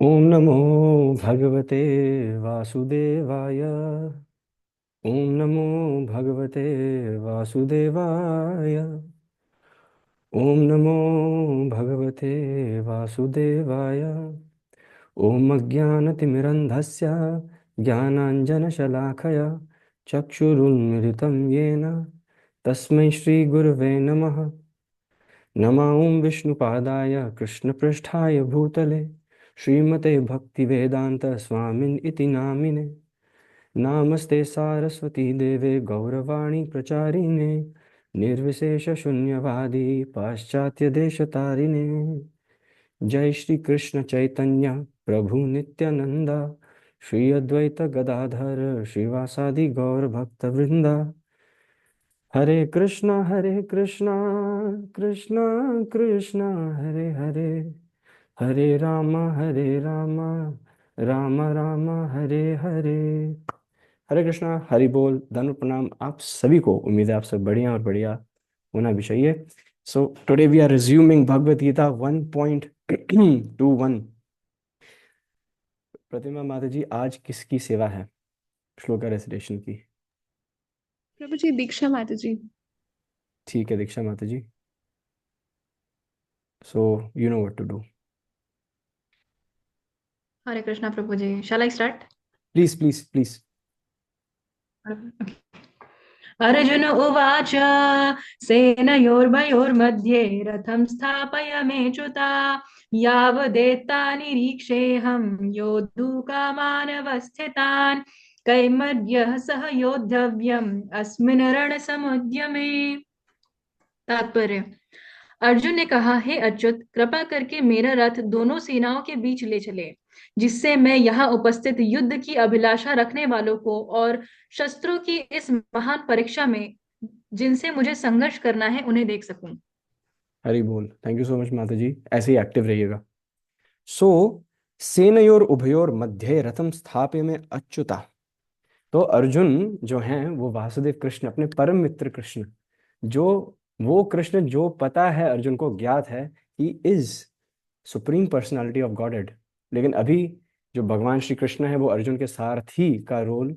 ओम नमो भगवते वासुदेवाय। ओम नमो भगवते वासुदेवाय। ओम नमो भगवते वासुदेवाय। ओम अज्ञानतिमिरन्धस्य ज्ञानाञ्जनशलाखया चक्षुरुन्मिलितं येन तस्मै श्रीगुरवे नमः। नमः ओं विष्णुपादाय कृष्णपृष्ठाय भूतले श्रीमते भक्तिवेदांत स्वामिन् इति नामिने। नामस्ते सारस्वती देवे गौरवाणी प्रचारिणे निर्विशेषशून्यवादी पाश्चात्यदेशतारिणे। जय श्री कृष्ण चैतन्य प्रभु नित्यानंदा श्री अद्वैत गदाधर श्रीवासादि गौर भक्तवृंदा। हरे कृष्णा कृष्णा कृष्णा हरे हरे, हरे राम राम राम हरे हरे। हरे कृष्णा, हरि बोल, धन्य प्रणाम आप सभी को। उम्मीद है आप सब बढ़िया और बढ़िया होना भी चाहिए। So today we are resuming Bhagavad Gita 1.21। Pratima माता जी, आज किसकी सेवा है श्लोका रेसिटेशन की? प्रभु जी, दीक्षा माता जी। ठीक है दीक्षा माता ji, so you know what to do. Hare Krishna प्रभु ji. Shall I start? Please please please. Arjun उवाच सेनयोर्भयोर्मध्ये रथं स्थापयमेच्युता यावदेता निरीक्षेऽहं योद्धुकामानवस्थितान् कैर्मध्यः सह योद्धव्यम् अस्मिन् रणसमुद्यमे। तात्पर्य: अर्जुन ने कहा, हे अच्युत, कृपा करके मेरा रथ दोनों सेनाओं के बीच ले चले, जिससे मैं यहाँ उपस्थित युद्ध की अभिलाषा रखने वालों को और शस्त्रों की इस महान परीक्षा में जिनसे मुझे संघर्ष करना है उन्हें देख सकूं। हरि बोल, थैंक यू सो मच माता जी, ऐसे ही एक्टिव रहिएगा। सो सेनयोर उभयोर मध्य रथम स्थाप्य में अच्युता। तो अर्जुन जो हैं वो वासुदेव कृष्ण, अपने परम मित्र कृष्ण, जो वो कृष्ण जो पता है अर्जुन को ज्ञात है, he is supreme personality of godhead. लेकिन अभी जो भगवान श्री कृष्ण है वो अर्जुन के सारथी का रोल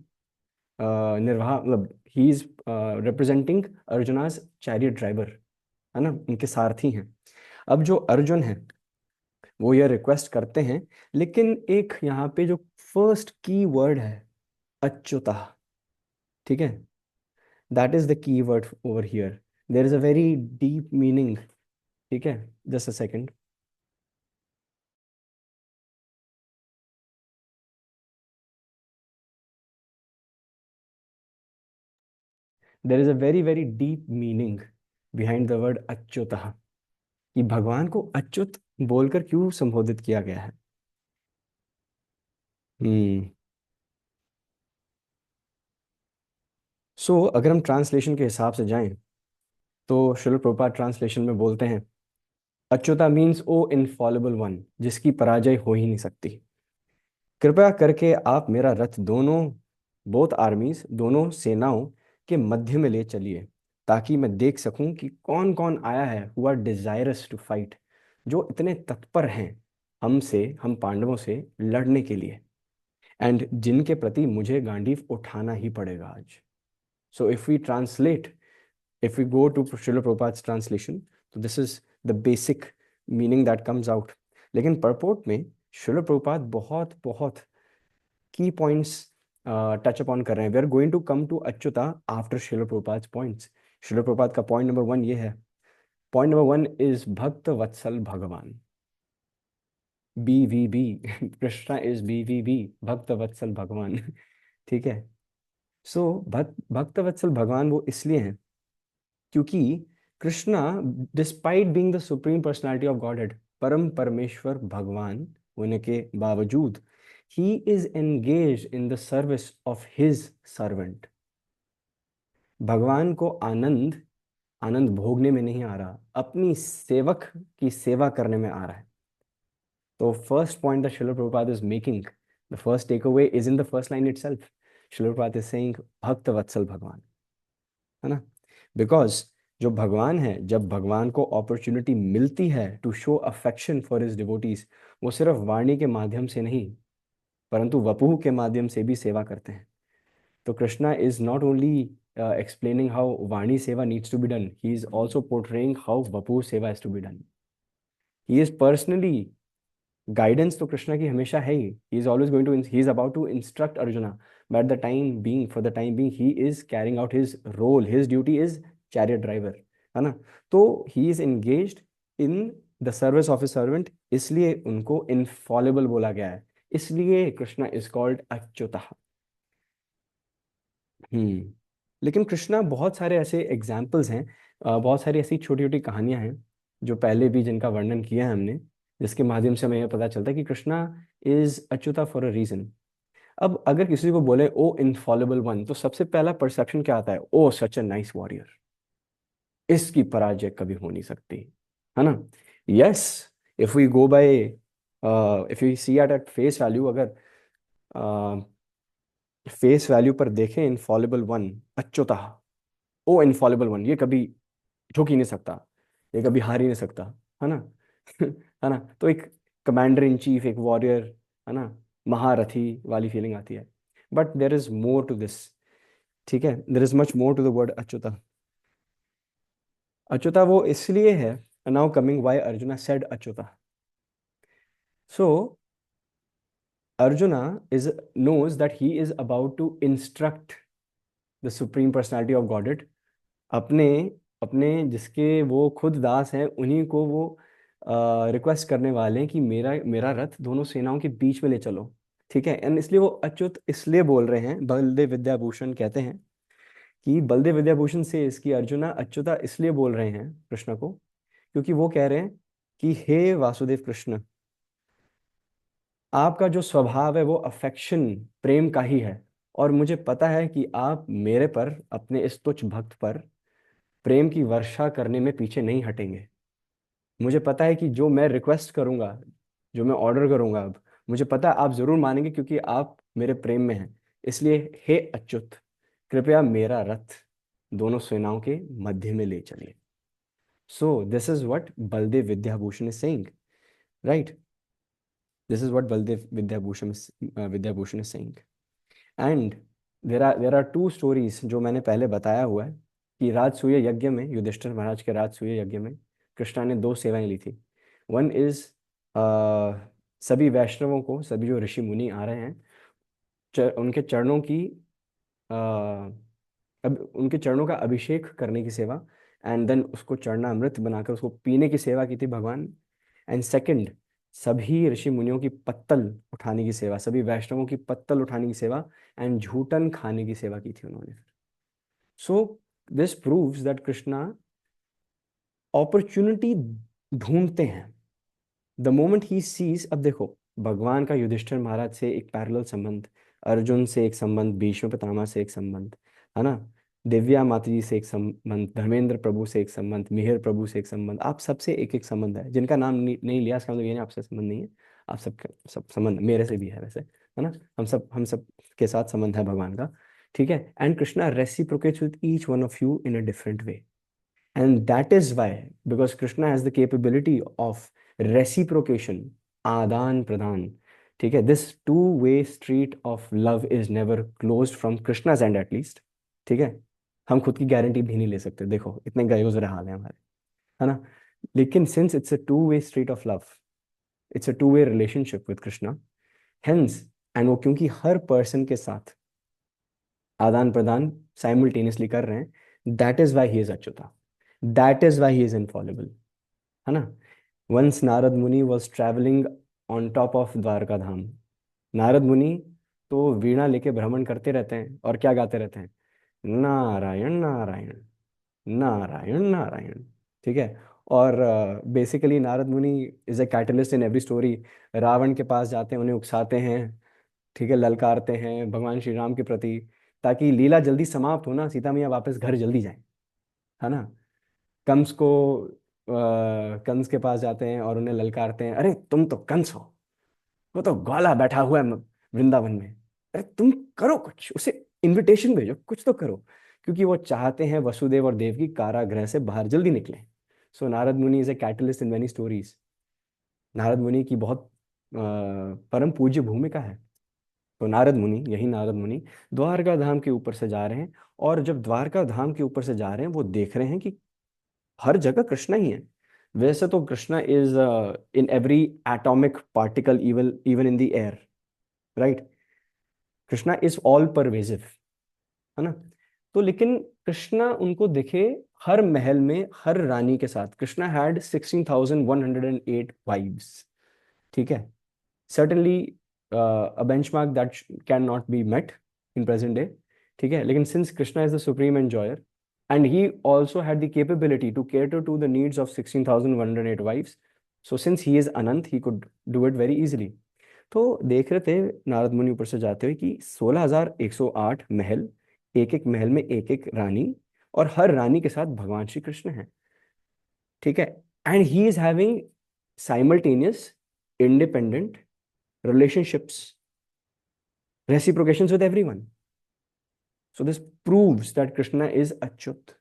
निर्वाह, मतलब he is representing Arjuna's chariot driver, है ना, उनके सारथी हैं। अब जो अर्जुन है वो ये रिक्वेस्ट करते हैं, लेकिन एक यहाँ पे जो फर्स्ट की वर्ड है अच्युता, ठीक है, that is the key word over here. There is a very deep meaning, ठीक है, just a second. There is a very very deep meaning behind the word Achyuta, कि भगवान को अच्युत बोलकर क्यों संबोधित किया गया है। हम्म। सो अगर हम ट्रांसलेशन के हिसाब से जाएं तो श्रील प्रभुपाद ट्रांसलेशन में बोलते हैं, Achyuta means O infallible one, जिसकी पराजय हो ही नहीं सकती। कृपया करके आप मेरा रथ दोनों, बोथ आर्मीज, दोनों सेनाओं के मध्य में ले चलिए, ताकि मैं देख सकूं कि कौन कौन आया है, who are desirous to fight, जो इतने तत्पर हैं हमसे, हम पांडवों से लड़ने के लिए, एंड जिनके प्रति मुझे गांडीव उठाना ही पड़ेगा आज। So if we translate, if we go to Srila Prabhupada's translation, तो this is the basic meaning that comes out। लेकिन purport में श्रील प्रभुपाद बहुत बहुत की पॉइंट्स टच अपॉन कर रहे हैं। We are going to come to Achyuta after Srila Prabhupada points. Srila Prabhupada का पॉइंट नंबर 1 ये है। पॉइंट नंबर 1 इज भक्त वत्सल भगवान, BVB। कृष्णा इज BVB, भक्त वत्सल भगवान। ठीक है। सो भक्त वत्सल भगवान वो इसलिए हैं क्योंकि Krishna, despite being the supreme personality of godhead, परम परमेश्वर भगवान होने के बावजूद, he is engage in the service of his servant. भगवान को आनंद आनंद भोगने में नहीं आ रहा, अपनी सेवक की सेवा करने में आ रहा है। तो first point that Srila Prabhupada is making, the first take away is in the first line itself. Srila Prabhupada is saying भक्त वत्सल भगवान, है ना, बिकॉज जो भगवान है, जब भगवान को अपॉर्चुनिटी मिलती है to show affection for his devotees, वो सिर्फ वाणी के माध्यम से नहीं, परंतु वपुः के माध्यम से भी सेवा करते हैं। तो Krishna is not only explaining how Vani Seva needs to be done, he is also portraying how Vapu Seva is to be done. He is personally, guidance तो कृष्णा की हमेशा है ही, he is always going to, he is about to instruct Arjuna, but at the time being, for the time being, he is carrying out his role, his duty is chariot driver, है ना। तो he is engaged in the service of his servant, इसलिए उनको infallible बोला गया है, इसलिए Krishna is called अच्युतः। लेकिन कृष्णा, बहुत सारे ऐसे एग्जाम्पल्स हैं, बहुत सारी ऐसी छोटी छोटी कहानियां हैं जो पहले भी जिनका वर्णन किया है हमने, जिसके माध्यम से हमें यह पता चलता है कि Krishna is Achyuta for a reason. अब अगर किसी को बोले ओ इनफॉलेबल वन, तो सबसे पहला परसेप्शन क्या आता है? ओ सच अ नाइस वॉरियर, इसकी पराजय कभी हो नहीं सकती, है ना। Yes, if we go by, if you see at face value, अगर फेस वैल्यू पर देखें, infallible one Achyuta, O infallible one, ये कभी झुक ही नहीं सकता, ये कभी हार ही नहीं सकता, है ना। है ना। तो एक कमांडर इन चीफ, एक वॉरियर, है ना, महारथी वाली फीलिंग आती है। But there is more to this, ठीक है, there is much more to the word Achyuta. Achyuta वो इसलिए है, now coming why Arjuna said Achyuta. So Arjuna is knows that he is about to instruct the supreme personality of Godhead, अपने अपने जिसके वो खुद दास हैं, उन्हीं को वो रिक्वेस्ट करने वाले हैं कि मेरा मेरा रथ दोनों सेनाओं के बीच में ले चलो, ठीक है। एंड इसलिए वो अच्युत इसलिए बोल रहे हैं, बलदेव विद्याभूषण कहते हैं कि बलदेव विद्याभूषण से इसकी अर्जुना अच्युता इसलिए बोल रहे हैं कृष्ण को, क्योंकि वो कह रहे हैं कि हे वासुदेव कृष्ण, आपका जो स्वभाव है वो अफेक्शन, प्रेम का ही है, और मुझे पता है कि आप मेरे पर, अपने इस तुच्छ भक्त पर प्रेम की वर्षा करने में पीछे नहीं हटेंगे। मुझे पता है कि जो मैं रिक्वेस्ट करूंगा, जो मैं ऑर्डर करूंगा, अब मुझे पता है आप जरूर मानेंगे, क्योंकि आप मेरे प्रेम में हैं। इसलिए हे अच्युत, कृपया मेरा रथ दोनों सेनाओं के मध्य में ले चलिए। So this is what Baladeva Vidyabhushan is saying, right. This is what Baladeva Vidyabhushan is saying. And there are two stories जो मैंने पहले बताया हुआ है, कि राजसूय यज्ञ में, युधिष्ठिर महाराज के राजसूय यज्ञ में कृष्णा ने दो सेवाएं ली थी। वन इज, सभी वैष्णवों को, सभी जो ऋषि मुनि आ रहे हैं, उनके चरणों की, अ, अब उनके चरणों का अभिषेक करने की सेवा, एंड देन उसको चरणामृत बनाकर उसको पीने की सेवा की थी भगवान। एंड सेकंड, सभी ऋषि मुनियों की पत्तल उठाने की सेवा, सभी वैष्णवों की पत्तल उठाने की सेवा, एंड झूठन खाने की सेवा की थी उन्होंने। So this proves that Krishna opportunity ढूंढते हैं। द मोमेंट ही सीज, अब देखो, भगवान का युधिष्ठिर महाराज से एक पैरेलल संबंध, अर्जुन से एक संबंध, भीष्म पितामह से एक संबंध, है ना, दिव्या माता जी से एक संबंध, धर्मेंद्र प्रभु से एक संबंध, मिहिर प्रभु से एक संबंध, आप सबसे एक एक संबंध है। जिनका नाम नहीं लिया, इसका मतलब ये नहीं आपसे संबंध नहीं है, आप सब संबंध मेरे से भी है वैसे, है ना। हम सब के साथ संबंध है भगवान का, ठीक है। And Krishna reciprocates with each one of you in a different way, and that is why, because Krishna has the capability of reciprocation, आदान प्रदान, ठीक है, this two-way street of love is never closed from Krishna's end at least, ठीक है। हम खुद की guarantee भी नहीं ले सकते, देखो इतने गयोजरे हाल हैं हमारे, है ना। लेकिन since it's a two-way street of love, it's a two-way relationship with Krishna, hence, and वो क्योंकि हर पर्सन के साथ आदान प्रदान साइमल्टेनियसली कर रहे हैं, that is why he is Achyuta, that is why he is infallible, है ना। वंस नारद मुनि was travelling on top of Dwarka Dham. Narad मुनि तो वीणा लेके भ्रमण करते रहते हैं, और क्या गाते रहते हैं? नारायण नारायण, नारायण नारायण, ठीक है। और basically Narada Muni is a catalyst in every story. Ravana के पास जाते हैं, उन्हें उकसाते हैं, ठीक है, ललकारते हैं भगवान श्री राम के प्रति, ताकि लीला जल्दी समाप्त हो ना, सीता मैया वापस घर जल्दी जाए, है ना। कंस को, कंस के पास जाते हैं और उन्हें ललकारते हैं, अरे तुम तो कंस हो, वो तो ग्वाला बैठा हुआ है वृंदावन में, अरे तुम करो कुछ, उसे इनविटेशन भेजो, कुछ तो करो, क्योंकि वो चाहते हैं वसुदेव और देवकी कारागृह से बाहर जल्दी निकलें। सो Narad Muni is a catalyst in many stories. Narad मुनि की बहुत परम पूज्य भूमिका है। तो नारद मुनि, यही नारद मुनि द्वारका धाम के ऊपर से जा रहे हैं, और जब द्वारका धाम के ऊपर से जा रहे हैं वो देख रहे हैं कि हर जगह कृष्णा ही है। वैसे तो Krishna is in every atomic particle, even even in the air, right. Krishna is all pervasive, है ना। तो लेकिन कृष्णा उनको दिखे हर महल में हर रानी के साथ। कृष्णा हैड 16,108 वाइव्स, ठीक है। certainly a benchmark that can not be met in present day, ठीक है। लेकिन since Krishna is the supreme enjoyer and he also had the capability to cater to the needs of 16,108 wives, so since he is Anant he could do it very easily। तो देख रहे थे नारद मुनि ऊपर से जाते हुए कि 16,108 महल, एक एक महल में एक एक रानी, और हर रानी के साथ भगवान श्री कृष्ण हैं, ठीक है। And he is having simultaneous independent relationships, reciprocations with everyone. So this proves that Krishna is Achyut,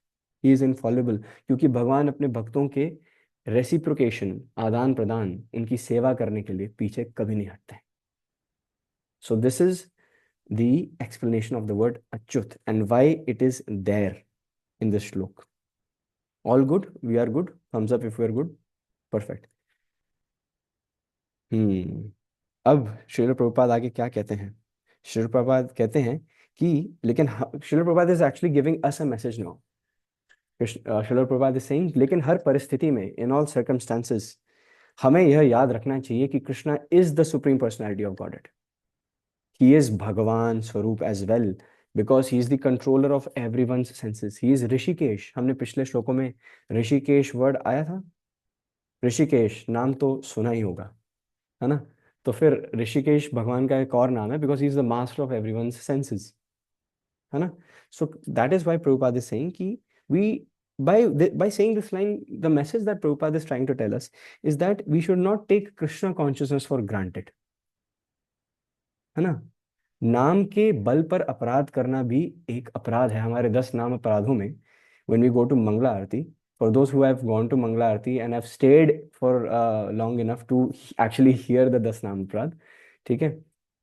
he is infallible, क्योंकि भगवान अपने भक्तों के रेसिप्रोकेशन, आदान प्रदान, उनकी सेवा करने के लिए पीछे कभी नहीं हटते। So this is the explanation of the word Achyut and why it is there in this shlok. All good? We are good? Thumbs up if we are good. Perfect. अब श्रील प्रभुपाद आगे क्या कहते हैं? श्रील प्रभुपाद कहते हैं कि लेकिन Srila Prabhupada is actually giving us a message now. Srila Prabhupada is saying लेकिन हर परिस्थिति में, इन ऑल सर्कमस्टांसेस, हमें यह याद रखना चाहिए कि Krishna is the supreme personality of God. He is भगवान स्वरूप as well, because he is the controller of everyone's senses. He is Hrishikesh. हमने पिछले श्लोकों में ऋषिकेश वर्ड आया था। ऋषिकेश नाम तो सुना ही होगा, है ना। तो फिर ऋषिकेश भगवान का एक और नाम है, because he is the master of everyone's senses, है ना। सो that is why Prabhupada is saying कि we by saying this line, the message that Prabhupada is trying to tell us is that we should not take Krishna consciousness for granted, है ना। नाम के बल पर अपराध करना भी एक अपराध है। हमारे 10 नाम अपराधों में, when we go to Mangala Aarti, for those who have gone to Mangala Aarti and have stayed for long enough to actually hear the 10 नाम अपराध, ठीक है,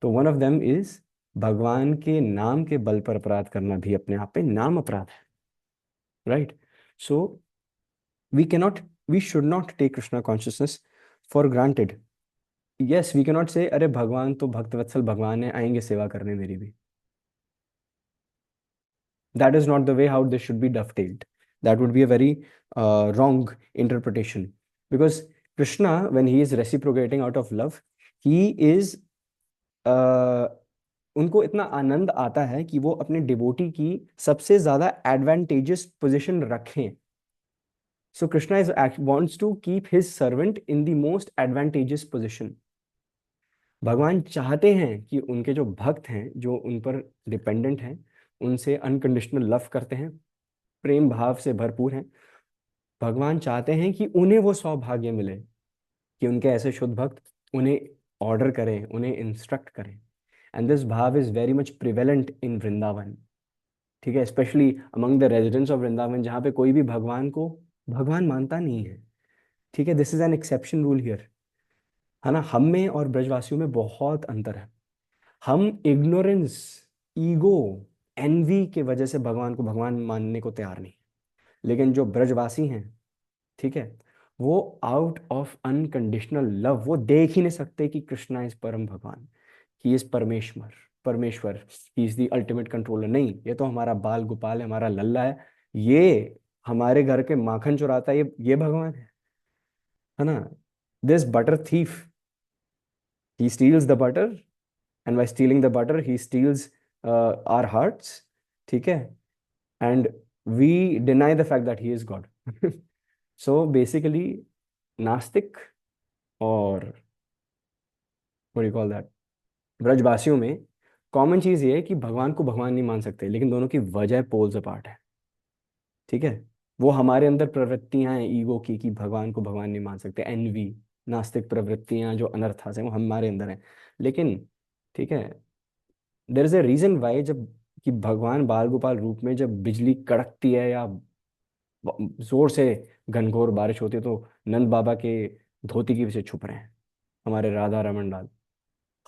तो one of them is भगवान के नाम के बल पर अपराध करना भी अपने आप में नाम अपराध है, right. So we cannot, we should not take Krishna consciousness for granted. Yes, we cannot say अरे भगवान तो भक्तवत्सल भगवान है, आएंगे सेवा करने मेरी भी। That is not the way how this should be dovetailed. That would be a very wrong interpretation. Because Krishna, when he is reciprocating out of love, he is उनको इतना आनंद आता है कि वो अपने डिवोटी की सबसे ज्यादा एडवांटेजियस पोजीशन रखें। So Krishna is wants to keep his servant in the most advantageous position. भगवान चाहते हैं कि उनके जो भक्त हैं, जो उन पर डिपेंडेंट हैं, उनसे अनकंडीशनल लव करते हैं, प्रेम भाव से भरपूर हैं। भगवान चाहते हैं कि उन्हें वो सौभाग्य मिले कि उनके ऐसे शुद्ध भक्त उन्हें ऑर्डर करें, उन्हें इंस्ट्रक्ट करें। एंड दिस भाव is very much prevalent in Vrindavan, ठीक है, specially among the residents of Vrindavan, जहाँ पे कोई भी भगवान को भगवान मानता नहीं है, ठीक है। This is an exception rule here, है ना। हम में और ब्रजवासियों में बहुत अंतर है। हम इग्नोरेंस, ईगो, एनवी के वजह से भगवान को भगवान मानने को तैयार नहीं। लेकिन जो ब्रजवासी हैं, ठीक है, वो आउट ऑफ अनकंडीशनल लव, वो देख ही नहीं सकते कि कृष्णा इज परम भगवान, ही इज परमेश्वर, परमेश्वर, ही इज द अल्टीमेट कंट्रोलर। नहीं, ये तो हमारा बाल गोपाल है, हमारा लल्ला है, ये हमारे घर के माखन चुराता है, ये भगवान है ना। This butter thief, he steals the butter, and by stealing the butter he steals our hearts, ठीक है, and we deny the fact that he is God. So basically नास्तिक और what do you call that, ब्रजवासियों में common चीज ये है कि भगवान को भगवान नहीं मान सकते, लेकिन दोनों की वजह पोल्स अपार्ट है, ठीक है। वो हमारे अंदर प्रवृत्तियां हैं ईगो की कि भगवान को भगवान नहीं मान सकते, एनवी, नास्तिक प्रवृत्तियां जो अनर्थास हैं वो हमारे अंदर हैं। लेकिन ठीक है, there is a reason why जब कि भगवान बाल गोपाल रूप में जब बिजली कड़कती है या जोर से घनघोर बारिश होती है तो नंद बाबा के धोती के पीछे छुप रहे हैं हमारे राधा रमन लाल।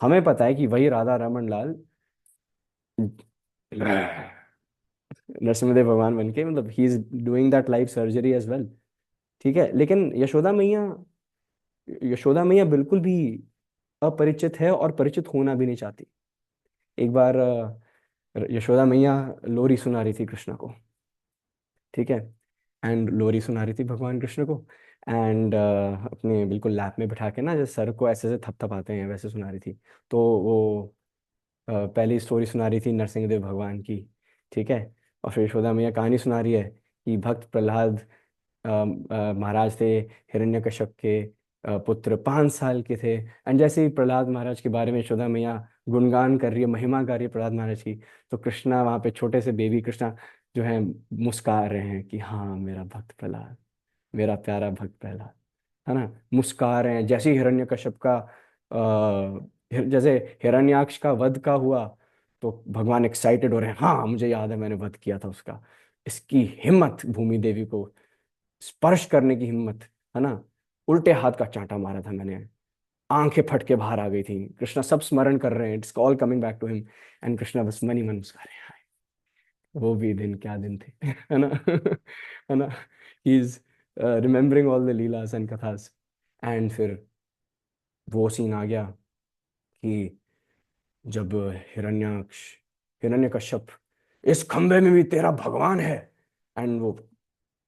हमें पता है कि वही राधा रमन लाल नरसिम्हदेव भगवान बन के, मतलब he is doing that life surgery as well. ठीक है, लेकिन यशोदा मैया बिल्कुल भी अपरिचित है और परिचित होना भी नहीं चाहती। एक बार यशोदा मैया लोरी सुना रही थी कृष्ण को। ठीक है, एंड लोरी सुना रही थी भगवान कृष्ण को। एंड अपने बिल्कुल लैप में बिठा के ना, जैसे सर को ऐसे ऐसे थपथपाते हैं वैसे सुना रही थी। तो वो पहली स्टोरी सुना रही थी नरसिंहदेव भगवान की। ठीक है, और फिर यशोदा मैया कहानी सुना रही है कि भक्त प्रहलाद महाराज थे, हिरण्यकश्यप के पुत्र, 5 साल के थे। एंड जैसे ही प्रहलाद महाराज के बारे में यशोदा मैया गुणगान कर रही है, महिमा कर रही है प्रहलाद महाराज की, तो कृष्णा वहाँ पे छोटे से बेबी कृष्णा जो है मुस्कुरा रहे हैं कि हाँ मेरा भक्त प्रहलाद, मेरा प्यारा भक्त प्रहलाद, है ना। मुस्कुरा रहे हैं। जैसे ही हिरण्यकश्यप का जैसे हिरण्याक्ष का वध का हुआ, तो भगवान एक्साइटेड हो रहे हैं, हाँ मुझे याद है मैंने वध किया था उसका। इसकी हिम्मत, भूमि देवी को स्पर्श करने की हिम्मत, है ना। उल्टे हाथ का चांटा मारा था मैंने, आंखें फट के बाहर आ गई थी। कृष्णा सब स्मरण कर रहे हैं, it's all coming back to him. And Krishna बस मन ही मन मुस्कुरा रहे हैं। वो भी दिन क्या दिन थे, है ना। है ना। He is remembering all the leelas and kathas. And फिर वो सीन आ गया कि जब हिरण्याक्ष हिरण्यकश्यप, इस खंबे में भी तेरा भगवान है। एंड वो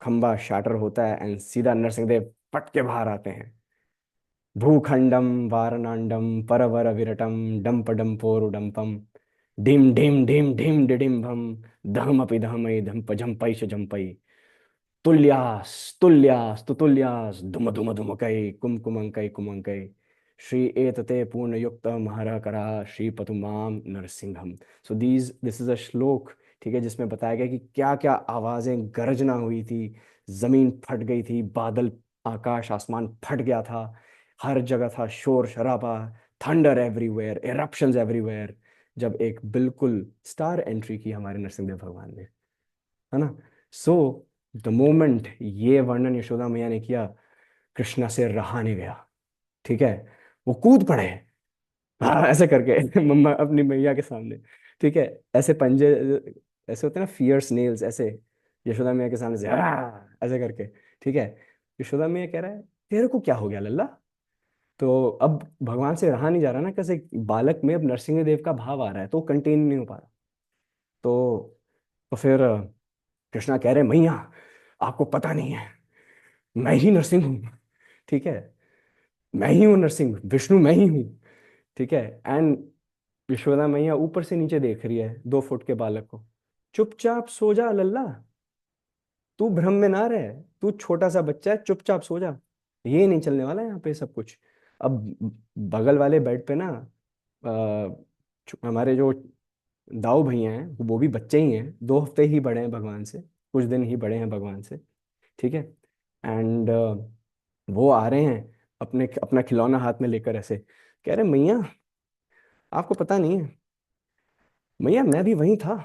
खंबा शैटर होता है एंड सीधा नरसिंहदेव पट के बाहर आते हैं। भूखंडम वारणांडम परवर विरटम डंप डंपोरुडंपम ढिम ढिम ढिम ढिम डिडिम भम दहमपि दहमय धम्प झम्पैश झम्पै तुल्यास तुल्यास तुतुल्यास धुम धुम धुमकै कुमकुमंकै कुमंकै श्री एतते पूर्ण युक्त महाराकरा श्री पतुमाम नरसिंहम। So this is a shloka, ठीक है, जिसमें बताया गया कि क्या क्या आवाजें गर्जना हुई थी। जमीन फट गई थी, बादल, आकाश आसमान फट गया था, हर जगह था शोर शराबा, थंडर एवरीवेयर, एरप्शंस एवरीवेयर, जब एक बिल्कुल स्टार एंट्री की हमारे नरसिंहदेव भगवान ने, है ना। सो द मोमेंट ये वर्णन यशोदा मैया ने किया, कृष्णा से रहा नहीं गया। ठीक है, वो कूद पड़े, हाँ ऐसे करके मम्मा अपनी मैया के सामने। ठीक है, ऐसे पंजे ऐसे होते हैं ना, फियर्स नेल्स ऐसे, यशोदा मैया के सामने से ऐसे करके। ठीक है, यशोदा मैया कह रहा है तेरे को क्या हो गया लल्ला। तो अब भगवान से रहा नहीं जा रहा ना, कैसे बालक में अब नरसिंह देव का भाव आ रहा है तो कंटेन नहीं हो पा रहा। तो फिर कृष्णा कह रहे मैया आपको पता नहीं है, मैं ही नरसिंह हूँ। ठीक है, मैं ही हूँ नरसिंह, विष्णु मैं ही हूँ। ठीक है, एंड यशोदा मैया ऊपर से नीचे देख रही है 2 फुट के बालक को। चुपचाप सो जा लल्ला, तू भ्रम में ना रहे, तू छोटा सा बच्चा है, चुपचाप सो जा, ये नहीं चलने वाला यहाँ पे सब कुछ। अब बगल वाले बेड पे ना हमारे जो दाऊ भैया हैं, वो भी बच्चे ही हैं, 2 हफ्ते ही बड़े हैं भगवान से, कुछ दिन ही बड़े हैं भगवान से। ठीक है, एंड वो आ रहे हैं अपने अपना खिलौना हाथ में लेकर, ऐसे कह रहे मैया आपको पता नहीं है, मैया मैं भी वहीं था,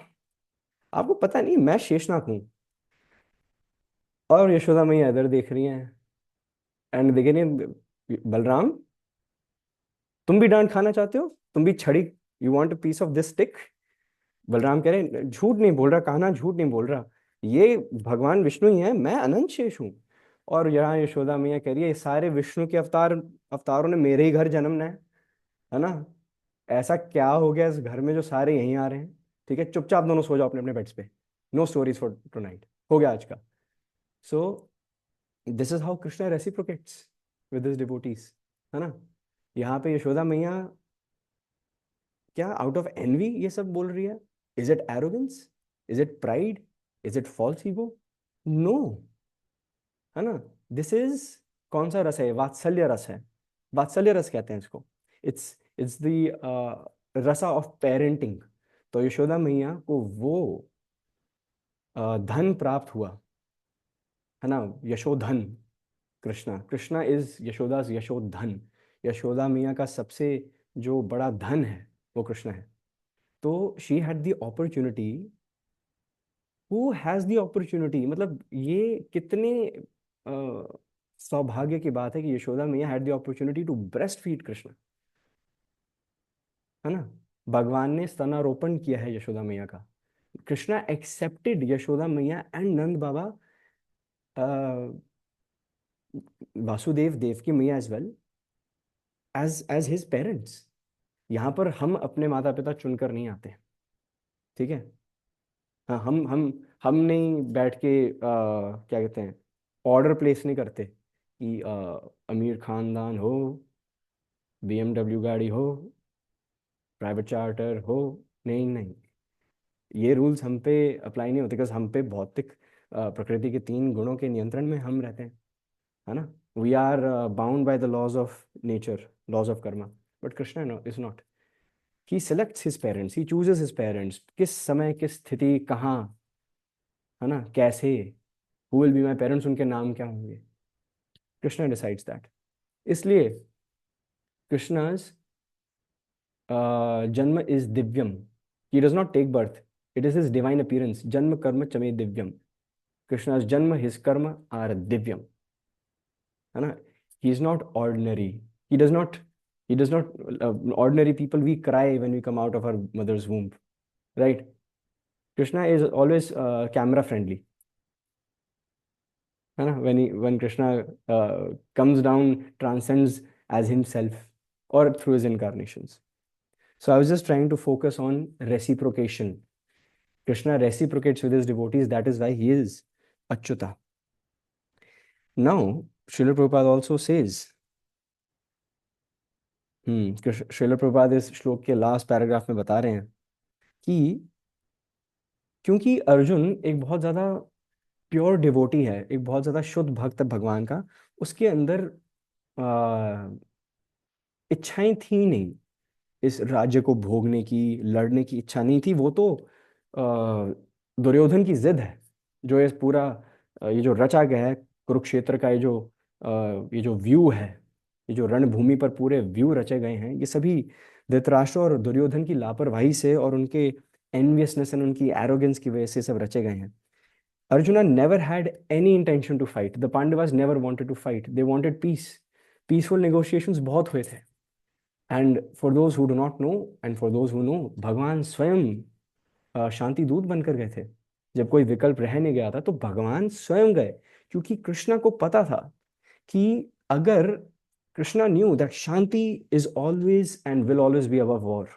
आपको पता नहीं मैं शेषनाग हूँ। और यशोदा मैया इधर देख रही हैं एंड देख रही हैं, बलराम तुम भी डांट खाना चाहते हो, तुम भी छड़ी, you want a piece of this stick. Balarama कह रहे हैं झूठ नहीं बोल रहा कान्हा, झूठ नहीं बोल रहा, ये भगवान विष्णु ही है, मैं अनंत शेष हूँ। और यहाँ यशोदा मैया कह रही है ये सारे विष्णु के अवतारों ने मेरे ही घर जन्मना है ना। ऐसा क्या हो गया इस घर में जो सारे यहीं आ रहे हैं। ठीक है, चुपचाप दोनों सो जाओ अपने अपने बेड्स पे, नो स्टोरीज फॉर टुनाइट, हो गया आज का। सो this is how Krishna reciprocates with his devotees, है ना। यहाँ पे यशोदा मैया क्या आउट ऑफ एनवी ये सब बोल रही है। Is it arrogance, is it pride, is it false ego? No, है ना। दिस इज कौन सा रस है, वात्सल्य रस है, वात्सल्य रस कहते हैं इसको। इट्स द रसा ऑफ पेरेंटिंग। तो यशोदा मैया को वो धन प्राप्त हुआ, है ना, यशोधन। कृष्णा कृष्णा इज यशोदास यशोधन। यशोदा मैया का सबसे जो बड़ा धन है वो कृष्ण है। तो she had the opportunity, who has the opportunity, मतलब ये कितने सौभाग्य की बात है कि यशोदा मैया had the opportunity to breast feed Krishna, है ना। भगवान ने स्तनारोपण किया है यशोदा मैया का। कृष्णा एक्सेप्टेड यशोदा मैया एंड नंद बाबा, वासुदेव देवकी मैया as well, as his parents. यहाँ पर हम अपने माता पिता चुनकर नहीं आते, ठीक है। हाँ, हम नहीं बैठ के क्या कहते हैं, ऑर्डर प्लेस नहीं करते कि अमीर खानदान हो, BMW गाड़ी हो, प्राइवेट चार्टर हो। नहीं नहीं, ये रूल्स हम पे अप्लाई नहीं होते, बिकॉज हम पे भौतिक प्रकृति के 3 गुणों के नियंत्रण में हम रहते हैं, है ना। We are bound by the laws of nature, laws of karma. But Krishna is not. He selects his parents, he chooses his parents, किस समय किस स्थिति कहाँ, है ना, कैसे, who will be my parents, उनके नाम क्या होंगे, कृष्णा डिसाइड्स दैट। इसलिए कृष्णाज जन्म इज दिव्यम, he does not take birth, it is his divine appearance, जन्म कर्म चमे दिव्यम। कृष्णाज जन्म, हिज कर्म आर दिव्यम, है ना। He is not ordinary, he does not, he does not, ordinary people we cry when we come out of our mother's womb, right? Krishna is always camera friendly, है ना। when Krishna comes down, transcends as himself or through his incarnations. So I was just trying to focus on reciprocation. Krishna reciprocates with his devotees, that is why he is Achyuta. Now Srila Prabhupada also says, Srila Prabhupada इस श्लोक के last paragraph में बता रहे हैं कि क्योंकि अर्जुन एक बहुत ज्यादा प्योर डिवोटी है, एक बहुत ज्यादा शुद्ध भक्त है भगवान का, उसके अंदर इच्छाएं थी नहीं, इस राज्य को भोगने की, लड़ने की इच्छा नहीं थी। वो तो दुर्योधन की जिद है, जो ये पूरा ये जो रचा गया है कुरुक्षेत्र का, ये जो व्यू है, ये जो रणभूमि पर पूरे व्यू रचे गए हैं, ये सभी धृतराष्ट्र और दुर्योधन की लापरवाही से और उनके एनवियसनेस एंड उनकी एरोगेंस की वजह से सब रचे गए हैं। Arjuna never had any intention to fight. The Pandavas never wanted to fight. They wanted peace. Peaceful negotiations बहुत हुए थे। And for those who do not know and for those who know, भगवान स्वयं शांति दूत बनकर गए थे। जब कोई विकल्प रह नहीं गया था तो भगवान स्वयं गए, क्योंकि कृष्णा को पता था कि अगर Krishna knew that Shanti is always and will always be above war,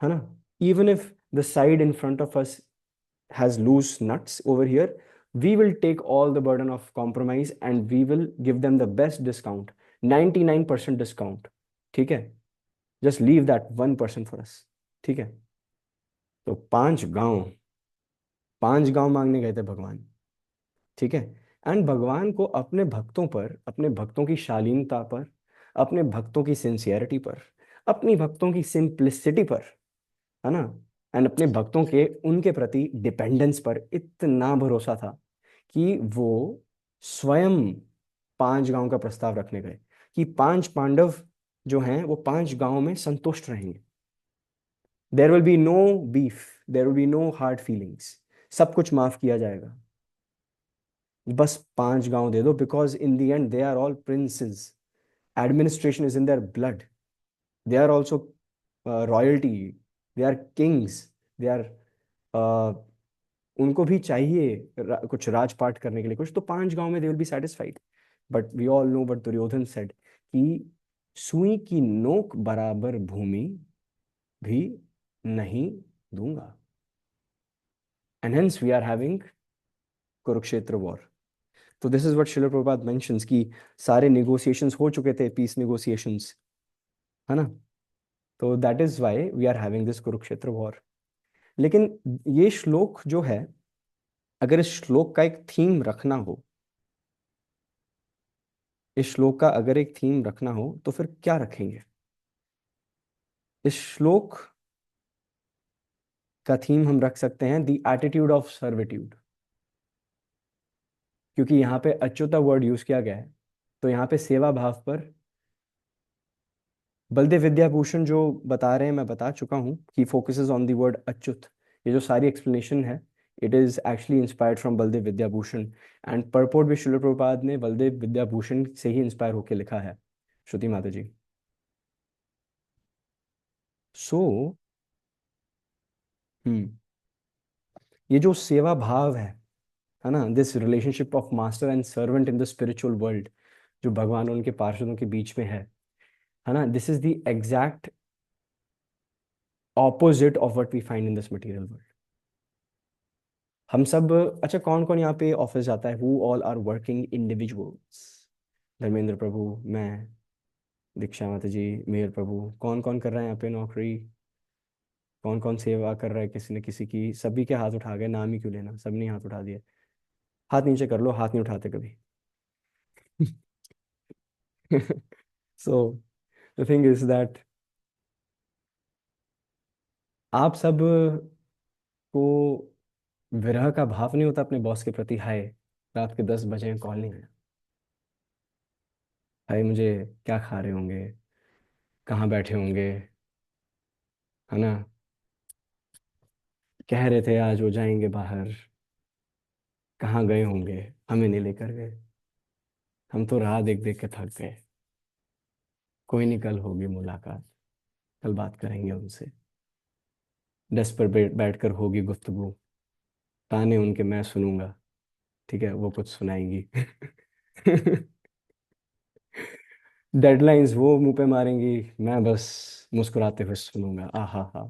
है ना। Even if the side in front of us has loose nuts over here, we will take all the burden of compromise and we will give them the best discount, 99% discount, ठीक है। just leave that 1% for us, ठीक है। तो 5 गांव मांगने गए थे भगवान, ठीक है। एंड भगवान को अपने भक्तों पर, अपने भक्तों की शालीनता पर, अपने भक्तों की सिंसियरिटी पर, अपनी भक्तों की सिंप्लिसिटी पर, है ना, एंड अपने भक्तों के उनके प्रति डिपेंडेंस पर इतना भरोसा था कि वो स्वयं 5 गांव का प्रस्ताव रखने गए कि 5 पांडव जो हैं वो 5 गांव में संतुष्ट रहेंगे। There will be no beef, there will be no hard feelings, सब कुछ माफ किया जाएगा, बस 5 गांव दे दो, because in the end they are all princes, administration is in their blood, they are also royalty, they are kings, they are, उनको भी चाहिए कुछ राजपाट करने के लिए कुछ, तो 5 गांव में they will be satisfied. But we all know but Duryodhan said कि सुई की नोक बराबर भूमि भी नहीं दूंगा, and hence we are having Kurukshetra war. तो this is what Srila Prabhupada mentions कि सारे नेगोशिएशंस हो चुके थे, पीस नेगोशिएशंस, है ना। तो that is why we are having this Kurukshetra war. लेकिन ये श्लोक जो है, अगर इस श्लोक का एक थीम रखना हो, इस श्लोक का अगर एक थीम रखना हो तो फिर क्या रखेंगे? इस श्लोक का थीम हम रख सकते हैं द एटीट्यूड ऑफ सर्विट्यूड, क्योंकि यहाँ पे अच्युता वर्ड यूज किया गया है, तो यहाँ पे सेवा भाव पर बलदेव विद्याभूषण जो बता रहे हैं, मैं बता चुका हूँ कि focuses on the word Achyut. ये जो सारी एक्सप्लेनेशन है, it is actually inspired from Baldev Vidyabhushan. And purport भी शिल प्रभुपाद ने बलदेव विद्याभूषण से ही इंस्पायर होकर लिखा है। श्रुति माता जी। सो हम्म ये जो सेवा भाव है ना, this relationship of master and servant in the spiritual world, जो भगवान और उनके पार्षदों के बीच में है ना, this is the exact opposite of what we find in this material world. हम सब, अच्छा कौन कौन यहाँ पे ऑफिस जाता है? Who all are working individuals? Dharmendra प्रभु, मैं, दीक्षा माता जी, मेयर प्रभु, कौन कौन कर रहा है यहाँ पे नौकरी? कौन कौन सेवा कर रहा है किसी न किसी की? सभी के हाथ उठा गए, नाम ही क्यों लेना, सबने हाथ उठा दिया। हाथ नीचे कर लो, हाथ नहीं उठाते कभी। So the thing is that आप सब को विरह का भाव नहीं होता अपने बॉस के प्रति? हाय, रात के 10 बजे कॉल नहीं आया, हाय मुझे क्या खा रहे होंगे, कहाँ बैठे होंगे, है ना, कह रहे थे आज वो जाएंगे बाहर, कहाँ गए होंगे, हमें नहीं लेकर गए, हम तो राह देख देख के थक गए। कोई नहीं, कल होगी मुलाकात, कल बात करेंगे उनसे, डेस्क पर बैठ कर होगी गुफ्तगू, ताने उनके मैं सुनूंगा, ठीक है, वो कुछ सुनाएंगी। डेडलाइंस वो मुंह पे मारेंगी, मैं बस मुस्कुराते हुए सुनूंगा, आ हा हा।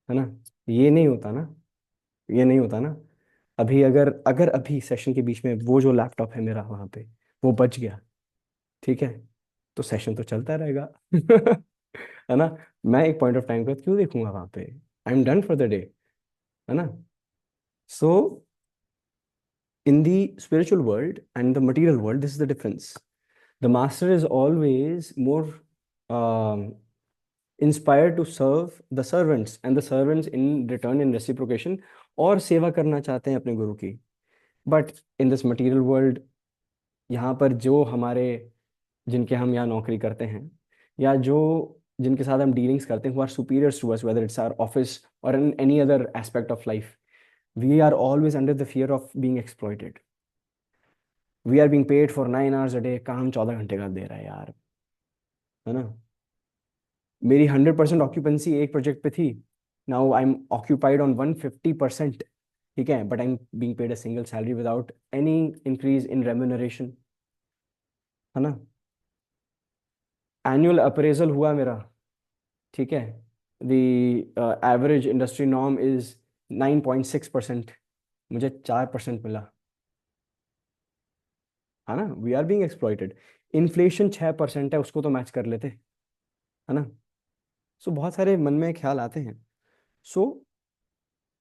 है ना? ये नहीं होता ना, ये नहीं होता ना। अभी अगर अगर अभी सेशन के बीच में वो जो लैपटॉप है मेरा वहां पे, वो बच गया, ठीक है, तो सेशन तो चलता रहेगा। है ना? मैं एक पॉइंट ऑफ टाइम पे क्यों देखूंगा वहां पे? I am done for the day. है ना? सो in the spiritual world and the material world, this is the difference. The master is always more um, inspired to serve the servants, and the servants in return, in reciprocation, और सेवा करना चाहते हैं अपने गुरु की। But in this material world, यहाँ पर जो हमारे, जिनके हम यहाँ नौकरी करते हैं, या जो जिनके साथ हम डीलिंग्स करते हैं, who are superiors to us, whether it's our office और in any other aspect of life, we are always under the fear of being exploited. We are being paid for 9 hours a day, काम 14 घंटे का दे रहा है यार। है ना? मेरी 100% ऑक्यूपेंसी एक प्रोजेक्ट पे थी, now I am occupied on 150%। ठीक है, but I am being paid a single salary without any increase in remuneration. है ना? एनुअल अप्रेजल हुआ मेरा, ठीक है, the average industry norm is 9.6%, मुझे 4% मिला। है ना? We are being exploited. Inflation 6% है, उसको तो मैच कर लेते। है ना? सो बहुत सारे मन में ख्याल आते हैं। So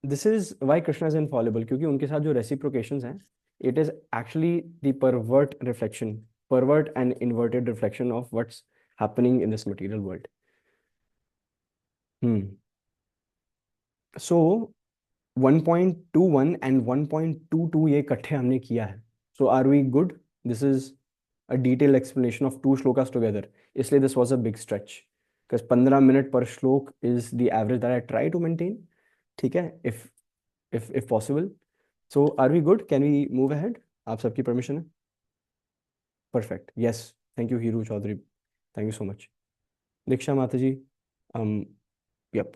this is why Krishna is infallible, क्योंकि उनके साथ जो रेसिप्रोकेशंस हैं, it is actually the pervert reflection, pervert and inverted reflection of what's happening in this material world. Hmm so 1.21 and 1.22 ये इकट्ठे हमने किया है। So are we good? This is a detail explanation of two shlokas together, इसलिए this was a big stretch, because 15 minute per shloka is the average that I try to maintain. ठीक है, if possible. So are we good? Can we move ahead? आप सबकी permission है? Perfect, yes. Thank you Hiru Chaudhary, thank you so much. Diksha माता ji, um yep।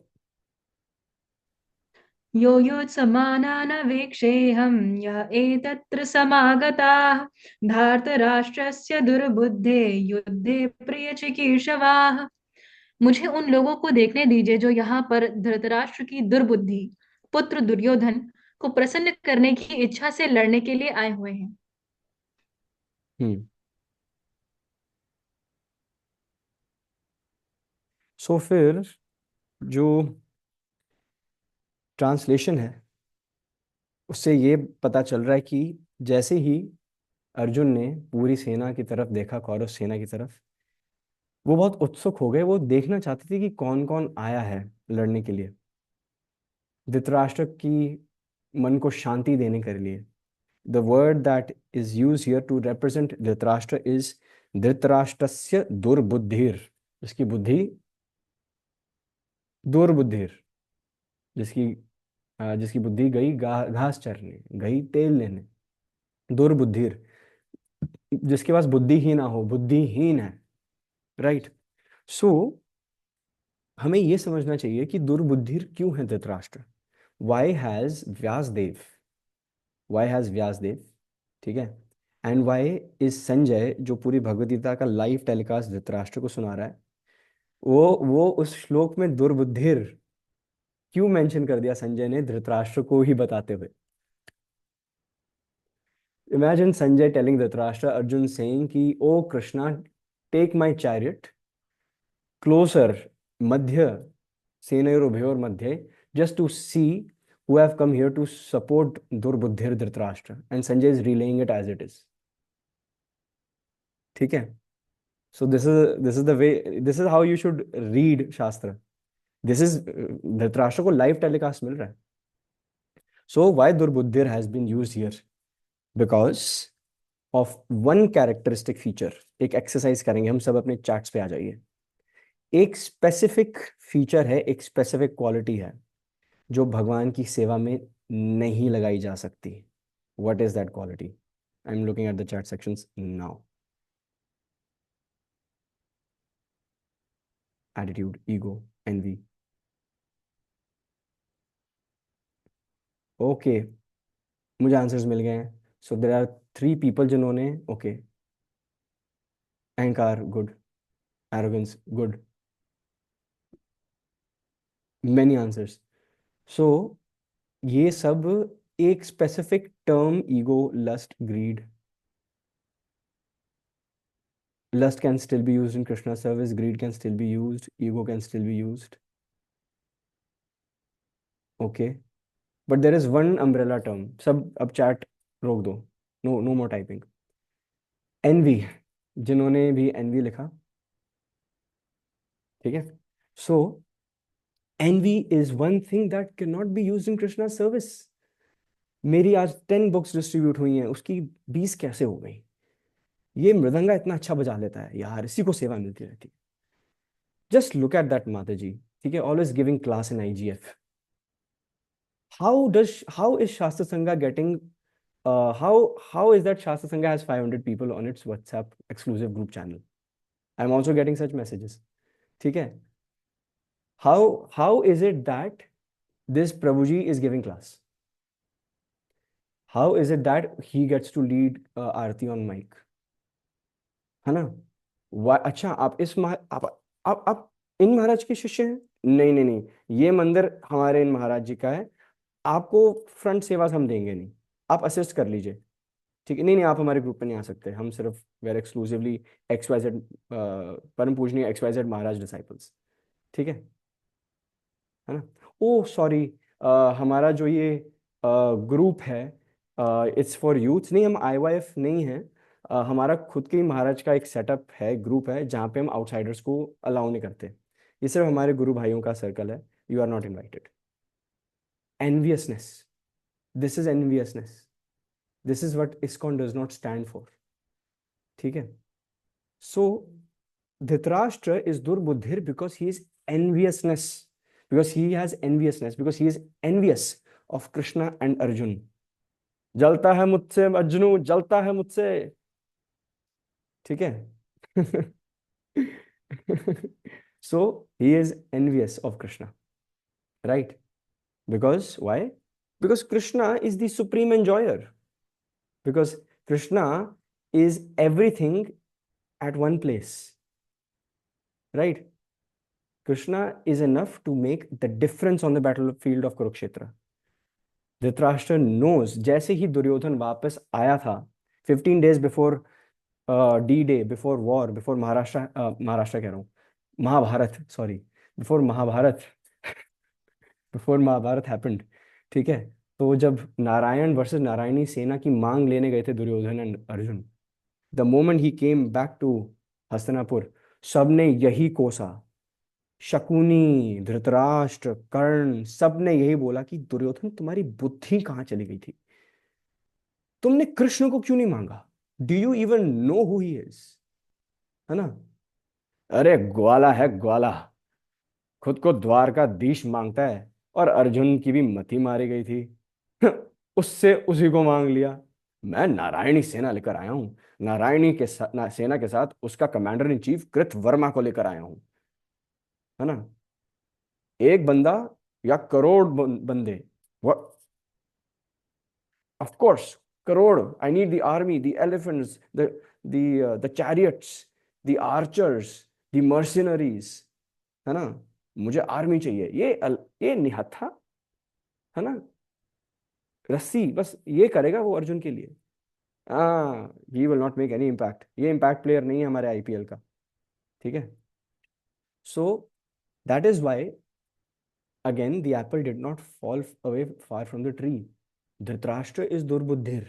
यो योत्समानानवेक्षेऽहं यः एतत्र समागताः धार्तराष्ट्रस्य दुर्बुद्धे युद्धे प्रियचिकीर्षवाः। मुझे उन लोगों को देखने दीजिए जो यहाँ पर धृतराष्ट्र की दुर्बुद्धि पुत्र दुर्योधन को प्रसन्न करने की इच्छा से लड़ने के लिए आए हुए हैं। हम्म सो फिर जो ट्रांसलेशन है, उससे ये पता चल रहा है कि जैसे ही अर्जुन ने पूरी सेना की तरफ देखा, कौरव सेना की तरफ, वो बहुत उत्सुक हो गए, वो देखना चाहते थे कि कौन कौन आया है लड़ने के लिए, धृतराष्ट्र की मन को शांति देने के लिए। The word that is used here to represent Dhritarashtra is धृतराष्ट्रस्य दुर्बुद्धिर, जिसकी बुद्धि दुर्बुद्धिर, जिसकी जिसकी बुद्धि गई घास चरने, गई तेल लेने, दुर्बुद्धिर, जिसके पास बुद्धि ही ना हो, बुद्धिहीन है। राइट। सो हमें यह समझना चाहिए कि दुर्बुद्धिर क्यों है Dhritarashtra. Why has Vyasadeva, why has Vyasadeva, ठीक है, एंड वाई इज संजय, जो पूरी भगवद गीता का लाइव टेलीकास्ट धृतराष्ट्र को सुना रहा है, वो उस श्लोक में दुर्बुद्धिर क्यों मेंशन कर दिया संजय ने धृतराष्ट्र को ही बताते हुए। Imagine Sanjay telling Dhritarashtra, Arjun saying कि oh Krishna, take my chariot closer, मध्य सेनयोरुभयोर मध्ये, just to see who have come here to support दुर्बुद्धिर Dhritarashtra, and Sanjay is relaying it as it is. ठीक है। So this is the way, this is how you should read शास्त्र। This is Dhritarashtra को live telecast मिल रहा है। So why दुर्बुद्धिर has been used here? Because of one characteristic feature। एक exercise करेंगे हम सब, अपने चैट्स पे आ जाइए। एक स्पेसिफिक फीचर है, एक स्पेसिफिक क्वालिटी है जो भगवान की सेवा में नहीं लगाई जा सकती। What is that quality? I'm looking at the chat sections now. Attitude, ego, envy. Okay, मुझे आंसर्स मिल गए हैं। सो देर आर 3 people जिन्होंने, ओके, अहंकार good, arrogance good, many answers. So ये सब एक specific term, ego, lust, greed. Lust can still be used in Krishna's service, greed can still be used, ego can still be used. Okay, but there is one umbrella term। सब अब chat रोक दो, no no more typing. Envy, जिन्होंने भी envy लिखा, ठीक है। So envy is one thing that can not be used in Krishna service. मेरी आज 10 बुक्स डिस्ट्रीब्यूट हुई हैं, उसकी 20 कैसे हो गई? ये मृदंगा इतना अच्छा बजा लेता है यार, इसी को सेवा मिलती रहती है। जस्ट लुक एट दैट माता जी, ठीक है, always giving class in IGF. how is Shastra Sangha getting how is that Shastra Sangha has 500 people on its WhatsApp exclusive group channel? I'm also getting such messages, ठीक है। How is it that this Prabhuji is giving class? How is it that he gets to lead Aarti on mic? है ना? अच्छा, आप इस आप इन महाराज के शिष्य हैं? नहीं नहीं नहीं, ये मंदिर हमारे इन महाराज जी का है, आपको फ्रंट सेवा हम देंगे नहीं, आप असिस्ट कर लीजिए, ठीक है। नहीं नहीं, आप हमारे ग्रुप में नहीं आ सकते, हम सिर्फ वेर एक्सक्लूसिवली XYZ परम पूजनीय XYZ महाराज डिसाइपल्स, ठीक है ना। ओ सॉरी, हमारा जो ये ग्रुप है, इट्स फॉर यूथ, नहीं हम IYF नहीं है। हमारा खुद के ही महाराज का एक सेटअप है, ग्रुप है, जहाँ पे हम आउटसाइडर्स को अलाउ नहीं करते। ये सिर्फ हमारे गुरु भाइयों का सर्कल है। You are not invited. Enviousness. This is enviousness. This is what ISKCON does not stand for. ठीक है। So Dhritarashtra is Durbudhir because he is enviousness, because he has enviousness, because he is envious of Krishna and Arjun. जलता है मुझसे अर्जुनु, जलता है मुझसे, ठीक है। So he is envious of Krishna, right? Because why? Because Krishna is the supreme enjoyer. Because Krishna is everything at one place, right? Krishna is enough to make the difference on the battlefield of Kurukshetra. Dhritarashtra knows, जैसे ही दुर्योधन वापस आया था 15 days before D-Day, before war, before Maharashtra कह रहा हूँ, Mahabharata, sorry, before Mahabharata, before Mahabharata happened, ठीक है। तो जब नारायण वर्सेस नारायणी सेना की मांग लेने गए थे Duryodhana and Arjuna, the moment ही केम बैक टू हस्तिनापुर, सबने यही कोसा, शकुनी, धृतराष्ट्र, कर्ण, सबने यही बोला कि दुर्योधन तुम्हारी बुद्धि कहाँ चली गई थी? तुमने कृष्ण को क्यों नहीं मांगा? Do you even know who he is? है ना? अरे ग्वाला है ग्वाला, खुद को द्वारकाधीश मांगता है, और अर्जुन की भी मति मारी गई थी। उससे उसी को मांग लिया। मैं नारायणी सेना लेकर आया हूँ, नारायणी के सेना के साथ उसका कमांडर इन चीफ कृत वर्मा को लेकर आया हूँ। है ना? एक बंदा या करोड़ बंदे? Of course crore. I need the army, the elephants, the chariots, the archers, the Mercenaries. है ना? मुझे आर्मी चाहिए। ये निहत्था, है ना, रस्सी, बस ये करेगा वो अर्जुन के लिए। हाँ, he will not make any impact. ये इम्पैक्ट प्लेयर नहीं है हमारे आईपीएल का। ठीक है? So that is why again the apple did not fall away far from the tree. Dhritarashtra is दुर्बुद्धिर,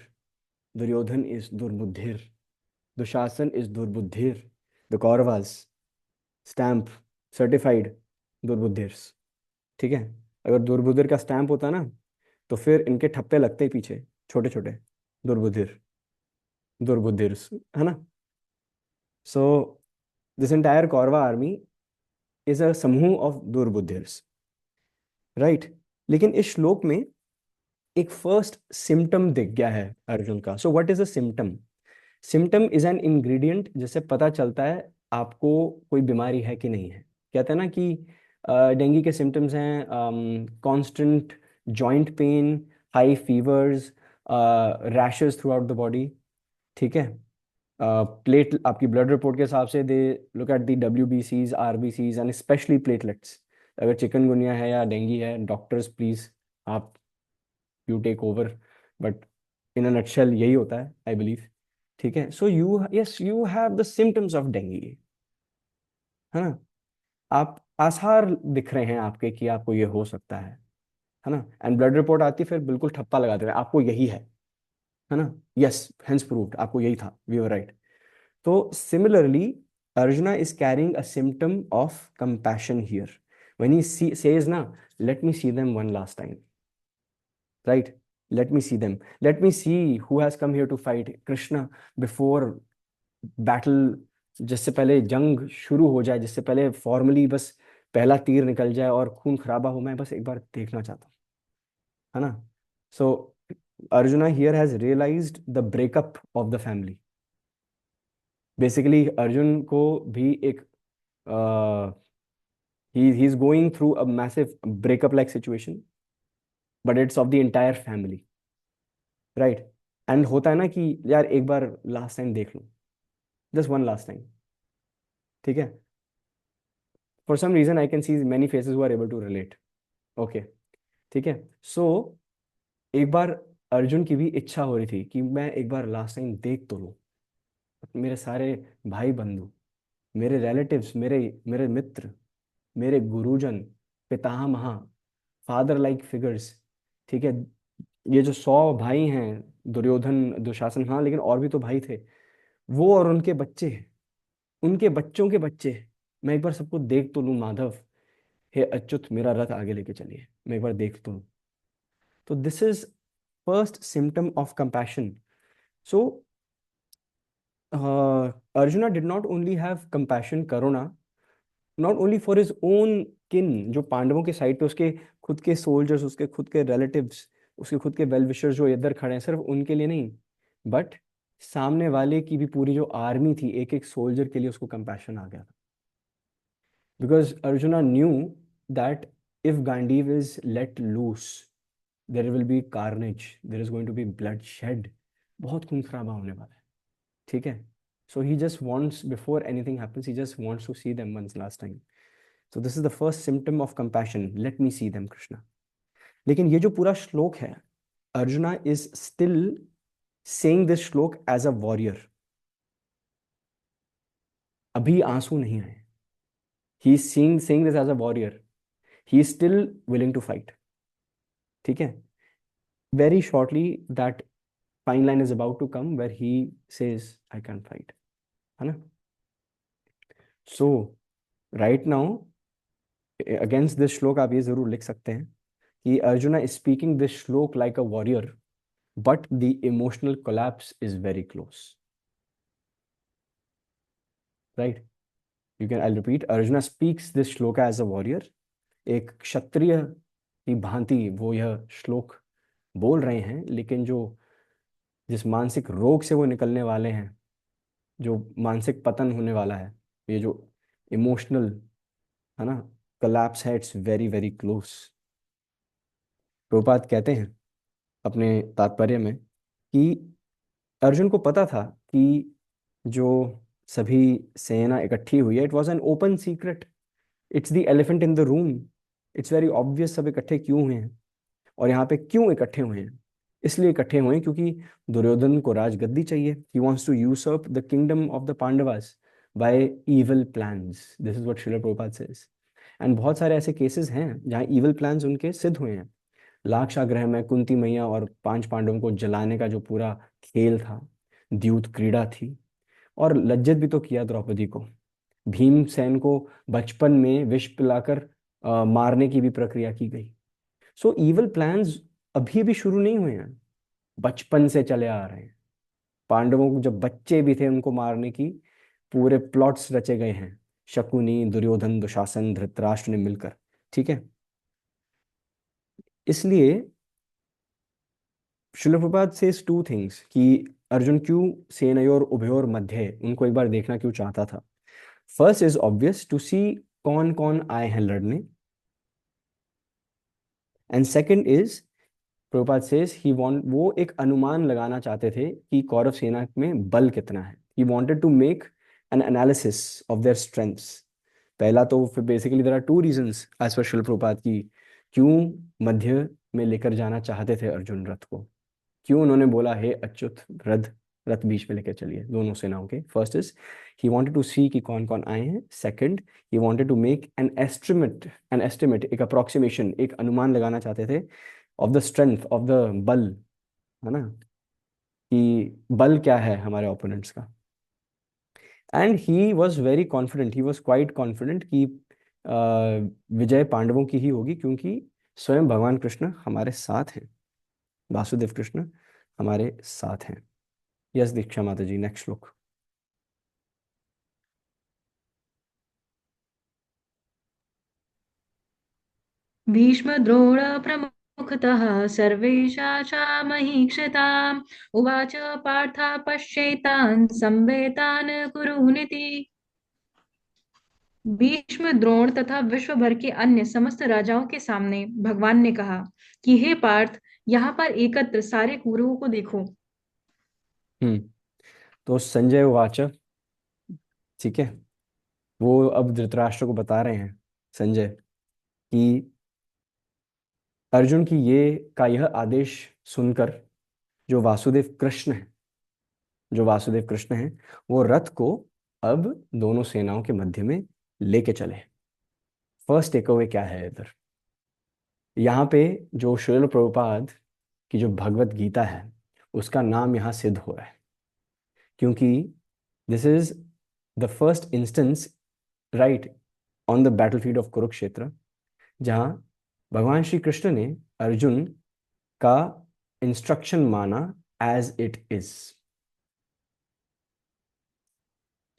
दुर्योधन इज दुर्बुद्धिर, दुशासन इज दुर्बुद्धिर, द कौरवास स्टैंप सर्टिफाइड दुर्बुद्धिर्स। ठीक है? अगर दुर्बुद्धिर का स्टैंप होता ना, तो फिर इनके ठप्पे लगते ही पीछे, छोटे छोटे, दुर्बुद्धिर, दुर्बुद्धिर्स। है ना? So this entire Kaurava army is a समूह ऑफ दुर्बुद्धिर्स, राइट? लेकिन इस श्लोक में एक फर्स्ट सिम्टम दिख गया है अर्जुन का। So what is a symptom? Symptom is an ingredient जिससे पता चलता है आपको कोई बीमारी है कि नहीं है। कहते हैं ना कि डेंगू के सिम्टम्स हैं constant joint pain, high fevers, rashes throughout the body. ठीक है? प्लेट आपकी ब्लड रिपोर्ट के हिसाब से they look at the WBCs, RBCs and specially platelets. अगर चिकनगुनिया है या डेंगू है, डॉक्टर्स प्लीज आप you take over, but in a nutshell यही होता है आई बिलीव। ठीक है? So you yes you have the symptoms of dengue. है ना? आप आसार दिख रहे हैं आपके कि आपको ये हो सकता है ना? एंड ब्लड रिपोर्ट आती है, फिर बिल्कुल ठप्पा लगा देते हैं आपको यही है ना? यस, हेंस प्रूव्ड, आपको यही था, वी वर राइट। तो similarly, Arjuna is carrying a symptom of compassion here. When he says, "Na, let me see them one last time." Right? Let me see them. Let me see who has come here to fight. Krishna, before battle, जिससे पहले जंग शुरू हो जाए, जिससे पहले formally बस पहला तीर निकल जाए और खून खराबा हो, मैं बस एक बार देखना चाहता हूँ। है ना? So Arjuna here has realised the breakup of the family. Basically Arjun को भी एक he's going through a massive breakup like situation, but it's of the entire family, right? And होता है ना कि यार एक बार लास्ट टाइम देख लूं, जस्ट वन लास्ट टाइम। ठीक है? For some reason I can see many faces who are able to relate. Okay, ठीक है। सो एक बार अर्जुन की भी इच्छा हो रही थी कि मैं एक बार लास्ट टाइम देख तो लूं मेरे सारे भाई बंधु, मेरे रिलेटिव्स, मेरे मेरे मित्र, मेरे गुरुजन, पितामह, फादर लाइक फिगर्स। ठीक है? ये जो 100 भाई हैं, दुर्योधन, दुशासन, हाँ लेकिन और भी तो भाई थे, वो और उनके बच्चे, उनके बच्चों के बच्चे, मैं एक बार सबको देख तो लूं माधव। हे अच्युत, मेरा रथ आगे लेके चलिए, मैं एक बार देख तो लूं। तो this is first symptom of compassion. So arjuna did not only have compassion, Karuna, not only for his own किन, जो पांडवों के साइड पे उसके खुद के सोल्जर्स, उसके खुद के रिलेटिव्स, उसके खुद के वेल विशर्स जो इधर खड़े हैं, सिर्फ उनके लिए नहीं, बट सामने वाले की भी पूरी जो आर्मी थी, एक एक सोल्जर के लिए उसको कंपैशन आ गया था। Because Arjuna knew that if Gandiva is let loose, there will be carnage, there is going to be bloodshed, बहुत खून खराबा होने वाला है। ठीक है? So he just wants, before anything happens, he just wants to see them once last time. So this is the first symptom of compassion. Let me see them, Krishna. लेकिन ये जो पूरा श्लोक है, arjuna is still saying this श्लोक as a warrior. अभी आंसू नहीं आए। He is saying this as a warrior. He is still willing to fight. ठीक है? Very shortly that fine line is about to come where he says, I can't fight. है ना? So right now against this श्लोक आप ये जरूर लिख सकते हैं कि अर्जुना is speaking this श्लोक like a warrior, but the emotional collapse is very close. Right? I'll repeat. Arjuna speaks this shloka as a warrior. एक क्षत्रिय की भांति वो यह श्लोक बोल रहे हैं, लेकिन जिस मानसिक रोग से वो निकलने वाले हैं, जो मानसिक पतन होने वाला है, ये जो इमोशनल है ना कलैप्स है, it's very very close. Prabhupada कहते हैं अपने तात्पर्य में कि अर्जुन को पता था कि जो सभी सेना इकट्ठी हुई है, it was an open secret, it's the elephant in the room, it's very obvious सब इकट्ठे क्यों हुए हैं। और यहाँ पे क्यों इकट्ठे हुए हैं? इसलिए इकट्ठे हुए हैं क्योंकि दुर्योधन को राजगद्दी चाहिए। He wants to usurp the kingdom of the Pandavas by evil plans. This is what Srila Prabhupada says. And बहुत सारे ऐसे केसेस हैं जहाँ इविल प्लान्स उनके सिद्ध हुए हैं। लाक्षागृह में कुंती मैया और 5 पांडवों को जलाने का जो पूरा खेल था, द्यूत क्रीड़ा थी, और लज्जित भी तो किया द्रौपदी को। भीमसेन को बचपन में विष पिलाकर मारने की भी प्रक्रिया की गई। सो इविल प्लान्स अभी भी शुरू नहीं हुए हैं, बचपन से चले आ रहे हैं। पांडवों को जब बच्चे भी थे उनको मारने की पूरे प्लॉट्स रचे गए हैं, शकुनी, दुर्योधन, दुशासन, धृतराष्ट्र ने मिलकर। ठीक है, इसलिए शिल प्रभुपाद सेज टू थिंग्स कि अर्जुन क्यों सेनयोर उभयोर मध्य उनको एक बार देखना क्यों चाहता था। फर्स्ट इज ऑब्वियस टू सी कौन कौन आए हैं लड़ने, and second is Prabhupada says he want, वो एक अनुमान लगाना चाहते थे कि कौरव सेना में बल कितना है। He wanted to make an analysis of their strengths. पहला तो फिर basically there are two reasons as per Shrila Prabhupada की क्यों मध्य में लेकर जाना चाहते थे अर्जुन रथ को। क्यों उन्होंने बोला हे अच्युत रथ रथ बीच में लेकर चलिए दोनों सेनाओं के। First is he wanted to see कि कौन कौन आए हैं। Second, he wanted to make an estimate, एक अप्रोक्सीमेशन, एक अनुमान लगाना चाहते थे of the strength of the बल, है ना, कि बल क्या है हमारे ओपोनेंट्स का। And he was very confident, he was quite confident कि विजय पांडवों की ही होगी, क्योंकि स्वयं भगवान कृष्ण हमारे साथ हैं, वासुदेव कृष्ण हमारे साथ हैं। यस दीक्षा माता जी, नेक्स्ट श्लोक। भीष्मद्रोण प्रमुखतः सर्वेषां उवाच पार्थ पश्येतान् सम्भेतान् कुरुनिति। भीष्म, द्रोण तथा विश्व भर के अन्य समस्त राजाओं के सामने भगवान ने कहा कि हे पार्थ, यहाँ पर एकत्र सारे कौरवों को देखो। हम्म तो संजय वाच, ठीक है, वो अब धृतराष्ट्र को बता रहे हैं संजय कि अर्जुन की यह आदेश सुनकर जो वासुदेव कृष्ण है, जो वासुदेव कृष्ण है, वो रथ को अब दोनों सेनाओं के मध्य में लेके चले। फर्स्ट टेक अवे क्या है इधर? यहाँ पे जो श्रील प्रभुपाद की जो भगवत गीता है उसका नाम यहाँ सिद्ध हो रहा है, क्योंकि this is the first instance right on the battlefield of Kurukshetra, जहाँ भगवान श्री कृष्ण ने अर्जुन का इंस्ट्रक्शन माना as it is.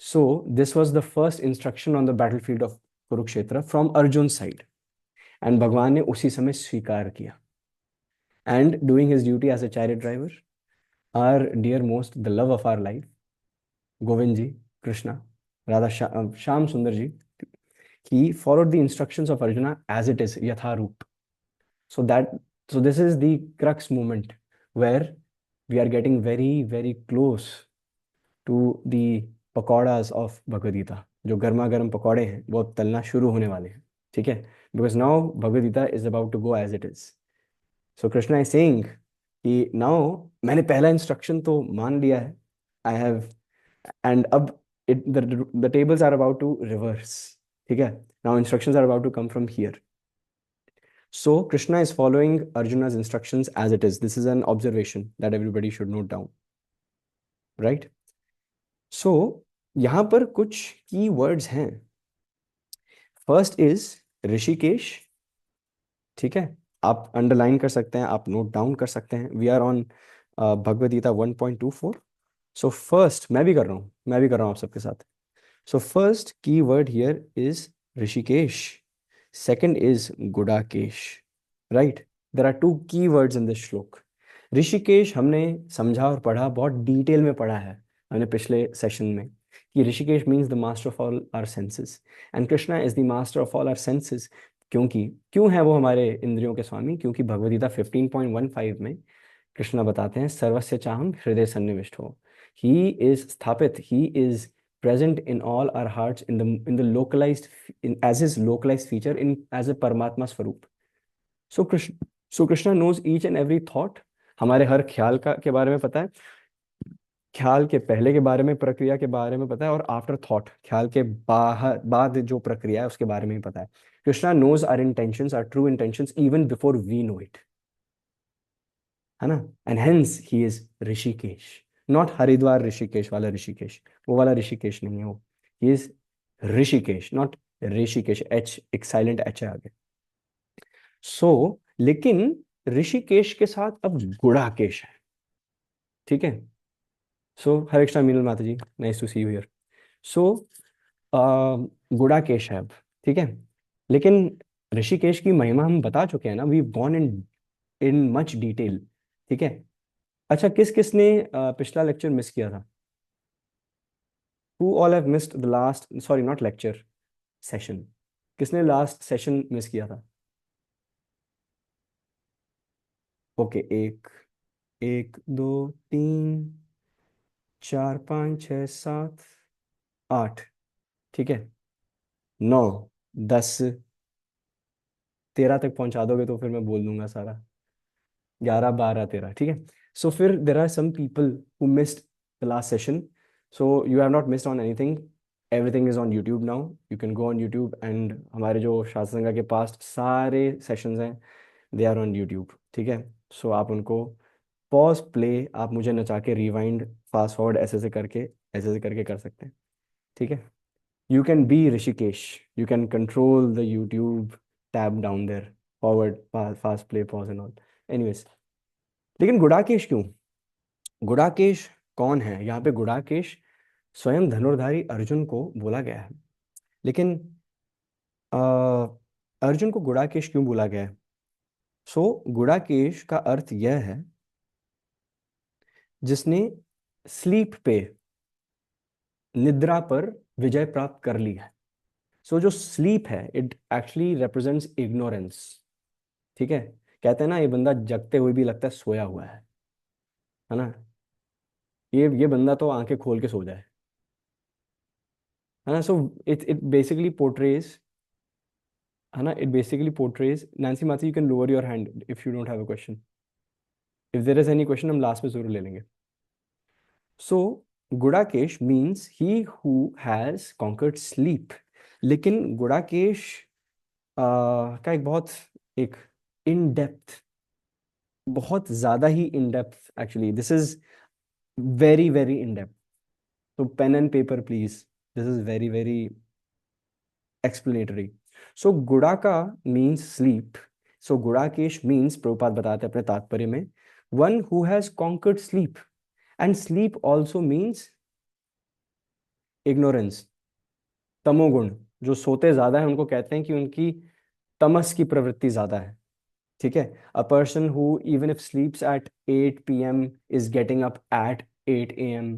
So this was the first instruction on the battlefield of Kurukshetra from Arjun side, and भगवान ने उसी समय स्वीकार किया। And doing his duty as a chariot driver, our dear most, the love of our life, Govind ji, Krishna, Shyam Sundar ji, he followed the instructions of Arjuna as it is, yatharoop. So this is the crux moment where we are getting very very close to the pakodas of Bhagavad Gita. जो गर्मा गर्म पकौड़े हैं वो अब तलना शुरू होने वाले हैं, ठीक है, because now Bhagavad Gita is about to go as it is. So Krishna is saying कि नाउ मैंने पहला इंस्ट्रक्शन तो मान लिया है, आई हैव, एंड अब the tables are about to reverse, ठीक है, now instructions are about to come from here. So Krishna is following Arjuna's instructions as it is. This is an observation that everybody should note down, right? So यहाँ पर कुछ key words हैं। First is Rishikesh, ठीक है, आप underline कर सकते हैं, आप नोट डाउन कर सकते हैं। We are on Bhagavad Gita 1.24। So first मैं भी कर रहा हूँ आप सबके साथ। So first key word here is Hrishikesh, second is Gudakesh, right. There are two key words in this shloka. Hrishikesh हमने समझा और पढ़ा, बहुत डिटेल में पढ़ा है हमने पिछले सेशन में, कि Hrishikesh means the master of all our senses, and Krishna is the master of all our senses. क्यों है वो हमारे इंद्रियों के स्वामी? क्योंकि भगवद गीता 15.15 में कृष्णा बताते हैं, सर्वस्य चाहम हृदय सन्निविष्ट हो। ही इज स्थापित, he is present in all our hearts in the localized, in as his localized feature, in as a Paramatma Swarup. So Krishna knows each and every thought। हमारे हर ख्याल का के बारे में पता है, ख्याल के पहले के बारे में, प्रक्रिया के बारे में पता है, और आफ्टर थॉट, ख्याल के बाहर बाद जो प्रक्रिया है उसके बारे में भी पता है। Krishna knows our intentions, our true intentions, even before we know it, है ना। And hence he is Hrishikesh, not Haridwar Rishikesh वाला ऋषिकेश, वो वाला ऋषिकेश नहीं है वो। He is Hrishikesh, not Rishikesh, H एक साइलेंट एच है आगे। लेकिन ऋषिकेश के साथ अब गुड़ाकेश है, ठीक है। हरे कृष्णा मीनल माता ji, nice to see you here. So Gudakesh है अब, ठीक है। लेकिन ऋषिकेश की महिमा हम बता चुके हैं ना, we gone in in much detail, ठीक है। अच्छा, किस किस ने पिछला लेक्चर मिस किया था? Who all have missed the last, sorry not lecture, session? किसने लास्ट सेशन मिस किया था? ओके, एक, एक दो तीन चार पाँच छः सात आठ, ठीक है, नौ, 10, 13 तक पहुंचा दोगे तो फिर मैं बोल दूंगा सारा। 11, 12, 13, ठीक है। फिर there are some people who missed the last session. You have not missed on anything, everything is on YouTube now. You can go on YouTube and हमारे जो शास्त्र संघ के पास्ट सारे सेशंस हैं, दे आर ऑन यूट्यूब, ठीक है। आप उनको पॉज प्ले, आप मुझे नचा के रिवाइंड फास्ट फॉरवर्ड ऐसे से करके कर सकते हैं, ठीक है। You can be Hrishikesh, you can control the YouTube tab down there, forward, fast play, pause and all. Anyways, लेकिन गुड़ाकेश क्यों? गुड़ाकेश कौन है यहाँ पे? गुड़ाकेश स्वयं धनुर्धारी अर्जुन को बोला गया है। लेकिन अ, अर्जुन को गुड़ाकेश क्यों बोला गया है? गुड़ाकेश का अर्थ यह है, जिसने स्लीप पे, निद्रा पर विजय प्राप्त कर ली है। जो स्लीप है, इट एक्चुअली रिप्रेजेंट्स इग्नोरेंस, ठीक है। कहते हैं ना, ये बंदा जगते हुए भी लगता है सोया हुआ है ना। ये बंदा तो आंखें खोल के सो जाए, है ना। इट बेसिकली पोर्ट्रेज, है ना, it basically portrays. Nancy Mathi, you can lower your hand if you don't have a question. If there is any question हम लास्ट में जरूर ले लेंगे। So Gudakesh means he who has conquered sleep. लेकिन गुड़ाकेश का एक बहुत, एक इन डेप्थ, बहुत ज्यादा ही in depth, actually this is very very in depth. तो pen and paper please, this is very very explanatory. Gudaka means sleep. Gudakesh means, Prabhupada बताते हैं अपने तात्पर्य में, one who has conquered sleep. And sleep also means ignorance, तमोगुण। जो सोते ज्यादा है उनको कहते हैं कि उनकी तमस की प्रवृत्ति ज्यादा है, ठीक है। A person who even if sleeps at 8 p.m. is getting up at 8 a.m.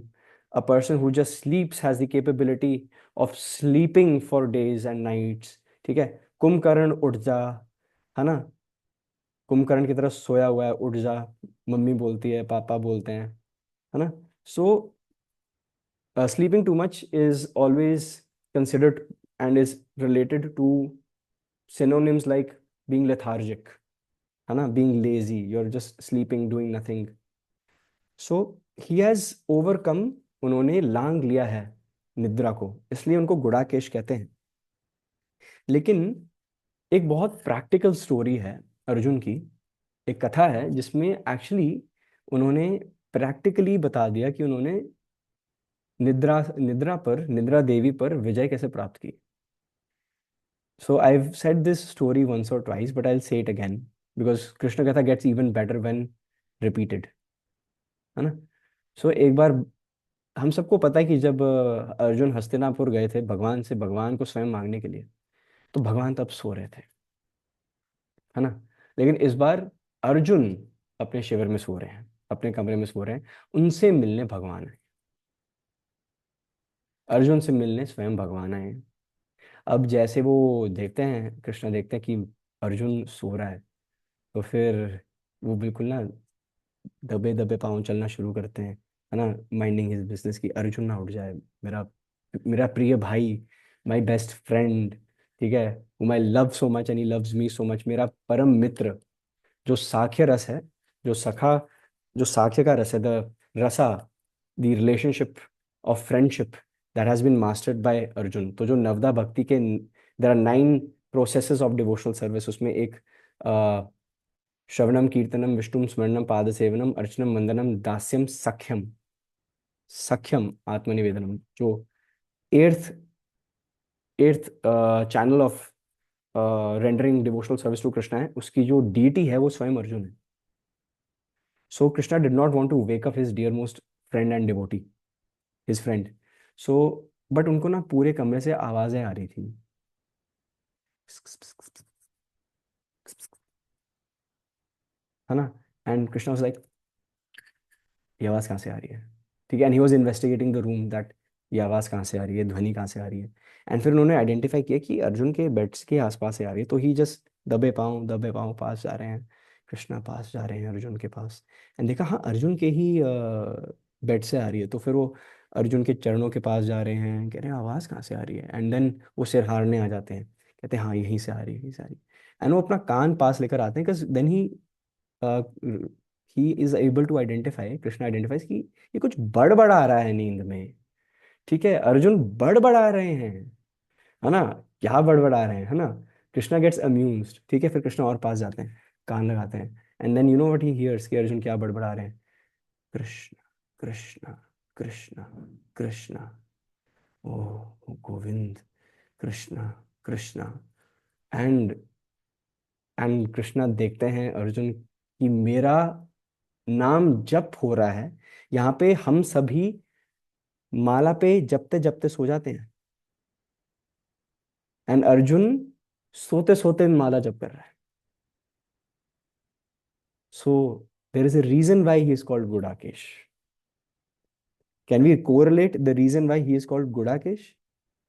A person who just sleeps has the capability of sleeping for days and nights, ठीक है। कुंभकर्ण उठ जा, है ना, कुंभकर्ण की तरह सोया हुआ है, उठ जा, मम्मी बोलती है, पापा बोलते हैं, है ना। सो sleeping too much is always considered and is related to synonyms like being lethargic, है ना, being lazy, you're just sleeping doing nothing. So he has overcome, उन्होंने लांग लिया है निद्रा को, इसलिए उनको गुड़ाकेश कहते हैं। लेकिन एक बहुत प्रैक्टिकल स्टोरी है अर्जुन की, एक कथा है जिसमें एक्चुअली उन्होंने प्रैक्टिकली बता दिया कि उन्होंने निद्रा देवी पर विजय कैसे प्राप्त की। I've said this story once or twice, but I'll say it again because Krishna Katha gets even better when repeated. है ना। सो एक बार हम सबको पता है कि जब अर्जुन हस्तिनापुर गए थे भगवान से, भगवान को स्वयं मांगने के लिए, तो भगवान तब सो रहे थे, है ना। लेकिन इस बार अर्जुन अपने शिविर में सो रहे हैं, अपने कमरे में सो रहे हैं, उनसे मिलने भगवान आए, अर्जुन से मिलने स्वयं भगवान आए। अब जैसे वो देखते हैं, कृष्णा देखते हैं कि अर्जुन सो रहा है, तो फिर वो बिल्कुल ना दबे दबे पाँव चलना शुरू करते हैं, है ना, माइंडिंग हिज बिजनेस, कि अर्जुन ना उठ जाए, मेरा मेरा प्रिय भाई, माय बेस्ट फ्रेंड, ठीक है, whom I love so much and he loves me so much, मेरा परम मित्र, जो साख्य रस है, जो सखा, जो साख्य का रस है, the rasa, the relationship of friendship that has been mastered by Arjuna. तो जो नवदा भक्ति के, there are 9 processes of devotional service, उसमें एक श्रवणम कीर्तनम विष्णु स्मरणम पाद सेवनम अर्चनम वंदनम दास्यम सख्यम, सख्यम आत्मनिवेदनम, जो eighth eighth channel of rendering devotional service to Krishna है, उसकी जो डीटी है वो स्वयं अर्जुन है। So Krishna did not want to wake up his dear most friend and devotee, his friend. So but उनको ना पूरे कमरे से आवाजें आ रही थी, है ना। एंड कृष्णा वाज लाइक, ये आवाज़ कहाँ से आ रही है, ठीक है, and he was investigating the room, that ये आवाज़ कहाँ से आ रही है, ध्वनि कहाँ से आ रही है। एंड फिर उन्होंने आइडेंटिफाई किया कि अर्जुन के बेड्स के आसपास से आ रही है, तो ही जस्ट दबे पाँव पास जा रहे हैं, कृष्णा पास जा रहे हैं अर्जुन के पास, एंड देखा हाँ अर्जुन के ही बेड से आ रही है, तो फिर वो अर्जुन के चरणों के पास जा रहे हैं, कह रहे हैं आवाज़ कहाँ से आ रही है, एंड देन वो सिर हारने आ जाते हैं, कहते हैं हाँ यहीं से आ रही है, यहीं से आ रही है, एंड वो अपना कान पास लेकर आते हैं, because then he is able to identify, Krishna identifies कि ये कुछ बड़बड़ा आ रहा है नींद में, ठीक है, अर्जुन बड़बड़ा रहे हैं, है ना, क्या बड़बड़ा रहे हैं, है ना। कृष्णा गेट्स अम्यूज्ड, ठीक है, फिर कृष्णा और पास जाते हैं, कान लगाते हैं, and then you know what he hears, कि अर्जुन क्या बड़बड़ा रहे हैं, Krishna Krishna Krishna Krishna, oh Govinda, Krishna Krishna. And and Krishna देखते हैं अर्जुन कि मेरा नाम जप हो रहा है, यहाँ पे हम सभी माला पे जपते जपते सो जाते हैं, एंड अर्जुन सोते सोते माला जप कर रहा है। So there is a reason why he is called Gudakesh. Can we correlate the reason why he is called Gudakesh,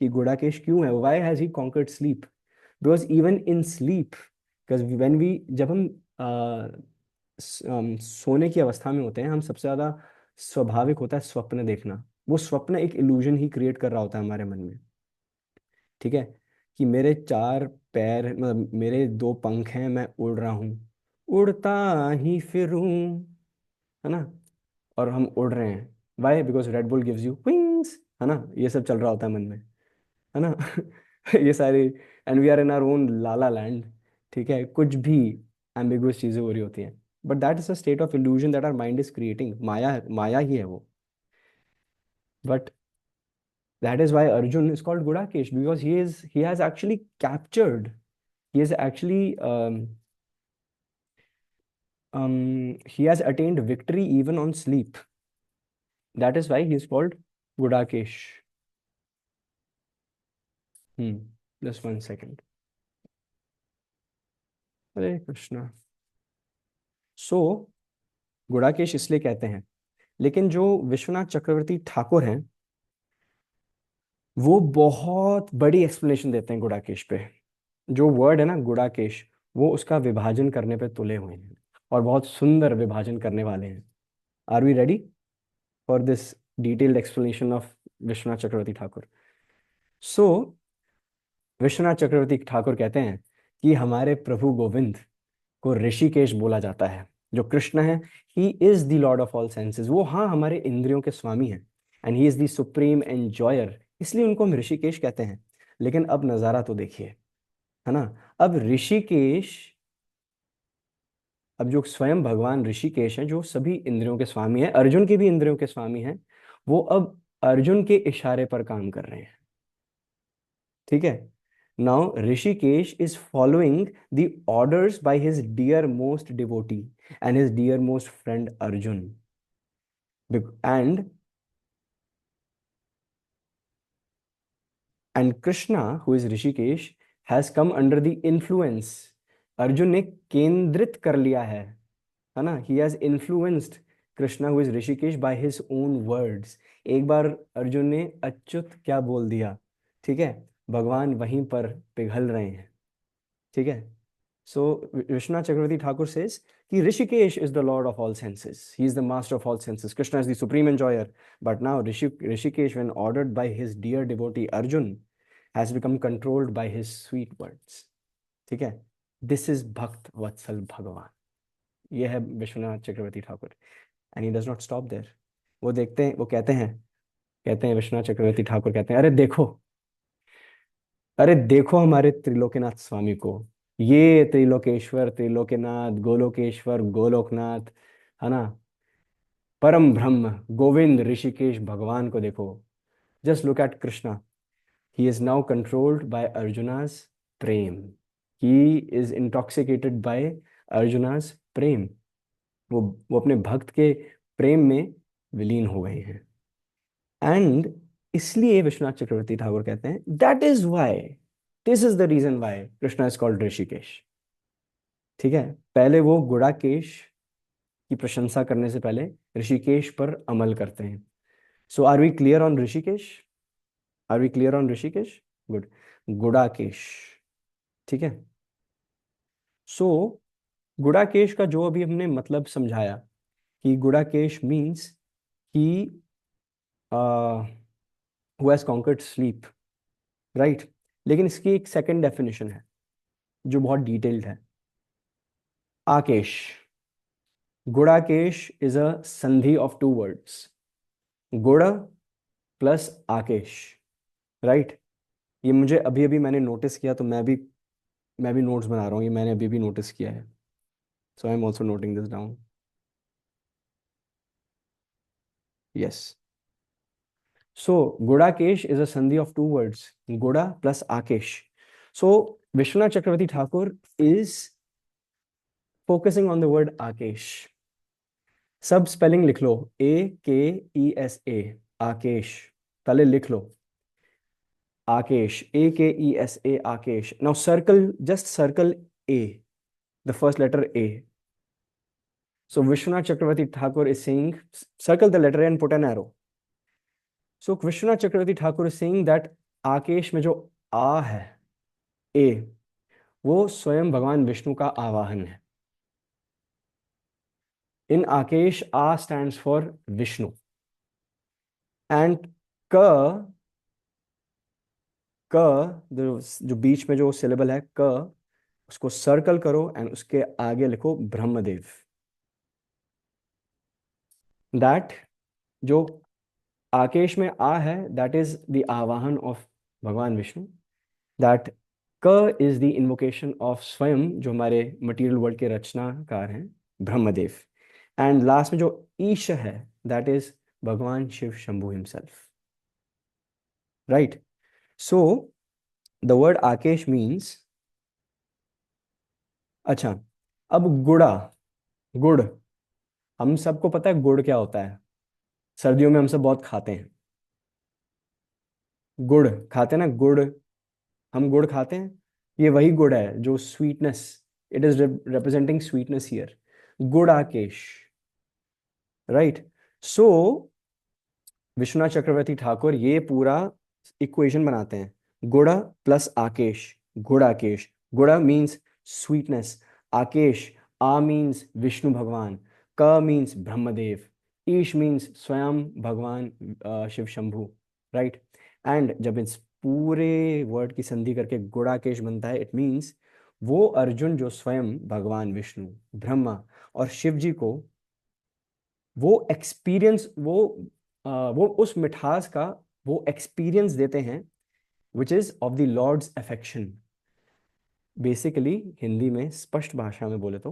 कि गुडाकेश क्यों है, why has he conquered sleep, because even in sleep, because when we, जब हम सोने की अवस्था में होते हैं, हम सबसे ज्यादा स्वाभाविक होता है स्वप्न देखना, वो स्वप्न एक इल्यूजन ही क्रिएट कर रहा होता है हमारे मन में, ठीक है, कि मेरे 4 पैर, मतलब मेरे 2 पंख हैं, मैं उड़ रहा हूँ, उड़ता ही फिरूं, है ना, और हम उड़ रहे हैं, why, because Red Bull gives you wings, है ना, ये सब चल रहा होता है मन में, है ना। ये सारी, and we are in our own la la land, ठीक है, कुछ भी एम्बिगुअस चीजें हो रही होती हैं, but that is a state of illusion that our mind is creating, maya, maya ही है वो। बट that is why Arjun is called Gudakesh, because he has actually captured, he has actually he has attained victory even on sleep. That is why he is called Gudakesh. Hmm. Just 1 second. Hare Krishna. So Gudakesh इसलिए कहते हैं, लेकिन जो विश्वनाथ चक्रवर्ती ठाकुर हैं, वो बहुत बड़ी explanation देते हैं गुड़ाकेश पे। जो वर्ड है ना गुड़ाकेश, वो उसका विभाजन करने पे तुले हुए हैं, और बहुत सुंदर विभाजन करने वाले हैं। Are we ready for this detailed explanation of Vishwanath Chakravarti Thakur? So Vishwanath Chakravarti Thakur कहते हैं कि हमारे प्रभु गोविंद को ऋषिकेश बोला जाता है। जो कृष्ण है, he is the Lord of all senses, वो हाँ हमारे इंद्रियों के स्वामी हैं, and he is the supreme enjoyer, इसलिए उनको हम ऋषिकेश कहते हैं। लेकिन अब नज़ारा तो देखिए, है ना, अब ऋषिकेश, अब जो स्वयं भगवान ऋषिकेश हैं, जो सभी इंद्रियों के स्वामी हैं, अर्जुन की भी इंद्रियों के स्वामी हैं, वो अब अर्जुन के इशारे पर काम कर रहे हैं, ठीक है। Now Hrishikesh is following the orders by his dear most devotee and his dear most friend Arjuna. and Krishna, who is Rishikesh, has come under the influence. Arjun ने केंद्रित कर लिया है ना? He has influenced Krishna, who is Rishikesh, by his own words. एक बार अर्जुन ने अच्युत क्या बोल दिया, ठीक है, भगवान वहीं पर पिघल रहे हैं, ठीक है. So Vishwanath Chakravarti Thakur says कि Rishikesh is the lord of all senses. He is the master of all senses. Krishna is the supreme enjoyer. But now Rishikesh, when ordered by his dear devotee Arjun, has become controlled by his sweet words. ठीक है. This is Bhakt Vatsal Bhagavan. ये है Vishwanath Chakravarti Thakur. And he does not stop there. वो देखते हैं, वो कहते हैं विश्वनाथ चक्रवर्ती ठाकुर कहते हैं, अरे देखो हमारे त्रिलोकीनाथ स्वामी को, ये त्रिलोकेश्वर, त्रिलोकीनाथ, गोलोकेश्वर, गोलोकनाथ, है ना, परम ब्रह्म गोविंद ऋषिकेश भगवान को देखो. Just look at Krishna. He is now controlled by Arjuna's prem. He is intoxicated by Arjuna's prem. वो अपने भक्त के प्रेम में विलीन हो गए हैं. एंड इसलिए विश्वनाथ चक्रवर्ती ठाकुर कहते हैं that is why, this is the reason why Krishna is called Hrishikesh. ठीक है. पहले वो गुड़ाकेश की प्रशंसा करने से पहले ऋषिकेश पर अमल करते हैं. So are we clear on Rishikesh? Are we clear on Rishikesh? Good. Gudakesh. ठीक है. सो गुड़ाकेश का जो अभी हमने मतलब समझाया कि Gudakesh means he who has conquered sleep, right? लेकिन इसकी एक सेकंड डेफिनेशन है जो बहुत डिटेल्ड है. आकेश. गुड़ाकेश इज अ संधि ऑफ टू वर्ड्स, गुड़ प्लस आकेश, राइट? ये मुझे अभी अभी मैंने नोटिस किया, तो मैं भी नोट्स बना रहा हूँ. ये मैंने अभी भी नोटिस किया है. So I am also noting this down. Yes. So Gudakesh is a sandhi of two words, Guda plus Akesh. So Vishwanath Chakravarti Thakur is focusing on the word Akesh. सब स्पेलिंग लिख लो, AKESA, Aakesh. पहले लिख लो Aakesh, AKESA, Aakesh. Now circle, just circle A, the first letter A. So Vishwanath Chakravarti Thakur is saying, circle the letter A and put an arrow. So Vishwanath Chakravarti Thakur is saying that Aakesh में जो आ है, ए, वो स्वयं भगवान विष्णु का आवाहन है. इन आकेश, आ stands for Vishnu, and क जो बीच में जो सिलेबल है क, उसको सर्कल करो एंड उसके आगे लिखो ब्रह्मदेव. दैट जो आकेश में आ है, दैट इज द आवाहन ऑफ भगवान विष्णु. दैट क इज द इन्वोकेशन ऑफ स्वयं, जो हमारे मटेरियल वर्ल्ड के रचनाकार हैं, ब्रह्मदेव. एंड लास्ट में जो ईश है, दैट इज भगवान Shiv Shambhu himself, right? So the word आकेश मीन्स, अच्छा, अब गुड़, हम सबको पता है गुड़ क्या होता है. सर्दियों में हम सब बहुत खाते हैं, गुड़ खाते हैं ना, हम गुड़ खाते हैं. ये वही गुड़ है जो sweetness, it is representing sweetness here. गुड़ आकेश, राइट? सो विश्वनाथ चक्रवर्ती ठाकुर ये पूरा इक्वेशन बनाते हैं, गुड़ प्लस आकेश, गुड़ आकेश. गुड़ मीन्स स्वीटनेस, आकेश, आ मीन्स विष्णु भगवान, क मीन्स ब्रह्मदेव, ईश मीन्स स्वयं भगवान शिव शंभु, राइट? एंड जब इस पूरे वर्ड की संधि करके गुड़ाकेश बनता है, इट मीन्स वो अर्जुन जो स्वयं भगवान विष्णु, ब्रह्मा और शिव जी को वो एक्सपीरियंस, वो उस मिठास का वो एक्सपीरियंस देते हैं, which is of the lord's affection. Basically Hindi में स्पष्ट भाषा में बोले तो,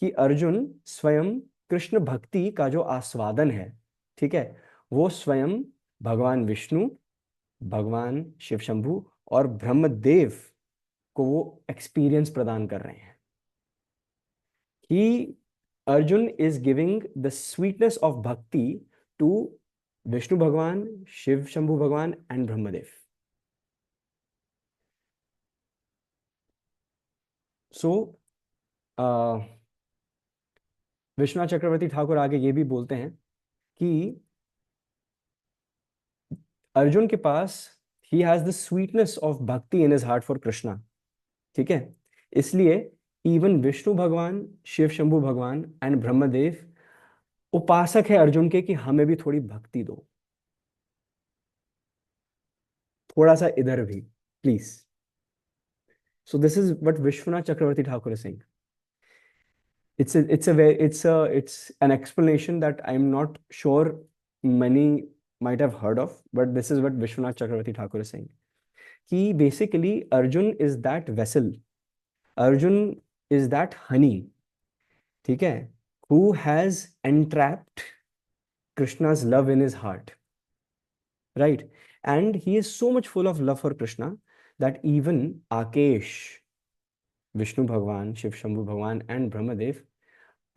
कि अर्जुन स्वयं कृष्ण भक्ति का जो आस्वादन है, ठीक है, वो स्वयं भगवान विष्णु, भगवान शिव शंभु और ब्रह्मदेव को वो एक्सपीरियंस प्रदान कर रहे हैं. ही, Arjun is giving the sweetness of bhakti to Vishnu Bhagwan, Shiv Shambhu Bhagwan and Brahmadev. So Vishwanath Chakravarti Thakur आगे ये भी बोलते हैं कि अर्जुन के पास he has the sweetness of bhakti in his heart for Krishna, ठीक है, इसलिए इवन विष्णु भगवान, शिव शंभु भगवान एंड ब्रह्मदेव उपासक है अर्जुन के कि हमें भी थोड़ी भक्ति दो, थोड़ा सा इधर भी please. So this is what Vishwanath Chakravarti Thakur is saying. It's an explanation that I'm not sure many might have heard of, but this is what Vishwanath Chakravarti Thakur is saying. कि basically Arjun is that vessel, Arjun is that honey, ठीक है, who has entrapped Krishna's love in his heart, right? And he is so much full of love for Krishna that even Akesh, Vishnu Bhagwan, Shiv Shambhu Bhagwan and Brahmadev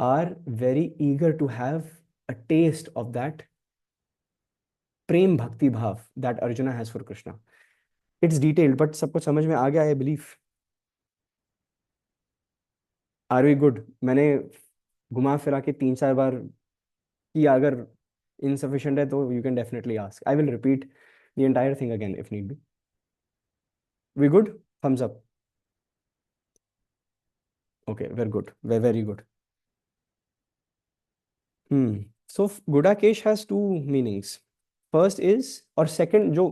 are very eager to have a taste of that prem bhakti bhav that Arjuna has for Krishna. It's detailed, but सबको समझ में आ गया, I believe. Are we good? मैंने घुमा फिरा के 3-4 बार किया, अगर insufficient है तो you can definitely ask. I will repeat the entire thing again if need be. We good? Thumbs up. Okay, we're good. We're very good. So Gudakesh has two meanings. First is, और second जो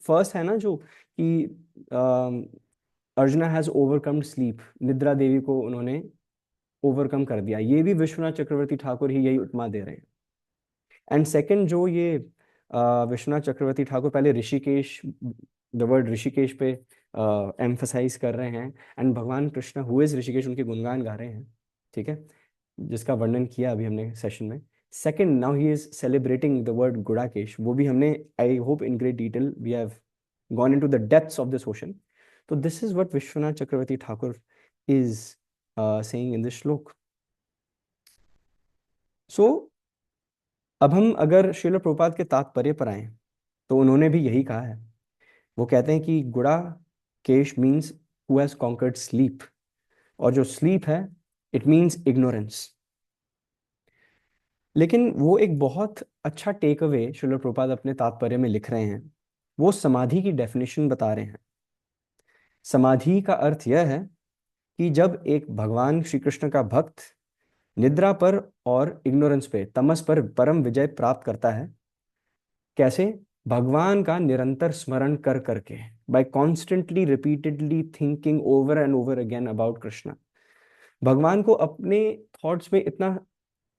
first है ना, जो कि arjuna has overcome sleep, निद्रा देवी को उन्होंने overcome कर दिया, ये भी विश्वनाथ चक्रवर्ती ठाकुर ही यही उपमा दे रहे हैं. एंड सेकंड जो ये विश्वनाथ चक्रवर्ती ठाकुर पहले ऋषिकेश, द वर्ड ऋषिकेश पे एम्फसाइज कर रहे हैं, एंड भगवान कृष्ण हु इज ऋषिकेश उनके गुणगान गा रहे हैं, ठीक है, जिसका वर्णन किया अभी हमने सेशन में. Second, now he is celebrating the word Gudakesh, वो भी हमने, I hope in great detail we have gone into the depths of this ocean. तो this is what Vishwanath Chakravarti Thakur is saying in this shloka. So अब हम अगर श्रील प्रभुपाद के तात्पर्य पर आए तो उन्होंने भी यही कहा है. वो कहते हैं कि Gudakesh means who has conquered sleep, और जो स्लीप है इट मीन्स इग्नोरेंस. लेकिन वो एक बहुत अच्छा टेक अवे श्रील प्रभुपाद अपने तात्पर्य में लिख रहे हैं. वो समाधि की डेफिनेशन बता रहे हैं. समाधि का अर्थ यह है कि जब एक भगवान श्री कृष्ण का भक्त निद्रा पर और इग्नोरेंस पे, तमस पर परम विजय प्राप्त करता है. कैसे? भगवान का निरंतर स्मरण कर करके, by constantly repeatedly thinking over and over again about Krishna. भगवान को अपने थॉट्स में इतना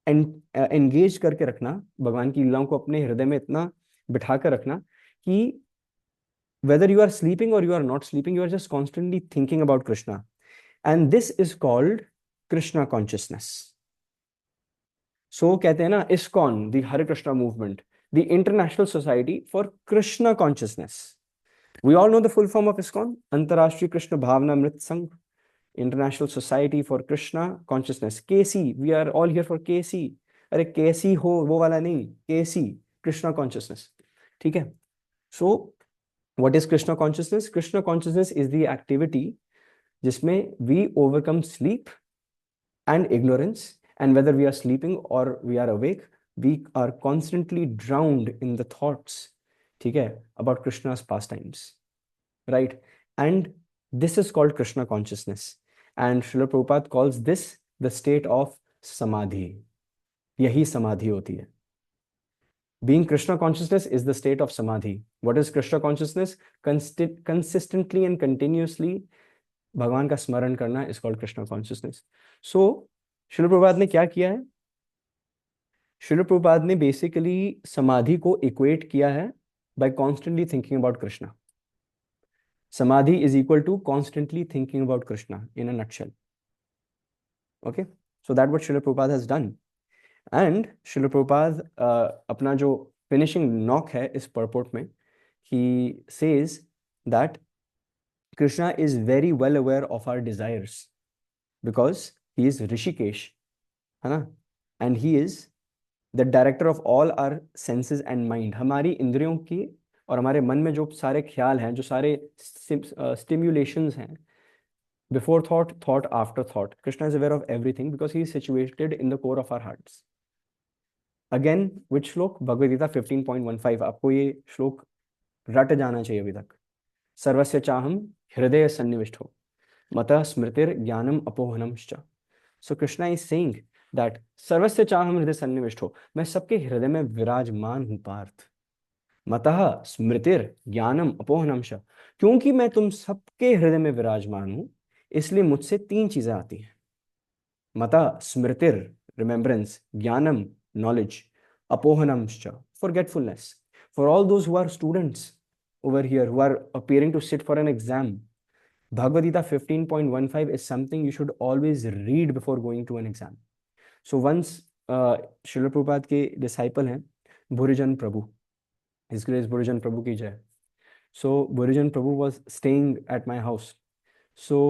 एंगेज करके रखना, भगवान की लीलाओं को अपने हृदय में इतना बिठा कर रखना कि whether you are sleeping or you are not sleeping, you are just constantly thinking about Krishna. And this is called Krishna consciousness. So कहते हैं ना, ISKCON, the Hare Krishna movement, the International Society for Krishna Consciousness. We all know the full form of ISKCON, अंतर्राष्ट्रीय कृष्ण भावना अमृत संघ, International Society for Krishna Consciousness, KC. We are all here for KC. अरे KC हो वो वाला नहीं, KC, Krishna Consciousness, ठीक है. So what is Krishna consciousness? Krishna consciousness is the activity जिसमें we overcome sleep and ignorance, and whether we are sleeping or we are awake, we are constantly drowned in the thoughts, ठीक है, about Krishna's pastimes, right? And this is called Krishna consciousness, and Srila Prabhupada calls this the state of samadhi. यही समाधि होती है. Being Krishna consciousness is the state of samadhi. What is Krishna consciousness? Consistently and continuously भगवान का स्मरण करना is called Krishna consciousness. So Srila Prabhupada ने क्या किया है? श्रील प्रभुपाद ने बेसिकली समाधि को इक्वेट किया है by constantly thinking about Krishna. Samadhi is equal to constantly thinking about Krishna in a nutshell. Okay, so that's what Srila Prabhupada has done. And Srila Prabhupada अपना जो finishing knock है इस purport में, he says that Krishna is very well aware of our desires because he is Rishikesh, है ना, and he is the director of all are senses and mind, हमारी इंद्रियों की और हमारे मन में जो सारे ख्याल हैं, जो सारे स्टिम्युलेशंस हैं, before thought, thought, after thought, Krishna is aware of everything because he is situated in the core of our hearts. Again which shloka? Bhagavad Gita 15.15। आपको ये श्लोक रट जाना चाहिए अभी तक। सर्वस्य चाहम हृदय सन्निविष्टो मतः स्मृतिर ज्ञानम अपोहनम। सो कृष्णा इज सेइंग दैट सर्वस्य चाहम हृदय सन्निविष्टो, मैं सबके हृदय में विराजमान हूं पार्थ। मतः स्मृतिर ज्ञानम अपोहनम। क्योंकि मैं तुम सबके हृदय में विराजमान हूं, इसलिए मुझसे तीन चीजें आती हैं। मतः स्मृतिर रिमेम्बरेंस, ज्ञानम knowledge, अपोहनम forgetfulness. For all those who are students over here who are appearing to sit for an exam, Bhagavad Gita 15.15 is something you should always read before going to an exam. So once Srila Prabhupada के disciple हैं Bhurijan Prabhu, His Grace Bhurijan Prabhu की जय। So Bhurijan Prabhu was staying at my house. So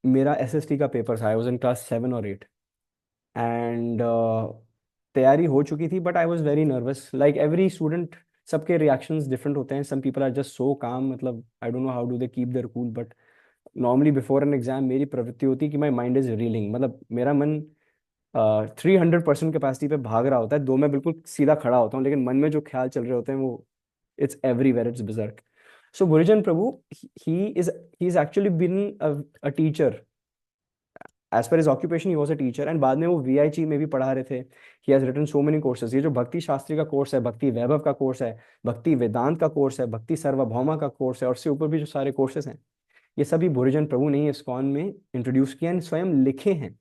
मेरा SST का paper था, I was in class 7 or 8 and तैयारी हो चुकी थी, but I was very nervous like every student. सबके रिएक्शंस डिफरेंट होते हैं, some people are just so calm, मतलब I don't know how do they keep their cool, but normally before an exam मेरी प्रवृत्ति होती है कि माई माइंड इज रीलिंग, मतलब मेरा मन 300% कैपेसिटी पे भाग रहा होता है, दो मैं बिल्कुल सीधा खड़ा होता हूँ, लेकिन मन में जो ख्याल चल रहे होते हैं वो it's everywhere, it's berserk. So Bhurijan प्रभु, he is actually been a teacher. As per his occupation he was a teacher, and बाद में वो वीआईटी में भी पढ़ा रहे थे। He has written so many courses. ये जो भक्ति शास्त्री का कोर्स है, भक्ति वैभव का कोर्स है, भक्ति वेदांत का कोर्स है, भक्ति सर्वभौमा का कोर्स है, और उससे ऊपर भी जो सारे कोर्सेज हैं, ये सभी बुरिजन प्रभु ने ही इस्कॉन में इंट्रोड्यूस किया एंड स्वयं लिखे हैं।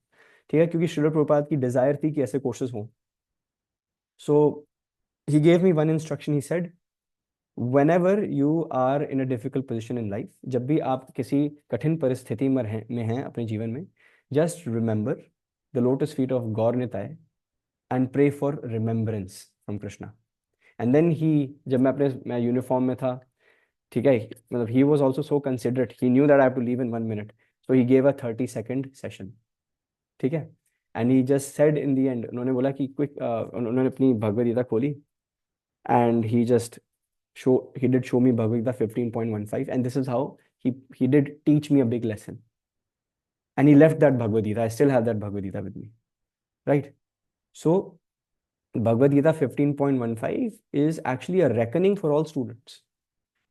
ठीक है, क्योंकि श्रील प्रभुपाद की डिजायर थी कि ऐसे कोर्सेज हों। So he gave me one instruction, he said whenever you are in a difficult position in life, जब भी आप किसी कठिन परिस्थिति में हैं अपने जीवन में, just remember the lotus feet of Gaur Nitai and pray for remembrance from Krishna. And then he, जब मैं यूनिफॉर्म में था, ठीक है, मतलब he was also so considerate, he knew that I have to leave in 1 minute, so he gave a 30-second session, ठीक है। and he just said in the end, उन्होंने बोला कि क्विक, उन्होंने अपनी भगवद गीता खोली and he did show me Bhagavad Gita 15.15, and this is how he did teach me a big lesson. And he left that Bhagavad Gita. I still have that Bhagavad Gita with me, right? So Bhagavad Gita 15.15 is actually a reckoning for all students.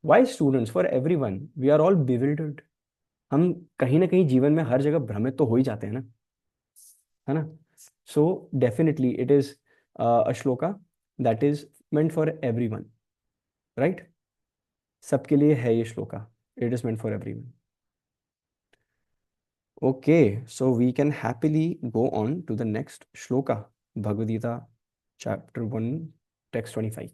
Why students? For everyone. We are all bewildered. हम कहीं ना कहीं जीवन में हर जगह भ्रमित तो हो ही जाते हैं ना, है ना? So definitely it is a shloka that is meant for everyone, right? सबके लिए है ये shloka, it is meant for everyone. Okay, so we can happily go on to the next shloka, Bhagavad Gita chapter 1 text 25.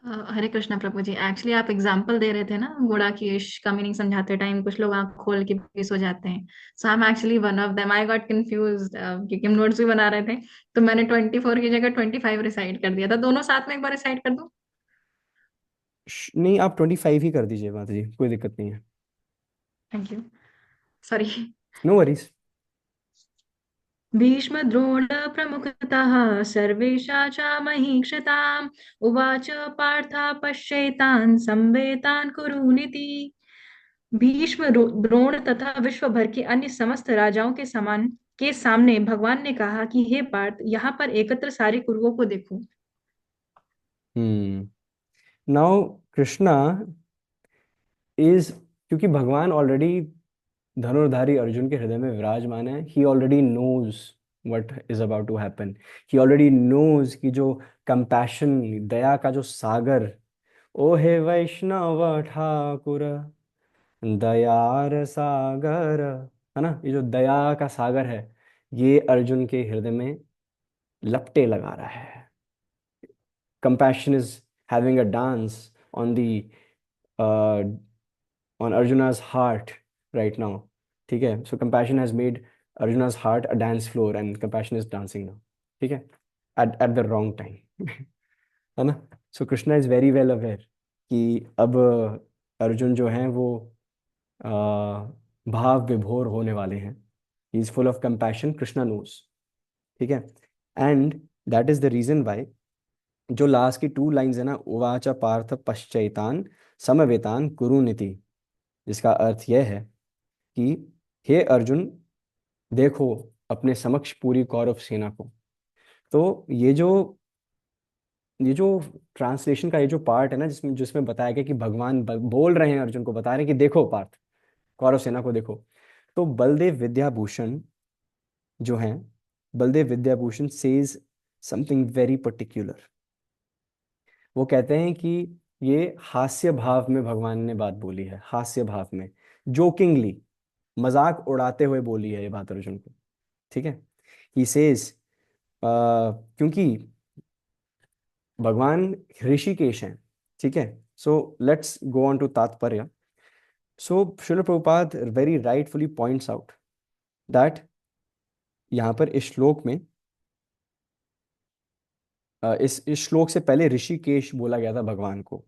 हरे कृष्णा प्रभु जी, actually आप example दे रहे थे ना घोड़ा की इश का मीनिंग समझाते टाइम, कुछ लोग आंख खोल के भी सो जाते हैं। So I am actually one of them, I got confused क्योंकि हम नोट्स भी बना रहे थे, तो मैंने 24 की जगह 25 रिसाइड कर दिया था। दोनों साथ में एक बार रिसाइड कर दूं? नहीं, आप 25 ही कर दीजिए माता जी, कोई दिक्कत नहीं है। Thank you, sorry. No worries. Bhishma Drona प्रमुखतः सर्वेषा च महीक्षताम् उवाच पार्था पश्येतान् संवेतान् कुरुनिति। भीष्म द्रोण तथा विश्व भर के अन्य समस्त राजाओं के सामने भगवान ने कहा कि हे पार्थ, यहाँ पर एकत्र सारे कुरुओं को देखो। नाउ कृष्णा इज, क्योंकि भगवान ऑलरेडी धनुर्धारी अर्जुन के हृदय में विराजमान है, he already knows what is about to happen. He already knows कि जो कंपैशन, दया का जो सागर, ओ हे वैष्णव ठाकुर दयार सागर, है ना, ये जो दया का सागर है, ये अर्जुन के हृदय में लपटे लगा रहा है। Compassion is having a dance on the on Arjuna's heart right now. ठीक है, so compassion has made Arjuna's heart a dance floor and compassion is dancing now. ठीक है, at the wrong time. है ना? So Krishna is very well aware कि अब अर्जुन जो हैं वो भाव विभोर होने वाले हैं। He is full of compassion. Krishna knows. ठीक है। And that is the reason why जो लास्ट की टू लाइंस है ना, उवाच पार्थ पश्चैतान समवेतान कुरुनिति, जिसका अर्थ यह है कि हे अर्जुन, देखो अपने समक्ष पूरी कौरव सेना को। तो ये जो ट्रांसलेशन का ये जो पार्ट है ना, जिसमें जिसमें बताया गया कि भगवान बोल रहे हैं अर्जुन को, बता रहे हैं कि देखो पार्थ, कौरव सेना को देखो। तो बलदेव विद्याभूषण जो हैं, Baldev Vidyabhushan says something very particular. वो कहते हैं कि ये हास्य भाव में भगवान ने बात बोली है, हास्य भाव में, जोकिंगली, मजाक उड़ाते हुए बोली है ये बात अर्जुन को। ठीक है। ही सेज, क्योंकि भगवान ऋषिकेश हैं। ठीक है। So let's go on to तात्पर्य। So Srila Prabhupada very rightfully points out that यहाँ पर इस श्लोक में, इस श्लोक से पहले ऋषिकेश बोला गया था भगवान को,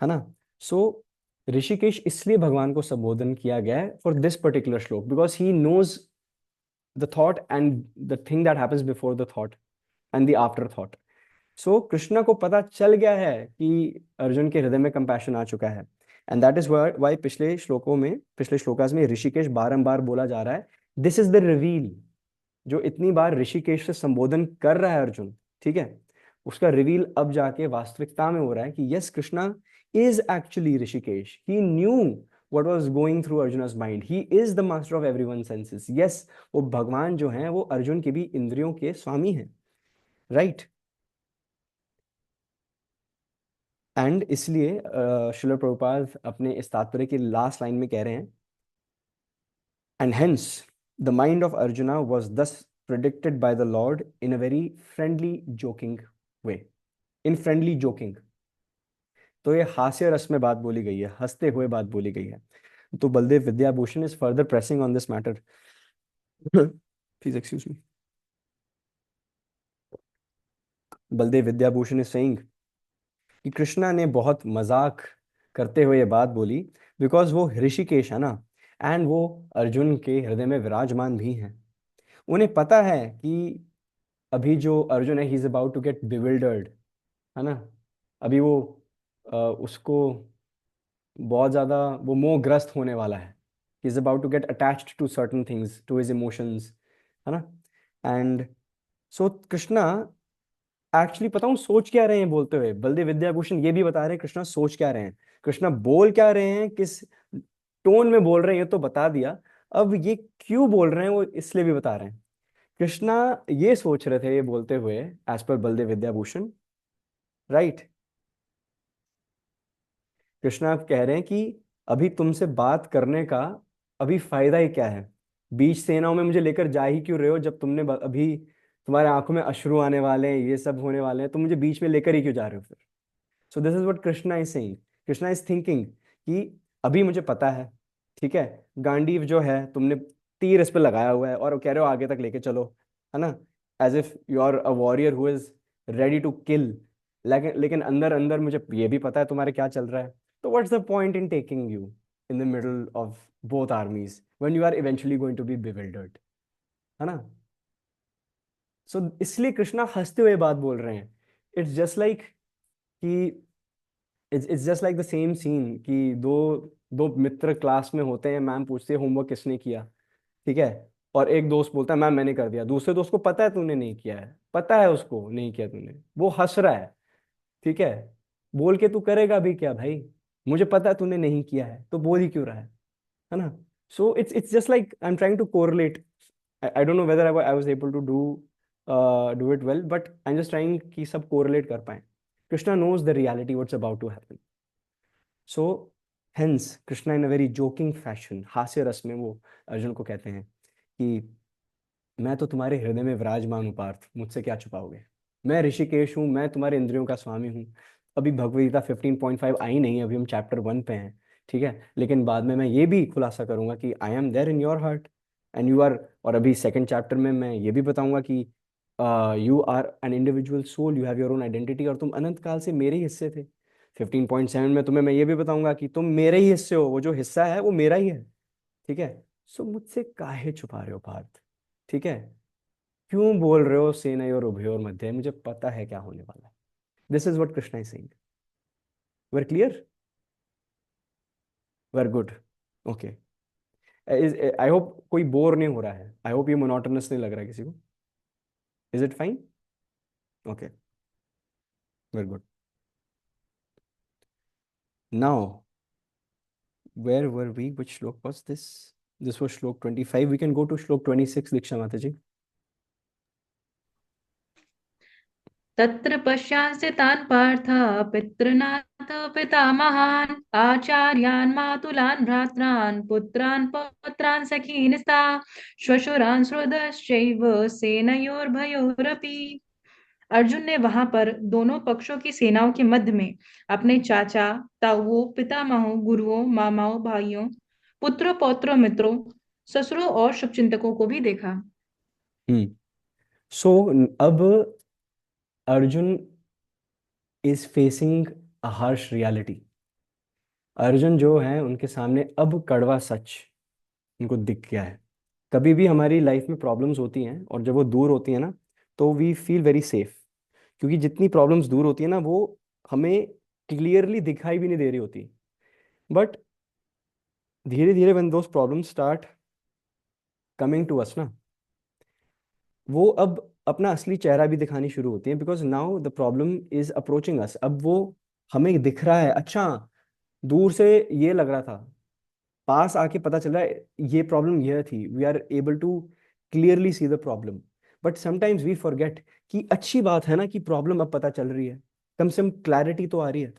है ना। सो ऋषिकेश इसलिए भगवान को संबोधन किया गया है for this particular shloka, because he knows the thought and the thing that happens before the thought and the after thought. So Krishna को पता चल गया है कि अर्जुन के हृदय में कंपैशन आ चुका है। एंड दैट इज वाई पिछले श्लोकों में, पिछले श्लोकास में ऋषिकेश बारंबार बोला जा रहा है। दिस इज द रिवील, जो इतनी बार ऋषिकेश से संबोधन कर रहा है अर्जुन, ठीक है, उसका रिवील अब जाके वास्तविकता में हो रहा है कि yes, Krishna is actually Rishikesh. He new what was going through Arjuna's mind. He is the master of everyone's senses. Yes, वो भगवान जो हैं वो अर्जुन के भी इंद्रियों के स्वामी हैं, राइट। एंड इसलिए श्रील प्रभुपाद अपने इस तात्पर्य की लास्ट लाइन में कह रहे हैं, and hence the mind of arjuna was thus predicted by the Lord in a very friendly joking way. In friendly joking, तो ये हास्य रस में बात बोली गई है, हंसते हुए बात बोली गई है। तो Baldev Vidyabhushan is further pressing on this matter. Please excuse me. Baldev Vidyabhushan is saying कि कृष्णा ने बहुत मजाक करते हुए ये बात बोली, बिकॉज वो ऋषिकेश है ना, एंड वो अर्जुन के हृदय में विराजमान भी हैं। उन्हें पता है कि अभी जो अर्जुन है, he is about to get bewildered, है ना। अभी वो उसको बहुत ज़्यादा वो मोहग्रस्त होने वाला है। He is about to get attached to certain things, to his emotions, है ना। एंड सो कृष्णा एक्चुअली, पता हूँ सोच क्या रहे हैं बोलते हुए, बलदेव विद्याभूषण ये भी बता रहे हैं कृष्णा सोच क्या रहे हैं, कृष्णा बोल क्या रहे हैं, किस टोन में बोल रहे हैं ये तो बता दिया। अब ये क्यों बोल रहे हैं वो इसलिए भी बता रहे हैं। कृष्णा ये सोच रहे थे ये बोलते हुए, as per Baldev Vidyabhushan, right. Krishna आप कह रहे हैं कि अभी तुमसे बात करने का अभी फायदा ही क्या है, बीच सेनाओं में मुझे लेकर जा ही क्यों रहे हो, जब तुमने अभी तुम्हारे आंखों में अश्रु आने वाले हैं, ये सब होने वाले हैं, तुम मुझे बीच में लेकर ही क्यों जा रहे हो फिर। सो this is what Krishna is saying. Krishna is thinking कि अभी मुझे पता है, ठीक है, गांडीव जो है तुमने तीर इस पे लगाया हुआ है और कह रहे हो आगे तक लेके चलो, है ना, as if you are a warrior who is ready to kill. लेकिन लेकिन अंदर अंदर मुझे ये भी पता है तुम्हारे क्या चल रहा है। तो what's the point in taking you in the middle of both armies when you are eventually going to be bewildered, है ना। सो इसलिए कृष्णा हंसते हुए बात बोल रहे हैं। इट्स जस्ट लाइक कि it's just like the same scene कि दो दो मित्र क्लास में होते हैं, मैम पूछती है होमवर्क किसने किया, ठीक है, और एक दोस्त बोलता है मैम मैंने कर दिया, दूसरे दोस्त को पता है तूने नहीं किया है, पता है उसको नहीं किया तूने, वो हंस रहा है, ठीक है, बोल के तू करेगा भी क्या भाई, मुझे पता है तूने नहीं किया है तो बोल ही क्यों रहा है ना। So it's just like I am trying to correlate. I don't know whether I was able to do it well, but I am just trying कि सब कोरिलेट कर पाए। Krishna knows the reality what's about to happen. So hence Krishna in a very joking fashion, हास्य रस में वो अर्जुन को कहते हैं कि मैं तो तुम्हारे हृदय में विराजमान हूँ पार्थ, मुझसे क्या छुपाओगे। मैं ऋषिकेश हूँ, मैं तुम्हारे इंद्रियों का स्वामी हूँ। अभी भगवद गीता 15.5 आई नहीं है, अभी हम चैप्टर 1 पे हैं, ठीक है, लेकिन बाद में मैं ये भी खुलासा करूंगा कि I am there in your heart and you are. और अभी सेकंड चैप्टर में मैं ये भी बताऊंगा कि you are an individual soul, you have your own identity, और तुम अनंत काल से मेरे ही हिस्से थे। 15.7 में तुम्हें मैं ये भी बताऊंगा कि तुम मेरे ही हिस्से हो, वो जो हिस्सा है वो मेरा ही है, ठीक है। सो मुझसे काहे छुपा रहे हो पार्थ, ठीक है। क्यों बोल रहे हो सेनयोर उभयोर मध्ये, मुझे पता है क्या होने वाला है। This is what Krishna is saying. Very clear, very good, okay. I hope कोई बोर नहीं हो रहा है, आई होप ये मोनोटोनस नहीं लग रहा है किसी को। Is it fine? Okay, very good. Now where were we? Which shlok was this? This was shlok 25. We can go to shlok 26, Diksha Mataji. तत्र पश्यांसि तान् पार्थ पितृनाथ पितामहान् आचार्यान् मातुलान् भ्रात्रान् पुत्रान् पौत्रान् सखीन्स्ता श्वशुरान् श्रुतश्चैव सेनयोर्भयोरपि। अर्जुन ने वहां पर दोनों पक्षों की सेनाओं के मध्य में अपने चाचा, ताऊओं, पितामहों, गुरुओं, मामाओं, भाइयों, पुत्रों, पौत्रों, मित्रों, ससुरों और शुभचिंतकों को भी देखा। हम्म। सो अब Arjun is facing a harsh reality. Arjun जो है उनके सामने अब कड़वा सच उनको दिख गया है। कभी भी हमारी लाइफ में प्रॉब्लम्स होती हैं और जब वो दूर होती है ना, तो वी फील वेरी सेफ। क्योंकि जितनी प्रॉब्लम्स दूर होती है ना, वो हमें क्लियरली दिखाई भी नहीं दे रही होती। बट धीरे धीरे when those problems start coming to us ना, वो अब अपना असली चेहरा भी दिखानी शुरू होती है। Because now the problem is approaching us. अब वो हमें दिख रहा है, अच्छा दूर से ये लग रहा था, पास आके पता चल रहा है ये प्रॉब्लम यह थी। We are able to clearly see the problem. But sometimes we forget कि अच्छी बात है ना कि प्रॉब्लम अब पता चल रही है, कम से कम क्लैरिटी तो आ रही है।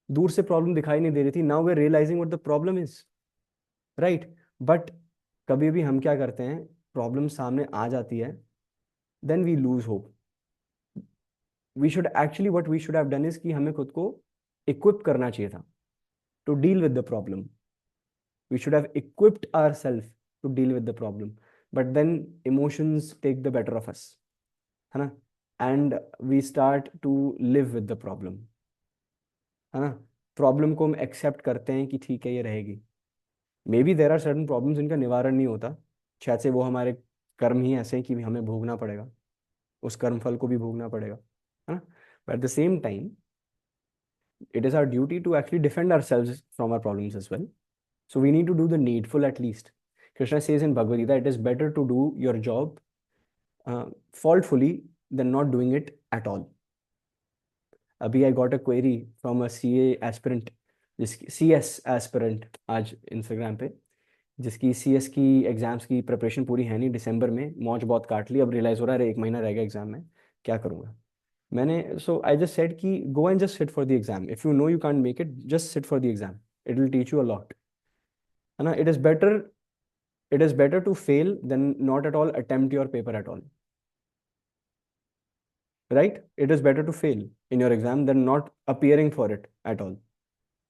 दूर से प्रॉब्लम दिखाई नहीं दे रही थी, now we are realising what the problem is, right. But कभी भी हम क्या करते हैं, प्रॉब्लम सामने आ जाती है, then we lose hope. We should actually what we should have done is कि हमें खुद को इक्विप करना चाहिए था to deal with the problem. We should have equipped ourself to deal with the problem. But then emotions take the better of us, है ना। And we start to live with the problem, है ना। Problem को हम accept करते हैं कि ठीक है ये रहेगी। Maybe there are certain problems जिनका निवारण नहीं होता, शायद से वो हमारे कर्म ही ऐसे हैं कि हमें भोगना पड़ेगा, उस कर्म फल को भी भोगना पड़ेगा, है ना। But at the same time it is our duty to actually defend ourselves from our problems as well. So we need to do the needful at least. Krishna says in Bhagavad Gita, it is better to do your job faultfully than not doing it at all. अभी I got a query from a CA aspirant, जिसकी CS aspirant आज Instagram पे, जिसकी CS की exams की preparation पूरी है नहीं, दिसंबर में मौज बहुत काट ली, अब रियलाइज हो रहा है एक महीना रह गया एग्जाम में, क्या करूँगा। मैंने सो आई जस्ट सेड कि go and just sit for the exam. If you know you can't make it, just sit for the exam, it will teach you a lot, है ना। It is better to fail than not at all attempt your paper at all, right. It is better to fail in your exam than not appearing for it at all,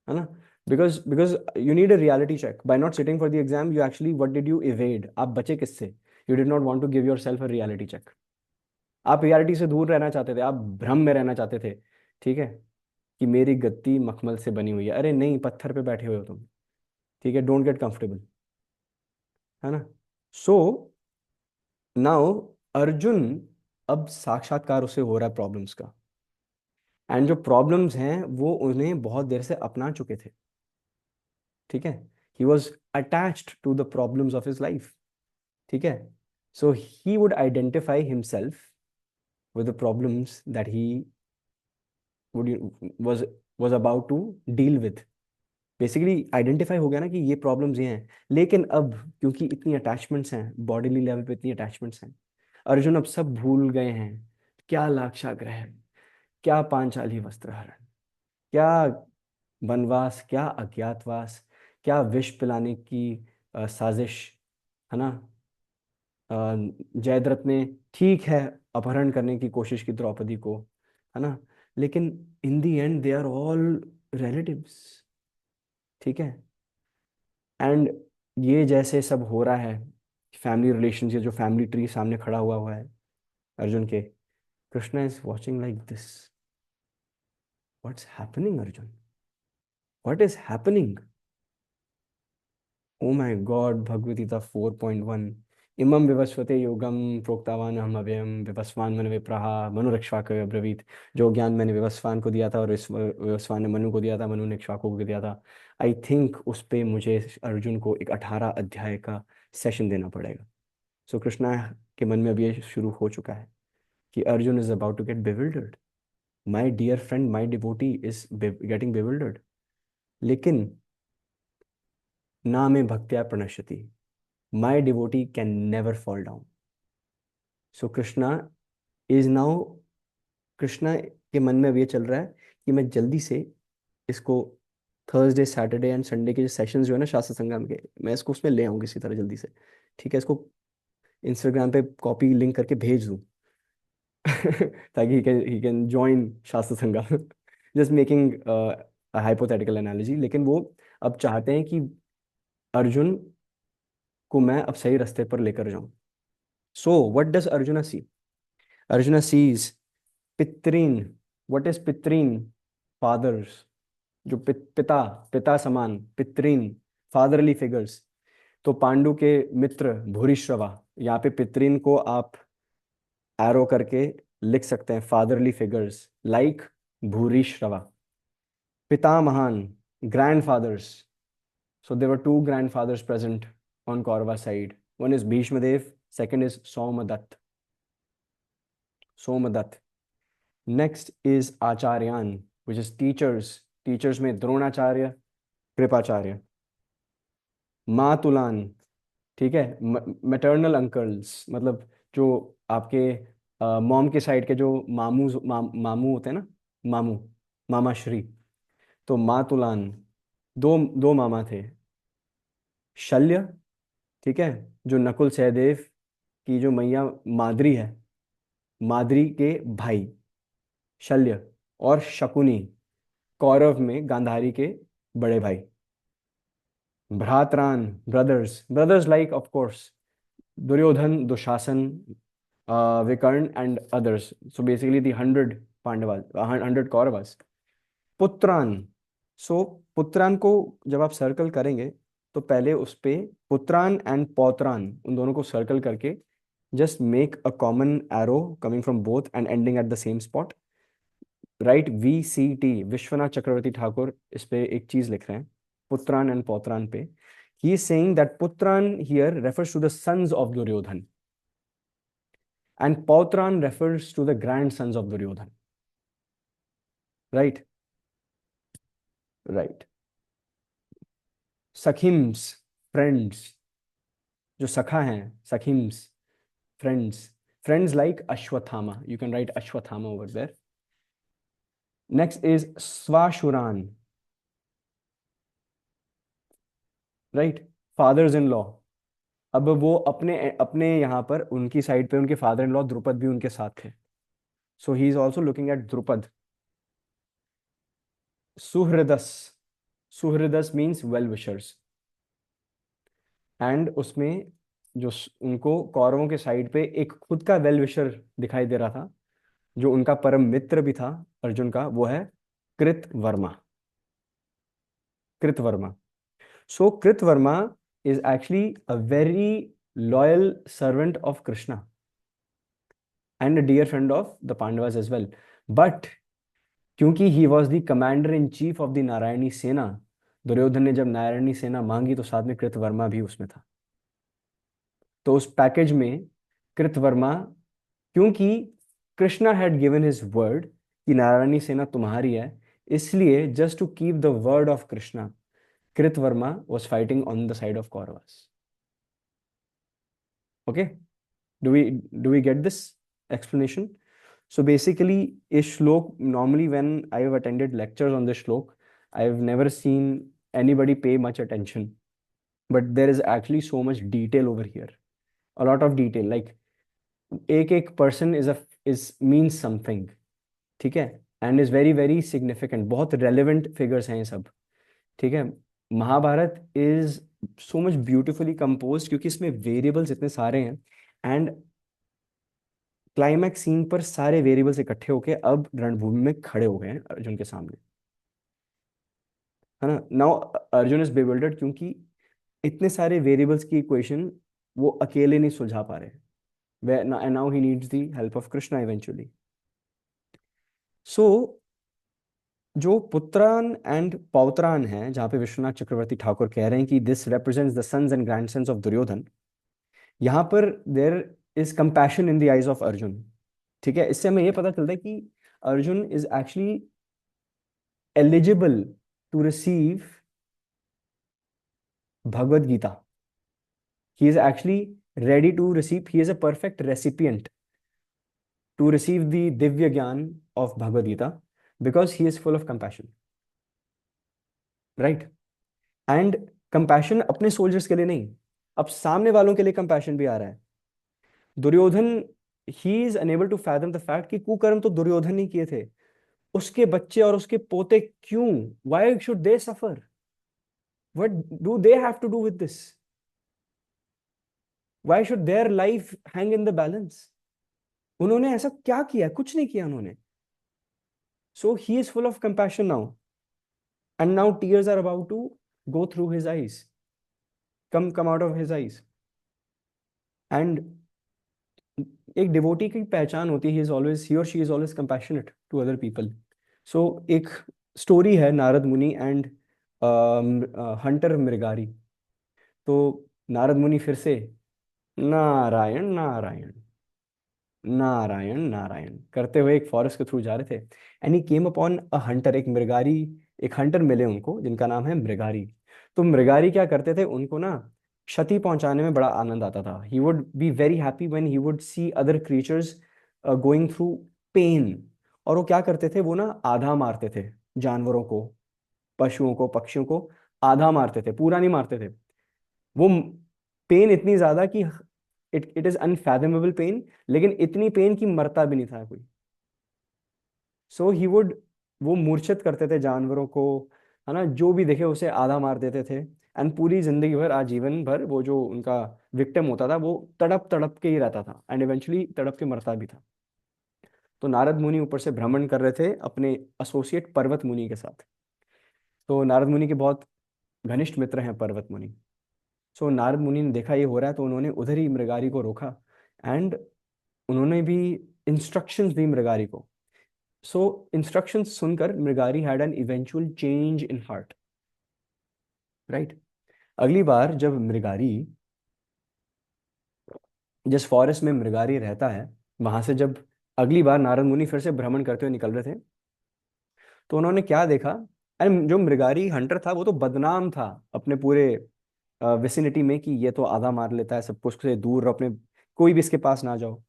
है ना। Because you need a reality check. Bye not sitting for the exam you actually what did you evade, आप बचे किससे? You did not want to give yourself a reality check. आप reality से दूर रहना चाहते थे, आप भ्रम में रहना चाहते थे, ठीक है, कि मेरी गद्दी मखमल से बनी हुई है। अरे नहीं, पत्थर पे बैठे हुए हो तुम, ठीक है। डोंट गेट कंफर्टेबल, है ना। सो नाउ अर्जुन अब साक्षात्कार उसे हो रहा है प्रॉब्लम्स का। एंड जो प्रॉब्लम्स हैं वो उन्हें बहुत देर से अपना चुके थे, ठीक है। He was attached to the problems of his life, ठीक है। So he would identify himself with the problems that he would was was about to deal with। Basically identify हो गया ना कि ये प्रॉब्लम्स ये हैं। लेकिन अब क्योंकि इतनी अटैचमेंट्स हैं, बॉडीली लेवल पे इतनी अटैचमेंट्स हैं, अर्जुन अब सब भूल गए हैं। क्या लाक्षागृह, क्या पांचाली वस्त्रहरण, क्या वनवास, क्या अज्ञातवास, क्या विष पिलाने की साजिश, है ना। जयद्रथ ने ठीक है अपहरण करने की कोशिश की द्रौपदी को, है ना। लेकिन in the end they are all relatives, ठीक है। एंड ये जैसे सब हो रहा है, फैमिली रिलेशन, जो फैमिली ट्री सामने खड़ा हुआ हुआ है अर्जुन के, Krishna is watching like this. What's happening Arjun, what is happening? Oh my god, Bhagavad Gita 4.1, इमं विवस्वते योगम प्रोक्तावान हम अव्ययम विवस्वान मन विप्रहा मनुरक्ष्वाक अब्रवीत। जो ज्ञान मैंने विवस्वान को दिया था और विवस्वान ने मनु को दिया था, मनु ने इक्ष्वाकु को दिया था। आई थिंक उस पे मुझे अर्जुन को एक 18 अध्याय का सेशन देना पड़ेगा। सो कृष्णा के मन में अभी ये शुरू हो चुका है कि Arjun is about to get bewildered. My dear friend, my devotee is getting bewildered. लेकिन ना में भक्त्या प्रणश्यति, my devotee can never fall down. So Krishna is now, Krishna के मन में अब ये चल रहा है कि मैं जल्दी से इसको थर्सडे सैटरडे एंड संडे के जो सेशंस जो है ना शास्त्र संग्राम के, मैं इसको उसमें ले आऊँ किसी तरह जल्दी से। ठीक है, इसको इंस्टाग्राम पे कॉपी लिंक करके भेज दूँ ताकि ही कैन जॉइन शास्त्र संग्राम। Just making hypothetical analogy. लेकिन वो अब चाहते हैं कि अर्जुन को मैं अब सही रास्ते पर लेकर जाऊं। So what does Arjuna see? Arjuna sees पितरीन। व्हाट इज पितरीन? फादर्स। जो पिता, पिता समान, पितरीन, फादरली फिगर्स। तो पांडु के मित्र भूरिश्रवा, यहाँ पे पितरीन को आप एरो करके लिख सकते हैं, फादरली फिगर्स लाइक भूरिश्रवा। पितामहान, grandfathers. So there were two grandfathers present on Kaurava side. One is Bhishma Dev, second is Somadatt. Somadatt. Next is Acharyan, which is teachers. Teachers में द्रोणाचार्य, कृपाचार्य। मातुलान, ठीक है, मैटरनल अंकल्स, मतलब जो आपके मॉम के side के जो मामू होते हैं ना, मामू, मामा श्री। तो मातुलान, दो दो मामा थे। शल्य, ठीक है, जो नकुल सहदेव की जो मैया माद्री है, माद्री के भाई शल्य। और शकुनी, कौरव में गांधारी के बड़े भाई। भ्रातरान, brothers, brothers like of course Duryodhan, Dushasan, Vikarna and others. So basically the 100 Pandavas, 100 Kauravas. पुत्रान। सो पुत्रान को जब आप सर्कल करेंगे तो पहले उस पे पुत्रान एंड पौत्रान, उन दोनों को सर्कल करके just make a common arrow coming from both and ending at the same spot. Write VCT, Vishwanath Chakravarti Thakur इस पे एक चीज लिख रहे हैं पुत्रान एंड पौत्रान पे। He is saying that Putran here refers to the sons of Duryodhan and Pautran refers to the grandsons of Duryodhan. Right? Right. Sakhims, friends, जो सखा हैं, Sakhims, friends. Friends like Ashwathama. You can write Ashwathama over there. Next is Swashuran. Right, fathers in law. अब वो अपने अपने यहाँ पर उनकी साइड पे उनके फादर इन लॉ द्रुपद भी उनके साथ थे। So he is also looking at Drupad. सुहृदस, सुहृदस मीन्स वेल विशर्स। एंड उसमें जो उनको कौरवों के साइड पे एक खुद का वेल विशर दिखाई दे रहा था, जो उनका परम मित्र भी था अर्जुन का, वो है कृतवर्मा। कृतवर्मा। सो Kritavarma is actually a very loyal servant of Krishna and a dear friend of the Pandavas as well. But क्योंकि he was the commander in chief of the Narayani सेना, दुर्योधन ने जब नारायणी सेना मांगी तो साथ में कृतवर्मा भी उसमें था। तो उस पैकेज में कृतवर्मा, क्योंकि Krishna had given his word कि नारायणी सेना तुम्हारी है, इसलिए just to keep the word of Krishna, Kritavarma was fighting on the side of Kauravas. Okay, do we get this explanation? So basically a shlok, normally when I have attended lectures on this shlok, I have never seen anybody pay much attention, but there is actually so much detail over here, a lot of detail, like एक person is means something, ठीक है, and is very very significant, बहुत relevant figures हैं ये सब, ठीक है। Mahabharata is so much beautifully compose क्योंकि इसमें वेरिएबल्स इतने सारे हैं, एंड क्लाइमैक्स सीन पर सारे वेरिएबल्स इकट्ठे होके अब रणभूमि में खड़े हो गए हैं अर्जुन के सामने, है ना। नाउ अर्जुन इज bewildered क्योंकि इतने सारे वेरिएबल्स की इक्वेशन वो अकेले नहीं सुलझा पा रहे, वे now he needs the help of Krishna eventually. So जो पुत्रान एंड पौत्रान है, जहाँ पे विश्वनाथ चक्रवर्ती ठाकुर कह रहे हैं कि this represents the sons and grandsons of Duryodhan, यहाँ पर there is compassion in the eyes of Arjun. ठीक है, इससे हमें ये पता चलता है कि Arjun is actually eligible to receive Bhagavad Gita. He is actually ready to receive, he is a perfect recipient to receive the divya gyan of Bhagavad Gita because he is full of compassion, right? And compassion अपने soldiers के लिए नहीं, अब सामने वालों के लिए compassion भी आ रहा है। Duryodhan, he is unable to fathom the fact कि कुकर्म तो दुर्योधन नहीं किए थे, उसके बच्चे और उसके पोते क्यों, why should they suffer, what do they have to do with this, why should their life hang in the balance, उन्होंने ऐसा क्या किया, कुछ नहीं किया उन्होंने। So he is full of compassion now, and now tears are about to go through his eyes, come out of his eyes. And एक devotee की पहचान होती है, he or she is always compassionate to other people. So एक story है नारद मुनि and Hunter मृगारी। तो नारद मुनि फिर से नारायण नारायण नारायण नारायण करते हुए एक फॉरेस्ट के थ्रू जा रहे थे, and he came upon a Hunter, एक मृगारी, एक हंटर मिले उनको जिनका नाम है मृगारी। तो मृगारी क्या करते थे, उनको ना क्षति पहुंचाने में बड़ा आनंद आता था। He would be very happy when he would see other creatures going through pain. और वो क्या करते थे, वो ना आधा मारते थे जानवरों को, पशुओं को, पक्षियों को आधा मारते थे, पूरा नहीं मारते थे। वो पेन इतनी ज्यादा कि इट इज अनफैथमेबल पेन, लेकिन इतनी पेन कि मरता भी नहीं था कोई। सो ही वुड, वो मूर्छित करते थे जानवरों को, है ना, जो भी देखे उसे आधा मार देते थे। एंड पूरी जिंदगी भर, आजीवन भर, वो जो उनका विक्टिम होता था वो तड़प तड़प के ही रहता था, एंड इवेंचुअली तड़प के मरता भी था। तो नारद मुनि ऊपर से भ्रमण कर रहे थे अपने एसोसिएट पर्वत मुनि के साथ। तो नारद मुनि के बहुत घनिष्ठ मित्र हैं पर्वत मुनि। सो नारद मुनि ने देखा ये हो रहा है, तो उन्होंने उधर ही मृगारी को रोका, एंड उन्होंने भी इंस्ट्रक्शंस दी मृगारी को। सो इंस्ट्रक्शंस सुनकर Mrigari had an eventual change in heart, right. अगली बार जब मृगारी, जिस फॉरेस्ट में मृगारी रहता है, वहां से जब अगली बार नारद मुनि फिर से भ्रमण करते हुए निकल रहे थे, तो उन्होंने क्या देखा, एंड जो मृगारी हंटर था वो तो बदनाम था अपने पूरे विसिनिटी में कि ये तो आधा मार लेता है सबको, उससे दूर रहो, अपने कोई भी इसके पास ना जाओ।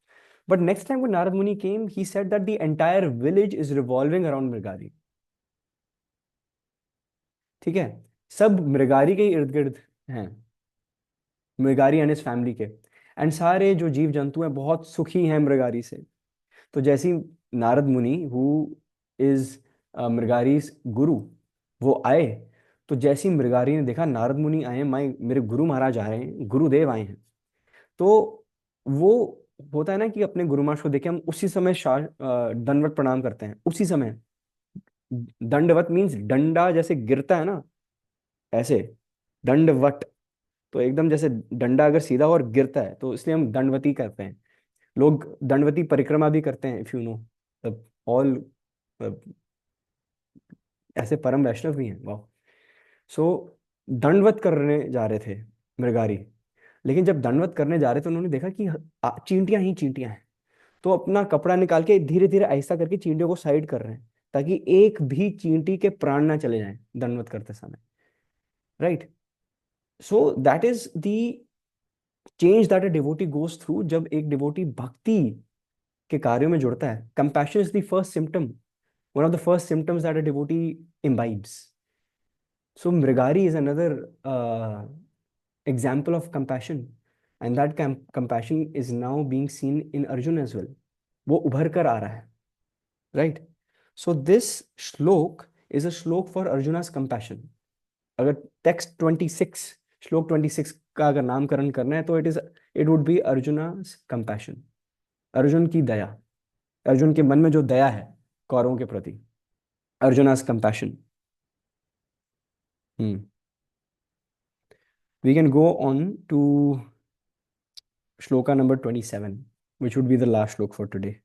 But next time when Narad Muni came, he said that the entire village is revolving around मृगारी। ठीक है, सब मृगारी के इर्द गिर्द हैं, मृगारी एंड इस फैमिली के, एंड सारे जो जीव जंतु हैं बहुत सुखी हैं मृगारी से। तो जैसी नारद मुनि हु इज मृगारी गुरु, वो आए, तो जैसी मृगारी ने देखा नारद मुनि आए हैं, माई मेरे गुरु महाराज आए हैं, गुरुदेव आए हैं, तो वो होता है ना कि अपने गुरु महाराज को देखे हम उसी समय दंडवत प्रणाम करते हैं, उसी समय। दंडवत मीन्स डंडा जैसे गिरता है ना, ऐसे दंडवत, तो एकदम जैसे डंडा अगर सीधा और गिरता है तो इसलिए हम दंडवती करते हैं। लोग दंडवती परिक्रमा भी करते हैं, इफ यू नो, ऑल ऐसे परम वैष्णव भी हैं, वाह। सो दंडवत करने जा रहे थे मृगारी, लेकिन जब दंडवत करने जा रहे थे उन्होंने देखा कि चींटियां ही चींटियां हैं। तो अपना कपड़ा निकाल के धीरे धीरे आहिस्ता करके चींटियों को साइड कर रहे हैं, ताकि एक भी चींटी के प्राण ना चले जाएं दंडवत करते समय, right. So that is the change that a devotee goes through जब एक डिवोटी भक्ति के कार्यों में जुड़ता है। Compassion is the first symptom, one of the first symptoms that a devotee imbibes. So Mrigari is another example of compassion, and that compassion is now being seen in Arjun as well. वो उभर कर आ रहा है, right? So this श्लोक is a श्लोक for Arjuna's compassion. अगर text 26, श्लोक 26 का अगर नामकरण करना है तो it would be Arjuna's compassion. Arjun की दया, अर्जुन के मन में जो दया है कौरवों के प्रति, Arjuna's compassion. We can go on to shloka number 27, which would be the last shloka for today.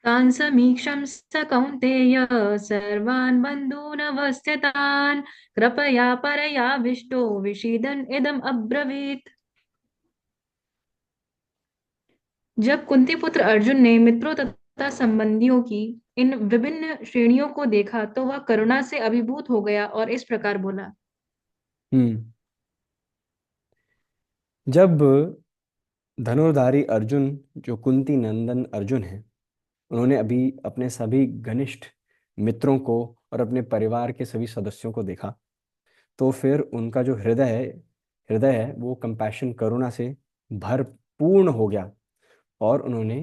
तान् समीक्षं स कौन्तेय सर्वान् बन्धूनवस्थितान् कृपया परयाविष्टो विषीदन् इदम् अब्रवीत्। जब कुंती पुत्र अर्जुन ने मित्रों तथा संबंधियों की इन विभिन्न श्रेणियों को देखा तो वह करुणा से अभिभूत हो गया और इस प्रकार बोला। हम्म जब धनुर्धारी अर्जुन, जो कुंती नंदन अर्जुन है, उन्होंने अभी अपने सभी घनिष्ठ मित्रों को और अपने परिवार के सभी सदस्यों को देखा, तो फिर उनका जो हृदय है वो कंपैशन, करुणा से भरपूर्ण हो गया। और उन्होंने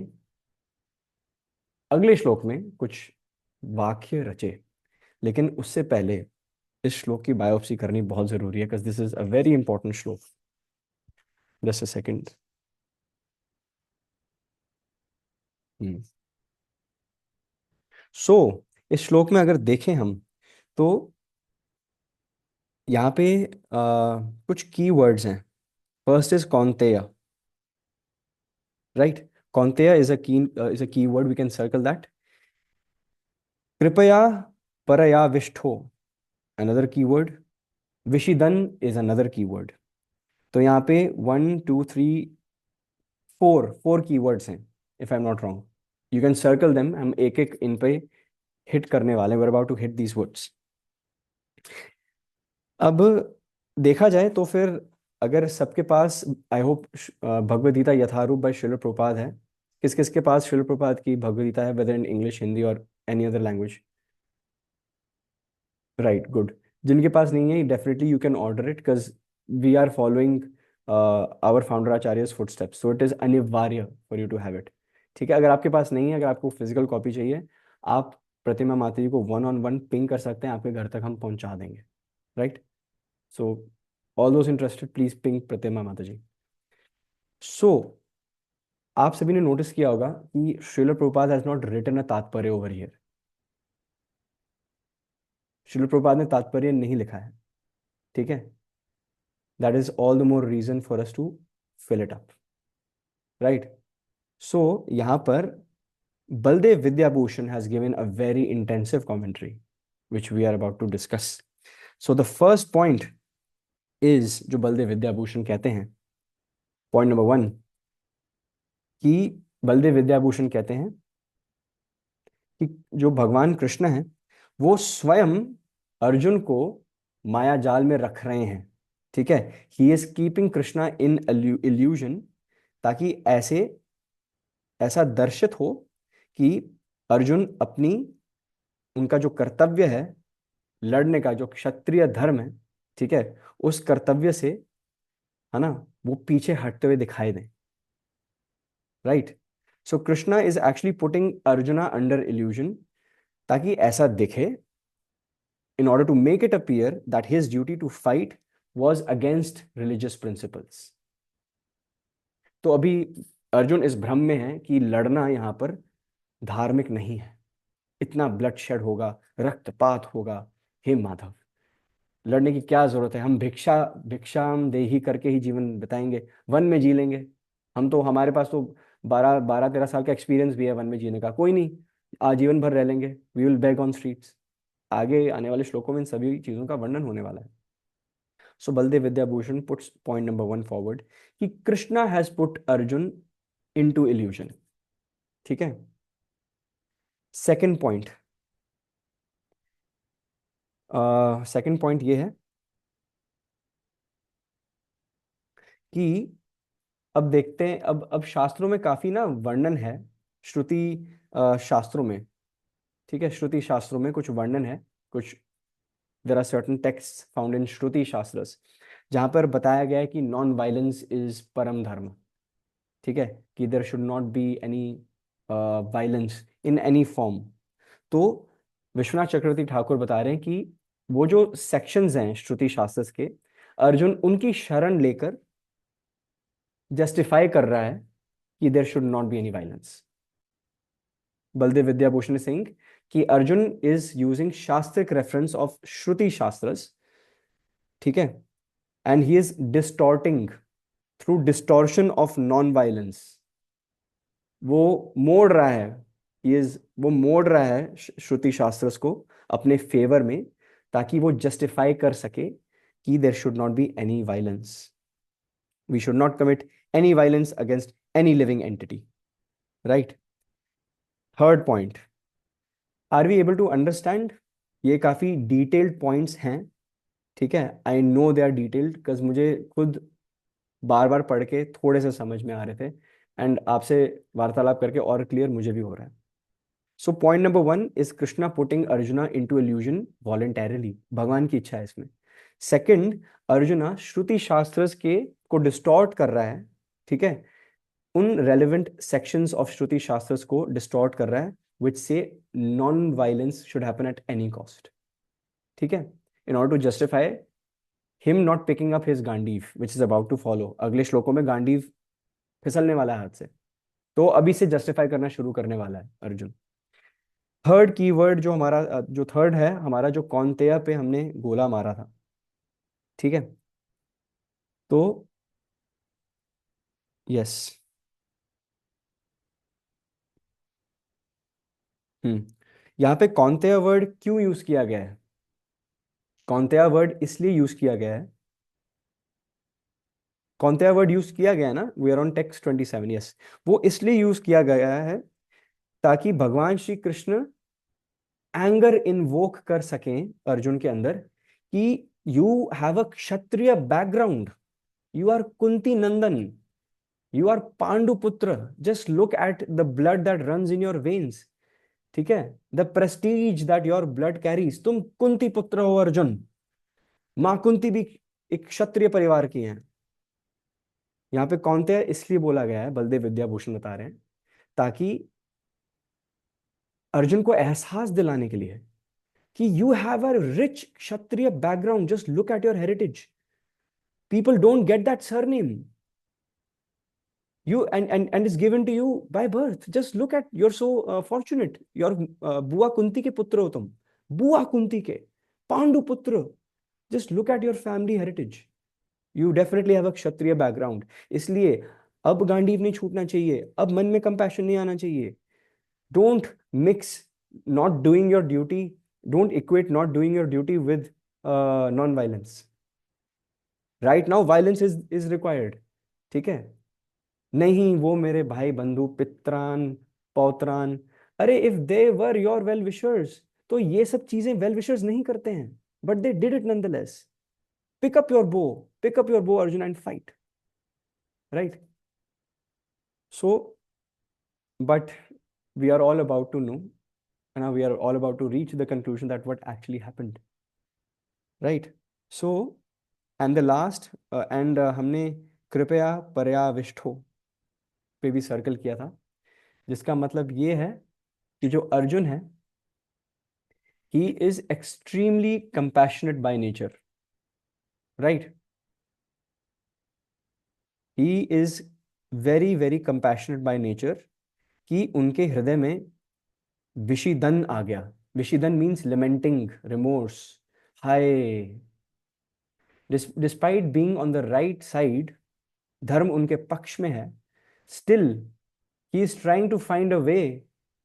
अगले श्लोक में कुछ वाक्य रचे। लेकिन उससे पहले इस श्लोक की बायोप्सी करनी बहुत जरूरी है, because this is a very important shloka. Just a second. So इस श्लोक में अगर देखें हम, तो यहाँ पे कुछ की वर्ड्स हैं। First is Kaunteya, right? Kaunteya is a key word, we can circle that. कृपया परयाविष्ठो, अनदर की वर्ड। विशिदन इज अनदर की वर्ड। तो यहाँ पे 1 2 3 4 की वर्ड्स हैं, if I am not wrong. You can circle them, हम एक एक इन पे हिट करने वाले हैं। We are about to hit these words. अब देखा जाए तो फिर अगर सबके पास, I hope, Bhagavad Gita Yatharup by Srila Prabhupada है। किस किस के पास श्रील प्रभुपाद की भगवद गीता है, वेदर इन इंग्लिश, हिंदी और any other language? Right, good. जिनके पास नहीं है, definitely you can order it, because we are following our founder आचार्य's footsteps, सो इट इज अनिवार्य for you to have it. ठीक है, अगर आपके पास नहीं है, अगर आपको फिजिकल कॉपी चाहिए, आप प्रतिमा माता जी को 1-on-1 पिंग कर सकते हैं, आपके घर तक हम पहुंचा देंगे। Right? So all those interested, please ping Pratima माता जी। सो आप सभी ने नोटिस किया होगा कि Srila Prabhupada has not written a तात्पर्य ओवर हियर। श्रील प्रभुपाद ने तात्पर्य नहीं लिखा है। ठीक है? That is all the more reason for us to fill it up. Right? So यहाँ पर Baldev Vidyabhushan has given a very intensive commentary which we are about to discuss. So the first point is, जो बलदेव विद्याभूषण कहते हैं, point number 1, कि बलदेव विद्याभूषण कहते हैं कि जो भगवान कृष्ण हैं वो स्वयं अर्जुन को माया जाल में रख रहे हैं। ठीक है? He is keeping Krishna in illusion, ताकि ऐसा दर्शित हो कि अर्जुन अपनी, उनका जो कर्तव्य है लड़ने का, जो क्षत्रिय धर्म है, ठीक है, उस कर्तव्य से, है ना, वो पीछे हटते हुए दिखाई दें। Right? So Krishna is actually putting arjuna under illusion, ताकि ऐसा दिखे, in order to make it appear that his duty to fight was against religious principles. तो अभी अर्जुन इस भ्रम में है कि लड़ना यहाँ पर धार्मिक नहीं है, इतना ब्लडशेड होगा, रक्तपात होगा। हे माधव, लड़ने की क्या जरूरत है? हम भिक्षाम देही करके ही जीवन बिताएंगे, वन में जी लेंगे। हम तो, हमारे पास तो 12-13 साल का एक्सपीरियंस भी है वन में जीने का, कोई नहीं, आजीवन भर रह लेंगे। We will beg on streets. आगे आने वाले श्लोकों में इन सभी चीजों का वर्णन होने वाला है। So Baldev Vidyabhushan puts point number 1 forward, कि Krishna has put Arjun into illusion. ठीक है? सेकंड पॉइंट, सेकंड पॉइंट ये है कि अब देखते हैं, अब शास्त्रों में काफी ना वर्णन है, श्रुति शास्त्रों में। ठीक है? श्रुति शास्त्रों में कुछ वर्णन है, कुछ, there are certain text found in shruti shastras, जहां पर बताया गया है कि नॉन वायलेंस इज परम धर्म। ठीक है? कि there should not be any violence in any form. तो विश्वनाथ चक्रवर्ती ठाकुर बता रहे हैं कि वो जो सेक्शंस हैं श्रुति शास्त्र के, अर्जुन उनकी शरण लेकर जस्टिफाई कर रहा है कि there should not be any violence. Baldev Vidyabhushan सिंह कि अर्जुन इज यूजिंग शास्त्रिक रेफरेंस ऑफ श्रुति शास्त्रस, ठीक है, and he is distorting through distortion of non violence, वो मोड़ रहा है, वो मोड़ रहा है श्रुति शास्त्रस को अपने फेवर में, ताकि वो जस्टिफाई कर सके कि there should not be any violence, we should not commit any violence against any living entity, right. Third point, are we able to understand? ये काफी डिटेल्ड पॉइंट्स हैं, ठीक है, I know they are detailed because मुझे खुद बार बार पढ़ के थोड़े से समझ में आ रहे थे, एंड आपसे वार्तालाप करके और क्लियर मुझे भी हो रहा है। So point number one is Krishna putting Arjuna into illusion voluntarily, भगवान की इच्छा है इसमें। सेकंड, अर्जुना श्रुति शास्त्रस के को डिस्टॉर्ट कर रहा है, ठीक है, उन रेलिवेंट सेक्शंस ऑफ श्रुति शास्त्रस को डिस्टॉर्ट कर रहा है विच से non violence should happen at any cost, ठीक है, in order to justify him not picking up his Gandiva which is about to follow. अगले श्लोकों में गांडीव फिसलने वाला है हाथ से, तो अभी से जस्टिफाई करना शुरू करने वाला है अर्जुन। थर्ड कीवर्ड जो हमारा जो थर्ड है हमारा, जो कौन्तेय पे हमने गोला मारा था, ठीक है, तो यस, यहाँ पे कौन्तेय वर्ड क्यों यूज किया गया है? कौन्तेय वर्ड इसलिए यूज किया गया है, कौन्तेय वर्ड यूज किया गया है ना, we are on text 27, yes, वो इसलिए यूज किया गया है ताकि भगवान श्री कृष्ण एंगर इन्वोक कर सकें अर्जुन के अंदर कि you have a kshatriya background, you are Kunti nandan, you are Pandu putra, just look at the blood that runs in your veins, ठीक है, the prestige that your blood carries, तुम कुंती पुत्र हो अर्जुन, मां कुंती भी एक क्षत्रिय परिवार की हैं। यहाँ पे कौन्तेय इसलिए बोला गया है, बलदेव विद्याभूषण बता रहे हैं, ताकि अर्जुन को एहसास दिलाने के लिए कि you have a rich Kshatriya background, just look at your heritage, people don't get that surname, you and is given to you by birth, just look at, you're so fortunate, your बुआ कुंती के पुत्र हो तुम, बुआ कुंती के पांडु पुत्र, just look at your family heritage, you definitely have a Kshatriya background. इसलिए अब गांडीव नहीं छूटना चाहिए, अब मन में कंपैशन नहीं आना चाहिए, don't mix not doing your duty, don't equate not doing your duty with non violence, right now violence is required, ठीक है, नहीं वो मेरे भाई बंधु पित्रान पौत्रान, अरे if they were your well wishers, तो ये सब चीजें वेल विशर्स नहीं करते हैं, but they did it nonetheless, pick up your bow, pick up your bow Arjun and fight, right. So but we are all about to know, and now we are all about to reach the conclusion that what actually happened, right? So and the last and हमने कृपया पर्याविष्टो पे भी circle किया था, जिसका मतलब ये है कि जो अर्जुन है, he is extremely compassionate by nature, right? He is very very compassionate by nature, कि उनके हृदय में विषिदन आ गया, विषिदन मीन्स लेमेंटिंग, रिमोर्स, हाय, despite being on the right side, धर्म उनके पक्ष में है, still he is trying to find a way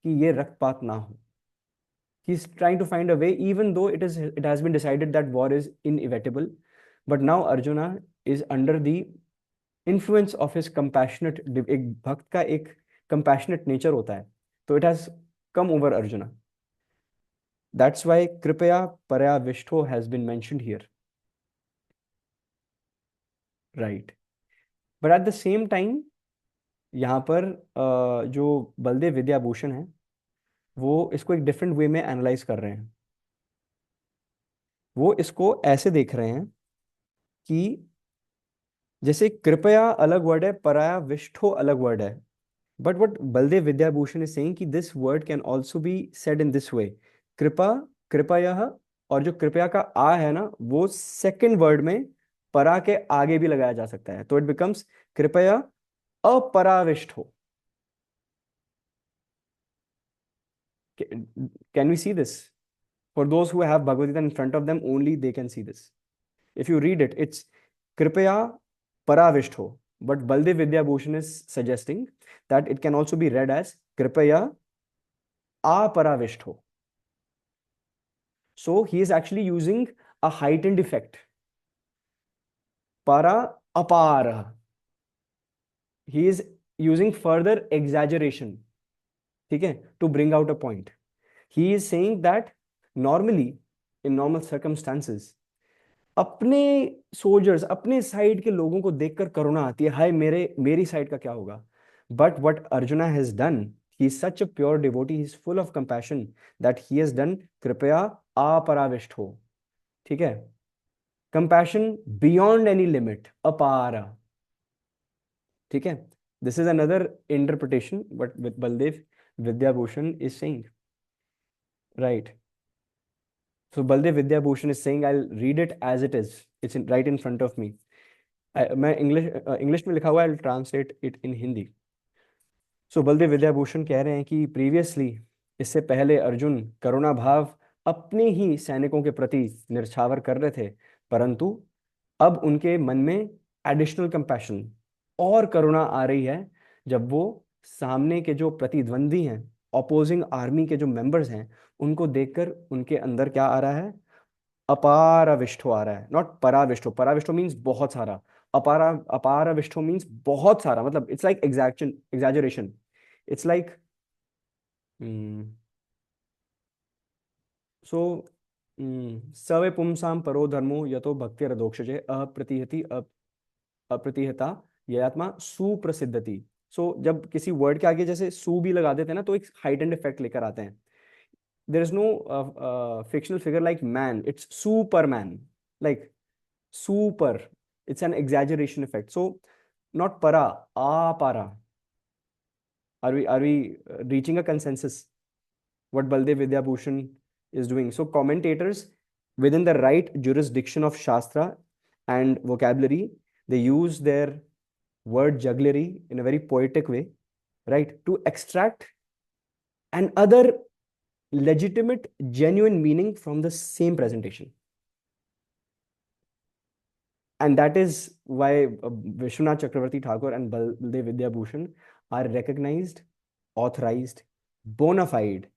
कि ये रक्तपात ना हो, he is trying to find a way, even though it has been decided that war is inevitable, but now Arjuna is under the influence of his compassionate, एक भक्त का एक compassionate nature होता है, तो it has come over Arjuna, that's why कृपया पर्याविष्टो has been mentioned here, right? but at the same time यहाँ पर जो बलदेव विद्याभूषण है वो इसको एक डिफरेंट वे में एनालाइज कर रहे हैं, वो इसको ऐसे देख रहे हैं कि जैसे कृपया अलग वर्ड है, पराया विष्ठो अलग वर्ड है, but what Baldev Vidyabhushan is saying कि this word can also be said in this way, कृपा, कृपया, और जो कृपया का आ है ना वो सेकंड वर्ड में परा के आगे भी लगाया जा सकता है, तो इट बिकम्स कृपया अपराविष्ठो। Can we see this? For those who have Bhagavad Gita in front of them only they can see this, if you read it, it's कृपया पराविष्ट हो, but Baldev Vidyabhushan is suggesting that it can also be read as Kripaya Aparavishto. So he is actually using a heightened effect. Para apara. He is using further exaggeration, ठीक है, to bring out a point. He is saying that normally, in normal circumstances, अपने soldiers, अपने side के लोगों को देखकर करुणा आती है, हाय मेरी साइड का क्या होगा. But what arjuna has done, he is such a pure devotee, he is full of compassion that he has done कृपया अपराविष्ट हो. ठीक है, कंपैशन बियॉन्ड एनी लिमिट, अपार. ठीक है, this is another interpretation but with Baldev Vidyabhushan is saying, right. So Baldev Vidyabhushan is saying, I'll read it as it is. It's right in front of me. मैं English में लिखा हुआ है, I'll translate it in Hindi. So Baldev Vidyabhushan कह रहे हैं कि previously, इससे पहले अर्जुन करुणा भाव अपने ही सैनिकों के प्रति निछावर कर रहे थे, परंतु अब उनके मन में एडिशनल कंपैशन और करुणा आ रही है जब वो सामने के जो प्रतिद्वंदी हैं, ऑपोजिंग आर्मी के जो मेंबर्स हैं, उनको देखकर उनके अंदर क्या आ रहा है, अपाराविष्टो आ रहा है. नॉट पराविष्टो. पराविष्टो मीन्स बहुत सारा. अपाराविष्टो मीन्स बहुत सारा, मतलब it's like exaggeration. It's like so सवे पुंसाम परो धर्मो यतो भक्तिरधोक्षजे अप्रतिहति अप्रतिहता ययात्मा सुप्रसिद्धति. सो जब किसी वर्ड के आगे जैसे सु भी लगा देते हैं ना, तो एक हाइटेंड इफेक्ट लेकर आते हैं. There is no fictional figure like man. It's Superman, like super. It's an exaggeration effect. So not para, para. Are we reaching a consensus? What Baldev Vidyabhushan is doing. So commentators within the right jurisdiction of Shastra and vocabulary, they use their word jugglery in a very poetic way, right, to extract an other legitimate, genuine meaning from the same presentation. And that is why Vishwanath Chakravarti Thakur and Baldev Vidyabhushan are recognized, authorized, bona fide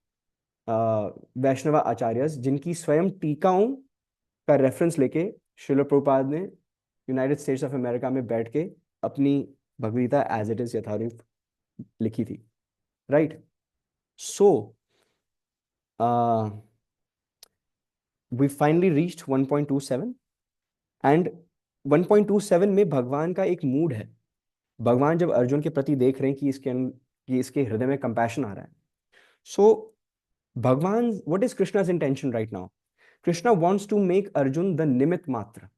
वैष्णव आचार्यस, जिनकी स्वयं टीकाओं का reference लेके श्रील प्रभुपाद ने United states of America में बैठ के अपनी Bhagavad Gita as it is यथारूप लिखी थी, right. So we finally reached 1.27 and 1.27 में भगवान का एक मूड है. भगवान जब अर्जुन के प्रति देख रहे हैं कि इसके हृदय में कंपैशन आ रहा है. सो भगवान, व्हाट इज कृष्णा's intention right now? Krishna wants to make Arjun the निमित्त मात्र.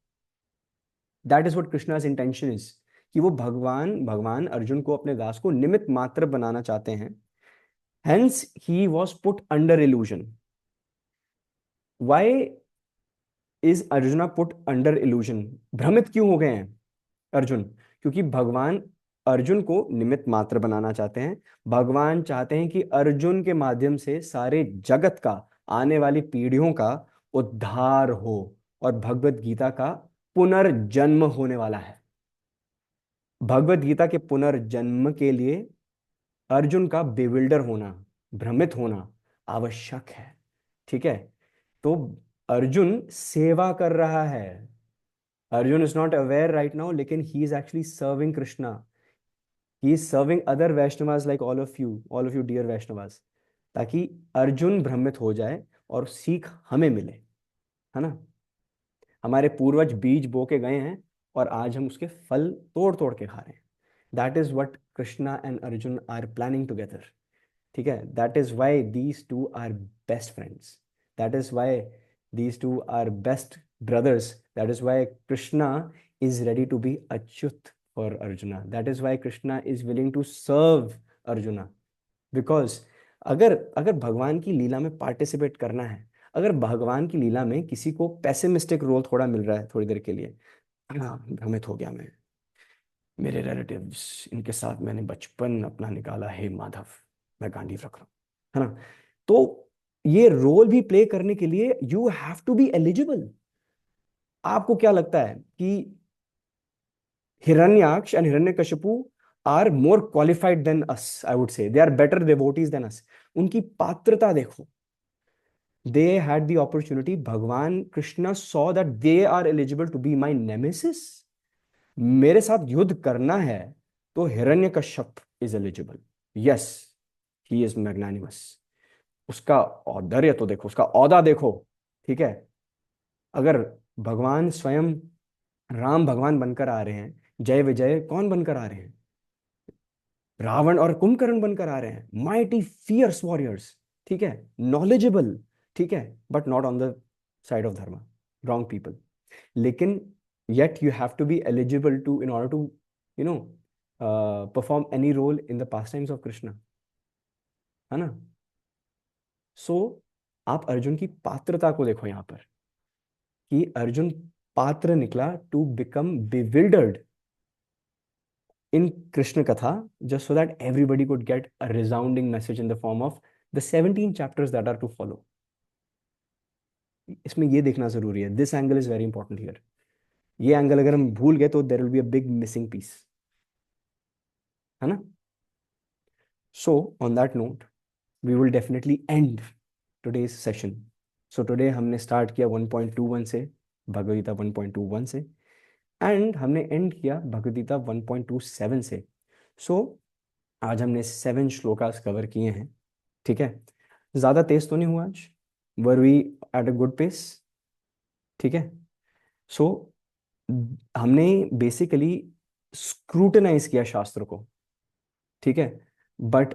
That is what Krishna's intention is, कि वो भगवान अर्जुन को, अपने दास को निमित्त मात्र बनाना चाहते हैं. Hence he was put under illusion. Why is Arjuna put under illusion? भ्रमित क्यों हो गए हैं अर्जुन? क्योंकि भगवान अर्जुन को निमित्त मात्र बनाना चाहते हैं. भगवान चाहते हैं कि अर्जुन के माध्यम से सारे जगत का, आने वाली पीढ़ियों का उद्धार हो और भगवत गीता का पुनर्जन्म होने वाला है. भगवत गीता के पुनर्जन्म के लिए अर्जुन का बेविल्डर होना, भ्रमित होना आवश्यक है. ठीक है, तो अर्जुन सेवा कर रहा है. Arjun is not aware right now, लेकिन he is actually serving Krishna. He is serving other Vaishnavas like all of you dear Vaishnavas, ताकि अर्जुन भ्रमित हो जाए और सीख हमें मिले, है ना. हमारे पूर्वज बीज बो के गए हैं और आज हम उसके फल तोड़ तोड़ के खा रहे हैं. That is what Krishna and Arjun are planning together. ठीक है, that is why these two are best friends. That is why these two are best brothers. That is why Krishna is ready to be Achyut for Arjuna. That is why Krishna is willing to serve Arjuna. Because अगर भगवान की लीला में participate करना है, अगर भगवान की लीला में किसी को पैसिमिस्टिक रोल थोड़ा मिल रहा है थोड़ी देर के लिए, भ्रमित हो गया मैं, मेरे रिलेटिव्स, इनके साथ मैंने बचपन अपना निकाला, हे माधव, मैं गांडीव रख रहा हूँ, है ना. तो ये रोल भी प्ले करने के लिए you have to be eligible. आपको क्या लगता है कि Hiranyaksh and Hiranyakashipu are more qualified than us, I would say. They are better devotees than us. उनकी पात्रता देखो. They had the opportunity. Bhagwan Krishna saw that they are eligible to be my nemesis. मेरे साथ युद्ध करना है तो Hiranyakashyap is eligible. Yes, he is magnanimous. उसका औदार्य तो देखो, उसका औदा देखो. ठीक है. अगर भगवान स्वयं राम भगवान बनकर आ रहे हैं, जय विजय कौन बनकर आ रहे हैं? रावण और कुंभकर्ण बनकर आ रहे हैं. Mighty fierce warriors. ठीक है. नॉलेजेबल. ठीक है. But not on the side of dharma. Wrong people. लेकिन yet you have to be eligible to in order to you know perform any role in the pastimes of Krishna, है ना? सो आप अर्जुन की पात्रता को देखो यहाँ पर कि अर्जुन पात्र निकला to become bewildered in Krishna Katha, just so that everybody could get a resounding message in the form of the 17 chapters that are to follow. इसमें ये देखना जरूरी है. This angle is very important here. ये angle अगर हम भूल गए तो there will be a big missing piece, है ना? So on that note we will definitely end today's session. So today हमने स्टार्ट किया 1.21 से, भगवद गीता 1.21 से, एंड हमने एंड किया भगवद गीता 1.27 से. सो आज हमने 7 श्लोकास कवर किए हैं. ठीक है. ज़्यादा तेज तो नहीं हुआ आज. Were we at a good pace? ठीक है. सो हमने बेसिकली स्क्रूटनाइज किया शास्त्र को. ठीक है. But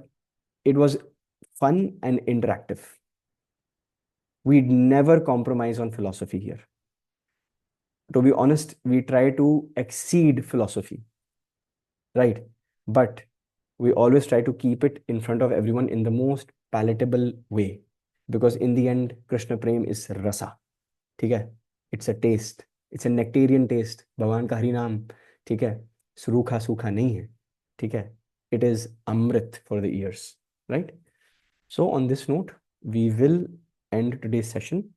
it was fun and interactive. We never compromise on philosophy here. To be honest, we try to exceed philosophy, right? But we always try to keep it in front of everyone in the most palatable way, because in the end Krishna Prem is rasa. ठीक है. It's a taste. It's a nectarian taste. भगवान का हरि नाम, ठीक है, सूखा सूखा नहीं है. ठीक है. It is amrit for the ears, right? So on this note we will end today's session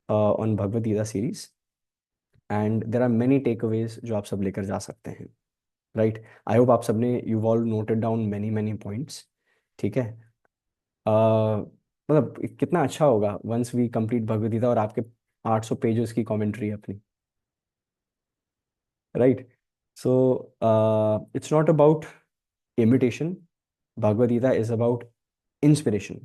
on Bhagavad Gita series, and there are many takeaways जो आप सब लेकर जा सकते हैं. राइट. आई होप आप सबने you all noted down many many points. ठीक है. मतलब कितना अच्छा होगा once we complete Bhagavad Gita और आपके 800 पेजेस की कमेंट्री अपनी. Right. So it's not about imitation. Bhagavad Gita is about inspiration.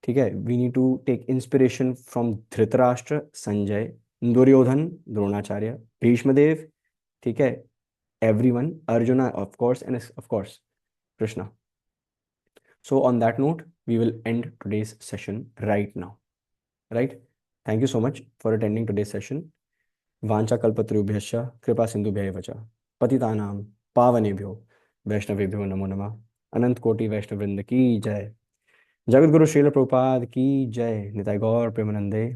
ठीक है. We need to take inspiration from Dhritarashtra, Sanjay, Duryodhana, Dronacharya, Bhishmadev. ठीक है. Everyone, Arjuna, of course, and of course, Krishna. So on that note, we will end today's session right now. Right? Thank you so much for attending today's session. Vancha kalpatarubhyascha kripa sindhubhya vacha patitanam pavanebhyo वैष्णवेभ्यो नमो नमः. अनंत कोटि वैष्णव वृंद की जय. जगत गुरु श्रील प्रभुपाद की जय. निताई गौर प्रेमानंदे.